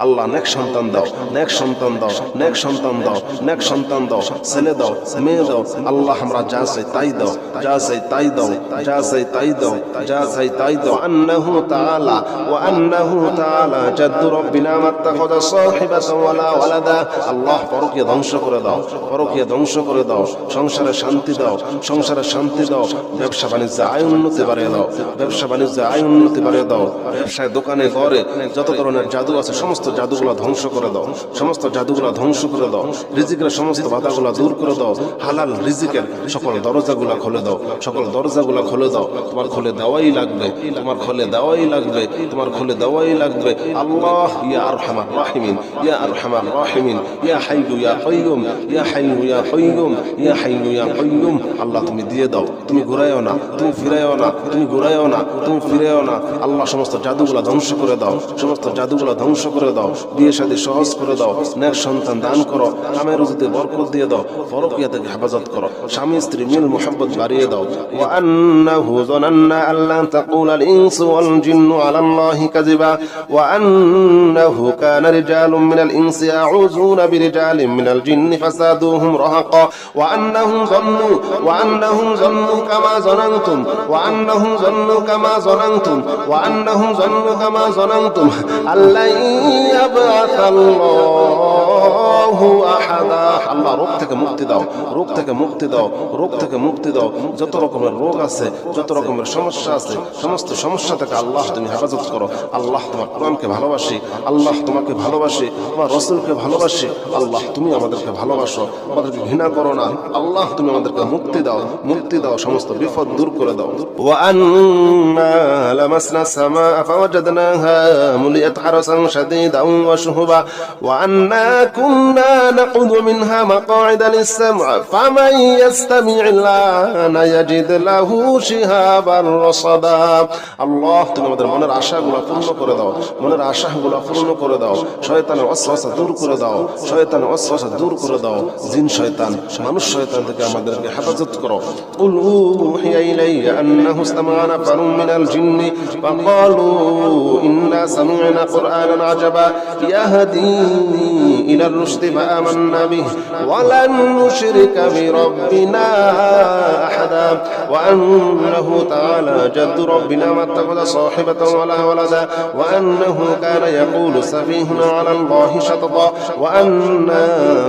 আল্লাহ নেক সন্তান দাও নেক সন্তান দাও নেক সন্তান দাও নেক সন্তান দাও ছেলে দাও মেয়ে দাও আল্লাহ আমরা যা চাই তাই দাও যা চাই তাই দাও যা চাই তাই দাও যা চাই তাই দাও আন্নাহু তাআলা ওয়া আন্নাহু তাআলা জাদ্দু রব্বিনা মাত্তাখাযা সাহিবাতান ওয়ালা ওয়ালাদা আল্লাহ পরকীয়া ধ্বংস করে দাও পরকীয়া ধ্বংস করে দাও সংসারে শান্তি দাও সংসারে শান্তি দাও ব্যবসা বাণিজ্যে আয় উন্নতি বাড়িয়ে দাও ব্যবসা বাণিজ্যে আয় উন্নতি বাড়িয়ে দাও ব্যবসায় দোকানে ঘরে যত ধরনের জাদু আছে সমস্ত জাদুগুলো ধ্বংস করে দাও সমস্ত জাদুগুলো ধ্বংস করে দাও রিজিকের সমস্ত বাধাগুলো দূর করে দাও হালাল রিজিকের সকল দরজাগুলো খুলে দাও সকল দরজাগুলো খুলে দাও তোমার খুলে দেওয়াই লাগবে তোমার খুলে দেওয়াই লাগবে তোমার খুলে দেওয়াই লাগবে আল্লাহ ইয়া আরহামার রাহিমিন ইয়া আরহামার রাহিমিন ইয়া হাইয়ু ইয়া কাইয়ুম ইয়া হাইয়ু ইয়া কাইয়ুম ইয়া হাইয়ু ইয়া কাইয়ুম আল্লাহ তুমি দিয়ে দাও তুমি ঘুরাইও না তুমি ফিরাইও না তুমি ঘুরাইও না তুমি ফিরাইও না আল্লাহ সমস্ত জাদুগুলো ধ্বংস করে দাও সমস্ত জাদুগুলো ধ্বংস করে দাও বিয়ে শাদী সহজ করে দাও নেক সন্তান দান করো কামে রুজিতে বরকত দিয়ে দাও পরকীয়া থেকে হেফাজত করো স্বামী স্ত্রী মিল মুহাব্বত বাড়িয়ে দাও ওয়া আন্নাহু যানান্না আল্লা তাকুলা আল ইনসু ওয়াল জিন্নু আলা আল্লাহি কাযিবা ওয়া আন্নাহু কানা রিজালুম মিনাল ইনসি ইয়াউযুনা বিরিজালিন মিনাল জিন্নি ফাসাদুহুম রাহাকা ওয়া আন্নাহুম যান্নু কামা যানানতুম ওয়া আন্নাহুম যান্নু কামা যানানতুম ওয়া আন্নাহুম যান্নু কামা যানানতুম আল্লা ইয়াবআসাল্লাহু আহাদা আল্লাহ রোগ থেকে মুক্তি দাও রোগ থেকে মুক্তি দাও রোগ থেকে মুক্তি দাও যত রকমের রোগ আছে যত রকমের সমস্যা আছে সমস্ত সমস্যা থেকে আল্লাহ তুমি হেফাজত করো আল্লাহ তোমার কোরআনকে ভালোবাসি আল্লাহ তোমাকে ভালোবাসি তোমার রাসূলকে ভালোবাসি আল্লাহ তুমি আমাদেরকে ভালোবাসো আমাদেরকে ঘৃণা করো না আল্লাহ তুমি আমাদেরকে মুক্তি দাও সমস্ত বিপদ দূর করে দাও ওয়া إنا لمسنا السماء فوجدناها ملئت حرسا شديدا وشهبا وأنا كنا نقعد منها مقاعد للسمع فمن يستمع الآن يجد له شهابا رصدا আল্লাহ তুমি আমাদের মনের আশাগুলো পূর্ণ করে দাও, মনের আশাগুলো পূর্ণ করে দাও, শয়তানের ওয়াসওয়াসা দূর করে দাও, শয়তানের ওয়াসওয়াসা দূর করে দাও, জিন শয়তান মানুষ শয়তান থেকে আমাদেরকে হেফাজত করো। কুল উহিয়া ইলাইয়া আন্নাহু ইসতামা'a নাফারুম মিনাল জিন্নি ফাকালু ইন্না সামি'না কুরআনান আজাবা ইয়াহদি ইলার রুশদি ফাআমান্না বিহি ওয়া লান নুশরিকা বিরাব্বিনা আহাদা ওয়া আন্নাহু তাআলা জাদ্দু রাব্বিনা মা ইত্তাখাযা সাহিবাতান ওয়ালা ওয়ালাদা ওয়া আন্নাহু কানা ইয়াকুলু সাফীহুনা আলা আল্লাহি শাতাতা ওয়া আন্না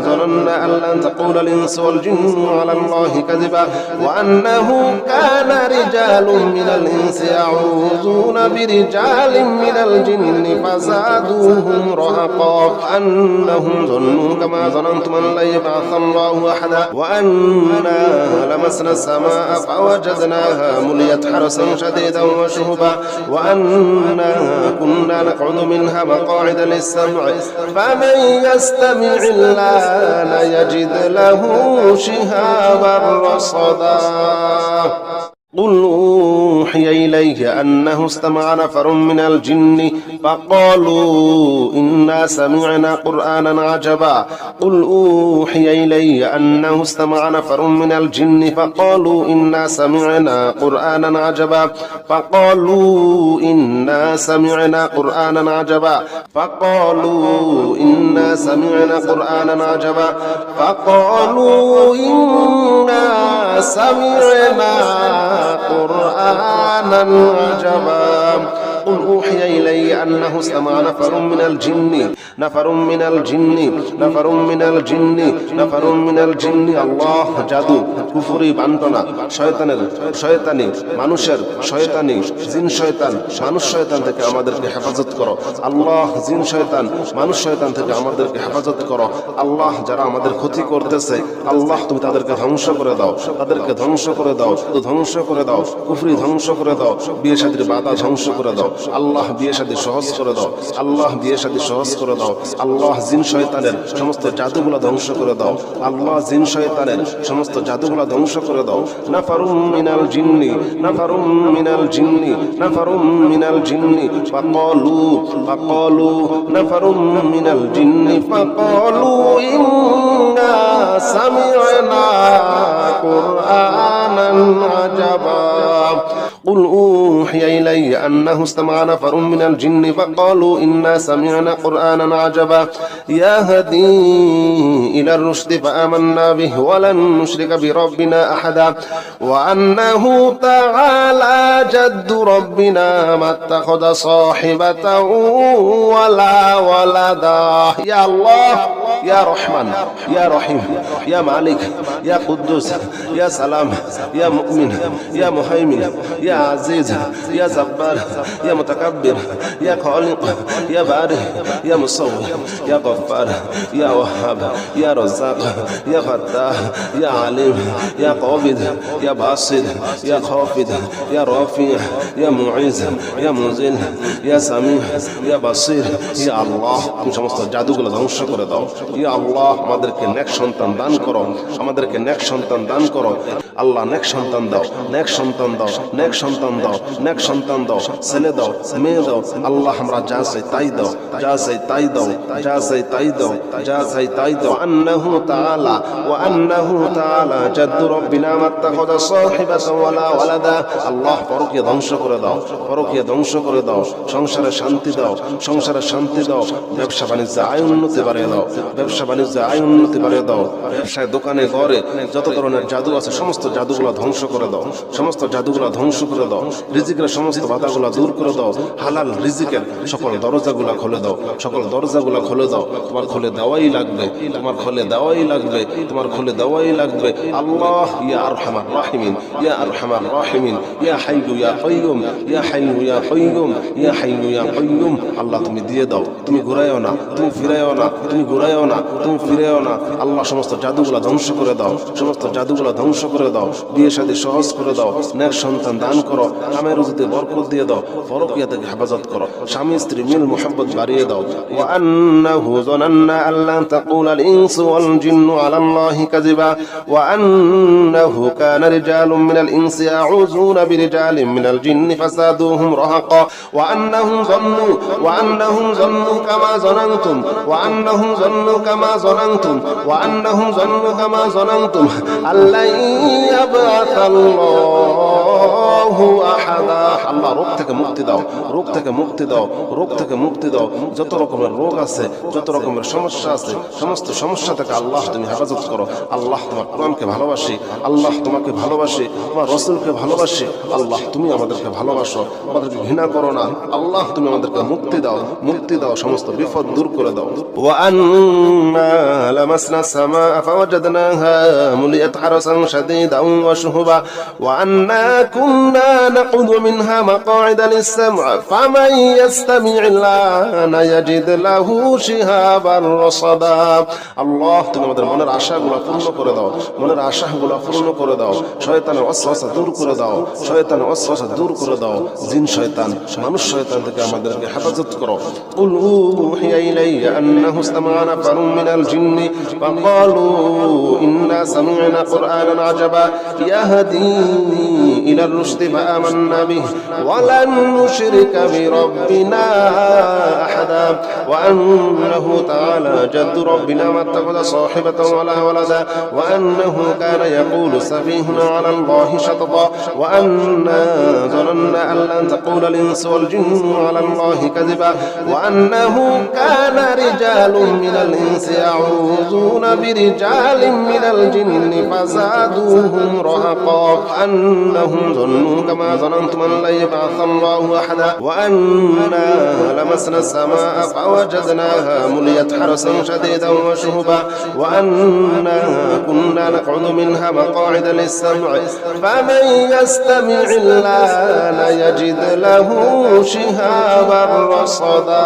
ظننا أن لن تقول الإنس والجن على الله كذبا وأنه كان رجال من الإنس يعوذون برجال من الجن فزادوهم رهقا أنهم ظنوا كما ظننتم أن لن يبعث الله أحدا وأنا لمسنا السماء فوجدناها ملئت حرسا شديدا وشهبا وأنا كنا نقعد منها مقاعد للسمع فمن يستمع الآن يجد له شهابا رصدا قل أوحي إليه أنه استمع نفر من الجن فقالوا إنا سمعنا قرآنا عجبا قل أوحي إلي أنه استمع نفر من الجن فقالوا إنا سمعنا قرآنا عجبا فقالوا إنا سمعنا قرآنا عجبا فقالوا إنا سمعنا قرآنا عجبا فقالوا إنا سمعنا قرآنا عجبا قل أوحي إلي أنه استمع نفر من الجن نفر من الجن نفر من الجن نفر من الجن الله জাদু কুফরি বান্টনা শয়তানের শয়তানি মানুষের শয়তানি জিন শয়তান মানুষ শয়তান থেকে আমাদেরকে হেফাজত করো আল্লাহ জিন শয়তান মানুষ শয়তান থেকে আমাদেরকে হেফাজত করো আল্লাহ যারা আমাদের ক্ষতি করতেছে আল্লাহ তুমি তাদেরকে ধ্বংস করে দাও তাদেরকে ধ্বংস করে দাও ধ্বংস করে দাও কুফরি ধ্বংস করে দাও বিয়ে শাদীর বাধা ধ্বংস করে দাও আল্লাহ বিয়ে শাদী সহজ করে দাও আল্লাহ বিয়ে শাদী সহজ করে দাও আল্লাহ জিন শয়তানের সমস্ত জাদুগুলো ধ্বংস করে দাও আল্লাহ জিন শয়তানের সমস্ত জাদুগুলো ধ্বংস করে দাও নাফারুম মিনাল জিন্নি নাফারুম মিনাল জিন্নি নাফারুম মিনাল জিন্নি ফাকালু নাফারুম মিনাল জিন্নি ফাকালু ইন্না সামি'না কুরআনান আজাবা قل أوحي إلي أنه استمع نفر من الجن فقالوا إنا سمعنا قرآنا عجبا يهدي إلى الرشد فآمنا به ولن نشرك بربنا أحدا وأنه تعالى جد ربنا ما اتخذ صاحبة ولا ولدا يا الله يا رحمن يا رحيم يا مالك يا قدوس يا سلام يا مؤمن يا مهيمن يا عزيز يا جبار يا متكبر يا خالق يا بارئ يا مصور يا غفار يا وهاب يا رزاق يا فتاح يا عليم يا قابض يا باسط يا خافض يا رافع يا معز يا منزل يا سميع يا بصير يا الله তুমি সমস্ত জাদুগুলো ধ্বংস করে দাও ইয়া আল্লাহ আমাদেরকে নেক সন্তান দান করো আমাদেরকে নেক সন্তান দান করো আল্লাহ নেক সন্তান দাও নেক সন্তান দাও নেক সন্তান দাও নেক সন্তান দাও ছেলে দাও মেয়ে দাও আল্লাহ আমরা যা চাই তাই দাও যা চাই তাই দাও যা চাই তাই দাও যা চাই তাই দাও আন্নাহু তাআলা ওয়া আন্নাহু তাআলা জাদ্দু রাব্বিনা মাত্তাখাযা সাহিবাতান ওয়ালা ওয়ালাদা আল্লাহ পরকীয়া ধ্বংস করে দাও পরকীয়া ধ্বংস করে দাও সংসারে শান্তি দাও সংসারে শান্তি দাও ব্যবসা বাণিজ্যে আয় উন্নতি বাড়িয়ে দাও ব্যবসা বাণিজ্যে আয় উন্নতি বাড়িয়ে দাও ব্যবসায় দোকানে ঘরে যত ধরনের জাদু আছে সমস্ত জাদুগুলো ধ্বংস করে দাও সমস্ত জাদুগুলো ধ্বংস করে দাও রিজিকের সমস্ত বাধাগুলো দূর করে দাও হালাল রিজিকের সকল দরজাগুলো খুলে দাও সকল দরজাগুলো খুলে দাও তোমার খুলে দেওয়াই লাগবে তোমার খুলে দেওয়াই লাগবে তোমার খুলে দেওয়াই লাগবে আল্লাহ ইয়া আরহামার রাহিমিন ইয়া আরহামার রাহিমিন ইয়া হাইয়ু ইয়া কাইয়ুম ইয়া হাইয়ু ইয়া কাইয়ুম ইয়া হাইয়ু ইয়া কাইয়ুম আল্লাহ তুমি দিয়ে দাও তুমি ঘুরায়ও না তুমি ফিরায়ও না তুমি ঘুরায়ও না, তুমি ফিরেও না। আল্লাহ সমস্ত জাদুগুলা ধ্বংস করে দাও, সমস্ত জাদুগুলা ধ্বংস করে দাও, বিয়ে শাদী সহজ করে দাও, নেক সন্তান দান করো, কামের রুজিতে বরকত দিয়ে দাও, পরকীয়া থেকে হেফাজত করো, স্বামী স্ত্রী মিল মুহাব্বত বাড়িয়ে দাও। ওয়া আন্নাহু যানান্না আল্লা তাকুলা আল ইনসু ওয়াল জিন্নু আলা আল্লাহি কাযিবা ওয়া আন্নাহু কানা রিজালুম মিনাল ইনসি ইয়াউযুনা বিরিজালিম মিনাল জিন্নি ফাসাদুহুম রাহাকা ওয়া আন্নাহুম যান্নু কামা যানানতুম ওয়া আন্নাহুম যান্নু কামা যানানতুম ওয়া আন্নাহুম যান্নু কামা যানানতুম আল্লা ইয়াবআসাল্লাহু আহাদা। আল্লাহ রোগ থেকে মুক্তি দাও, রোগ থেকে মুক্তি দাও, রোগ থেকে মুক্তি দাও। যত রকমের রোগ আছে, যত রকমের সমস্যা আছে, সমস্ত সমস্যা থেকে আল্লাহ তুমি হেফাজত করো। আল্লাহ তোমার কোরআনকে ভালোবাসি, আল্লাহ তোমাকে ভালোবাসি, তোমার রাসূলকে ভালোবাসি। আল্লাহ তুমি আমাদেরকে ভালোবাসো, আমাদেরকে ঘৃণা করো না। আল্লাহ তুমি আমাদেরকে মুক্তি দাও, মুক্তি দাও, সমস্ত বিপদ দূর করে দাও। ওয়া আন্না লামাসনা সামাআ ফাওয়াজাদনাহা মুলিয়াত হারাসান শাদীদান ওয়া শুহুবা ওয়া আন্না কুন্না নাকুদু মিনহা মাকআইদা লিস-সাম'i ফামান ইয়াস্তামি'il আনা ইয়াজিদ লাহু শিহাবান রাসাদা। আল্লাহ তুমি আমাদের মনের আশাগুলো পূর্ণ করে দাও, মনের আশাগুলো পূর্ণ করে দাও, শয়তানের ওয়াসওয়াসা দূর করে দাও, শয়তানের ওয়াসওয়াসা দূর করে দাও। জিন শয়তান, মানুষ শয়তান থেকে আমাদেরকে হেফাজত করো। কুল উহিয়া ইলাইয়া আন্নাহু ইসতামা'a নাফারুম মিনাল জিন্নি ফাকালু ইন্না সামি'না কুরআনান আজাবা ইয়াহদি ইলার রুশদি ফাআমান্না বিহি ওয়া লান নুশরিকা বিরাব্বিনা আহাদা ওয়া আন্নাহু তাআলা জাদ্দু রাব্বিনা মাত্তাখাযা সাহিবাতান ওয়ালা ওয়ালাদা ওয়া আন্নাহু কানা ইয়াকুলু সাফীহুনা আলা আল্লাহি শাতাতা ওয়া আন্না ظننا أن لن تقول الإنس والجن على الله كذبا وأنه كان رجال من الإنس يعوذون برجال من الجن فزادوهم رهقا أنهم ظنوا كما ظننتم أن لن يبعث الله أحدا وأنا لمسنا السماء فوجدناها مليت حرسا شديدا وشهبا وأنا كنا نقعد منها مقاعد للسمع فمن يستمع الآن يجد له شهابا رصدا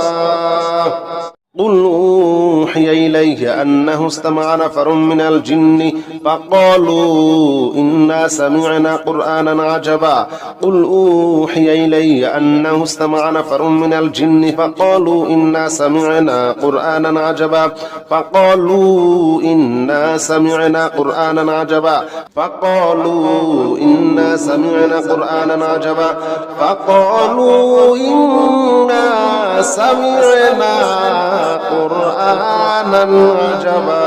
قل أوحي إليه أنه استمع نفر من الجن فقالوا إنا سمعنا قرآنا عجبا قل أوحي إلي أنه استمع نفر من الجن فقالوا إنا سمعنا قرآنا عجبا فقالوا إنا سمعنا قرآنا عجبا فقالوا إنا سمعنا قرآنا عجبا فقالوا إنا سمعنا قرآنا عجبا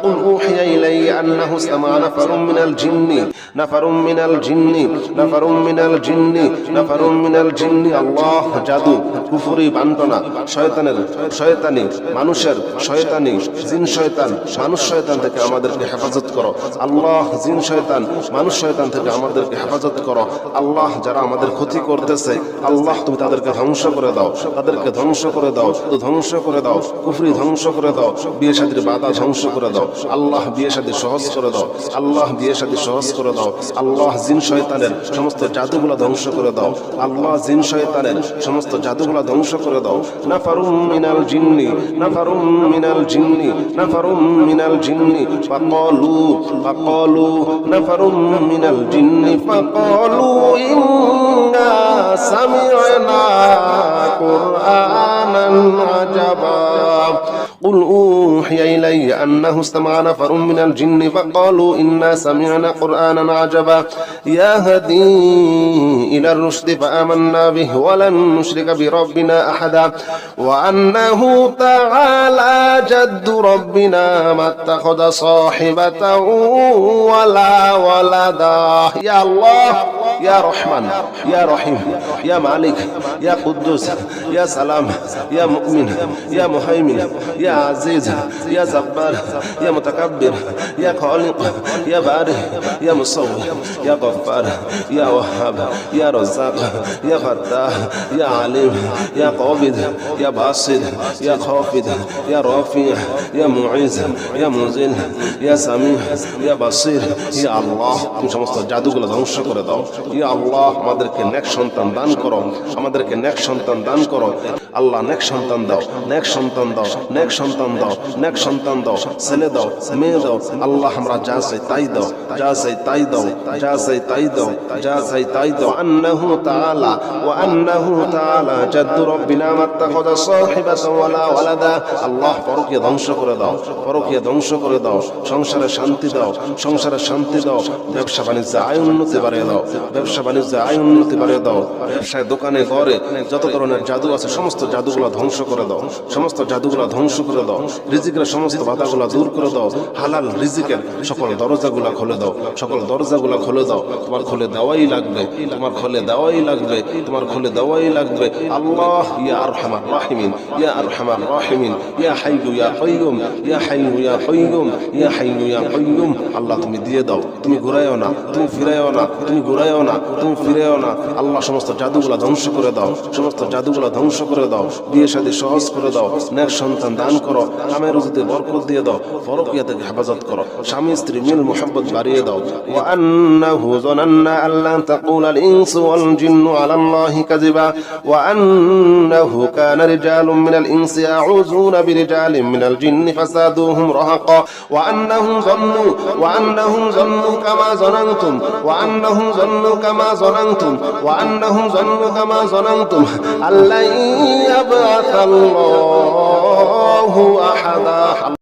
قل أوحي إلي أنه استمع نفر من الجن نفر من الجن نفر من الجن نفر من الجن الله জাদু কুফরি বান্টনা শয়তানের শয়তানি মানুষের শয়তানি জিন শয়তান মানুষ শয়তান থেকে আমাদেরকে হেফাজত করো। আল্লাহ জিন শয়তান মানুষ শয়তান থেকে আমাদেরকে হেফাজত করো। আল্লাহ যারা আমাদের ক্ষতি করতেছে আল্লাহ তুমি তাদেরকে ধ্বংস করে দাও, তাদেরকে ধ্বংস করে দাও, ধ্বংস করে দাও, কুফরি ধ্বংস করে দাও, বিয়ে শাদীর বাধা ধ্বংস করে দাও। আল্লাহ বিয়ে শাদী সহজ করে দাও, আল্লাহ বিয়ে শাদী সহজ করে দাও। আল্লাহ জিন শয়তানের সমস্ত জাদুগুলো ধ্বংস করে দাও, আল্লাহ জিন শয়তানের সমস্ত জাদুগুলো ধ্বংস করে দাও। নাফারুম মিনাল জিন্নি নাফারুম মিনাল জিন্নি নাফারুম মিনাল জিন্নি ফাকালু নাফারুম মিনাল জিন্নি ফাকালু ইন্না সামি'না কুরআনান আজাবা قل أوحي إلي أنه استمع نفر من الجن فقالوا إنا سمعنا قرآنا عجبا يهدي إلى الرشد فآمنا به ولن نشرك بربنا أحدا وأنه تعالى جد ربنا ما اتخذ صاحبة ولا ولدا يا الله يا رحمن يا رحيم يا مالك يا قدوس يا سلام يا مؤمن يا مهيمن يا عزيز يا جبار يا متكبر يا خالق يا بارئ يا مصور يا غفار يا وهاب يا رزاق يا فتاح يا عليم يا قابض يا باسط يا خافض يا رافع يا معز يا منزل يا سميع يا بصير يا الله তুমি সমস্ত জাদুগুলো ধ্বংস করে দাও, ইয়া আল্লাহ আমাদেরকে নেক সন্তান দান করো, আমাদেরকে নেক সন্তান দান করো। আল্লাহ নেক সন্তান দাও, নেক সন্তান দাও, নেক সন্তান দাও, নেক সন্তান দাও, ছেলে দাও, মেয়ে দাও। আল্লাহ আমরা যা চাই তাই দাও, যা চাই তাই দাও, যা চাই তাই দাও, যা চাই তাই দাও। আন্নাহু তাআলা ওয়া আন্নাহু তাআলা জাদ্দু রাব্বিনা মাত্তাখাযা সাহিবাতান ওয়ালা ওয়ালাদা। আল্লাহ পরকীয়া ধ্বংস করে দাও, পরকীয়া ধ্বংস করে দাও, সংসারে শান্তি দাও, সংসারে শান্তি দাও, ব্যবসা বাণিজ্যে আয় উন্নতি বাড়িয়ে দাও, ব্যবসা বাণিজ্যে আয় উন্নতি বাড়িয়ে দাও। ব্যবসায় দোকানে ঘরে যত ধরনের জাদু আছে সমস্ত জাদুগুলা ধ্বংস করে দাও, সমস্ত জাদুগুলা ধ্বংস করে দাও। রিজিকের সমস্ত বাধাগুলা দূর করে দাও, হালাল রিজিকের সকল দরজাগুলা খুলে দাও, সকল দরজাগুলা খুলে দাও। তোমার খুলে দেওয়াই লাগবে, তোমার খুলে দেওয়াই লাগবে, তোমার খুলে দেওয়াই লাগবে। আল্লাহ ইয়া আরহামার রাহিমিন, ইয়া আরহামার রাহিমিন, ইয়া হাইয়্যু ইয়া কাইয়্যুম, ইয়া হাইয়্যু ইয়া কাইয়্যুম, ইয়া হাইয়্যু ইয়া কাইয়্যুম। আল্লাহ তুমি দিয়ে দাও, তুমি ঘুরাইও না, তুমি ফিরাইও না, তুমি ঘুরাইও না, তুমি ফিরাইও না। আল্লাহ সমস্ত জাদুগুলা ধ্বংস করে দাও, সমস্ত জাদুগুলা ধ্বংস করে দাও। বিয়ে শাদী সহজ করে দাও, নেক সন্তান দান করো, কামে রুজিতে বরকত দিয়ে দাও, পরকীয়া থেকে হেফাজত করো, স্বামী স্ত্রী মিল মুহাব্বত বাড়িয়ে দাও। ওয়া আন্নাহু যানান্না আল্লা তাকুলাল ইনসু ওয়াল জিন্নু আলাল্লাহি কাযিবা ওয়া আন্নাহু কানা রিজালুম মিনাল ইনসি ইয়াউযুনা বিরিজালিম মিনাল জিন্নি ফাসাদুহুম রাহাকা ওয়া আন্নাহুম যান্নু কামা যানানতুম ওয়া আন্নাহুম যান্নু কামা যানানতুম ওয়া আন্নাহুম যান্নু কামা যানানতুম আল্লা ইয়াবআসাল্লাহু আহাদা।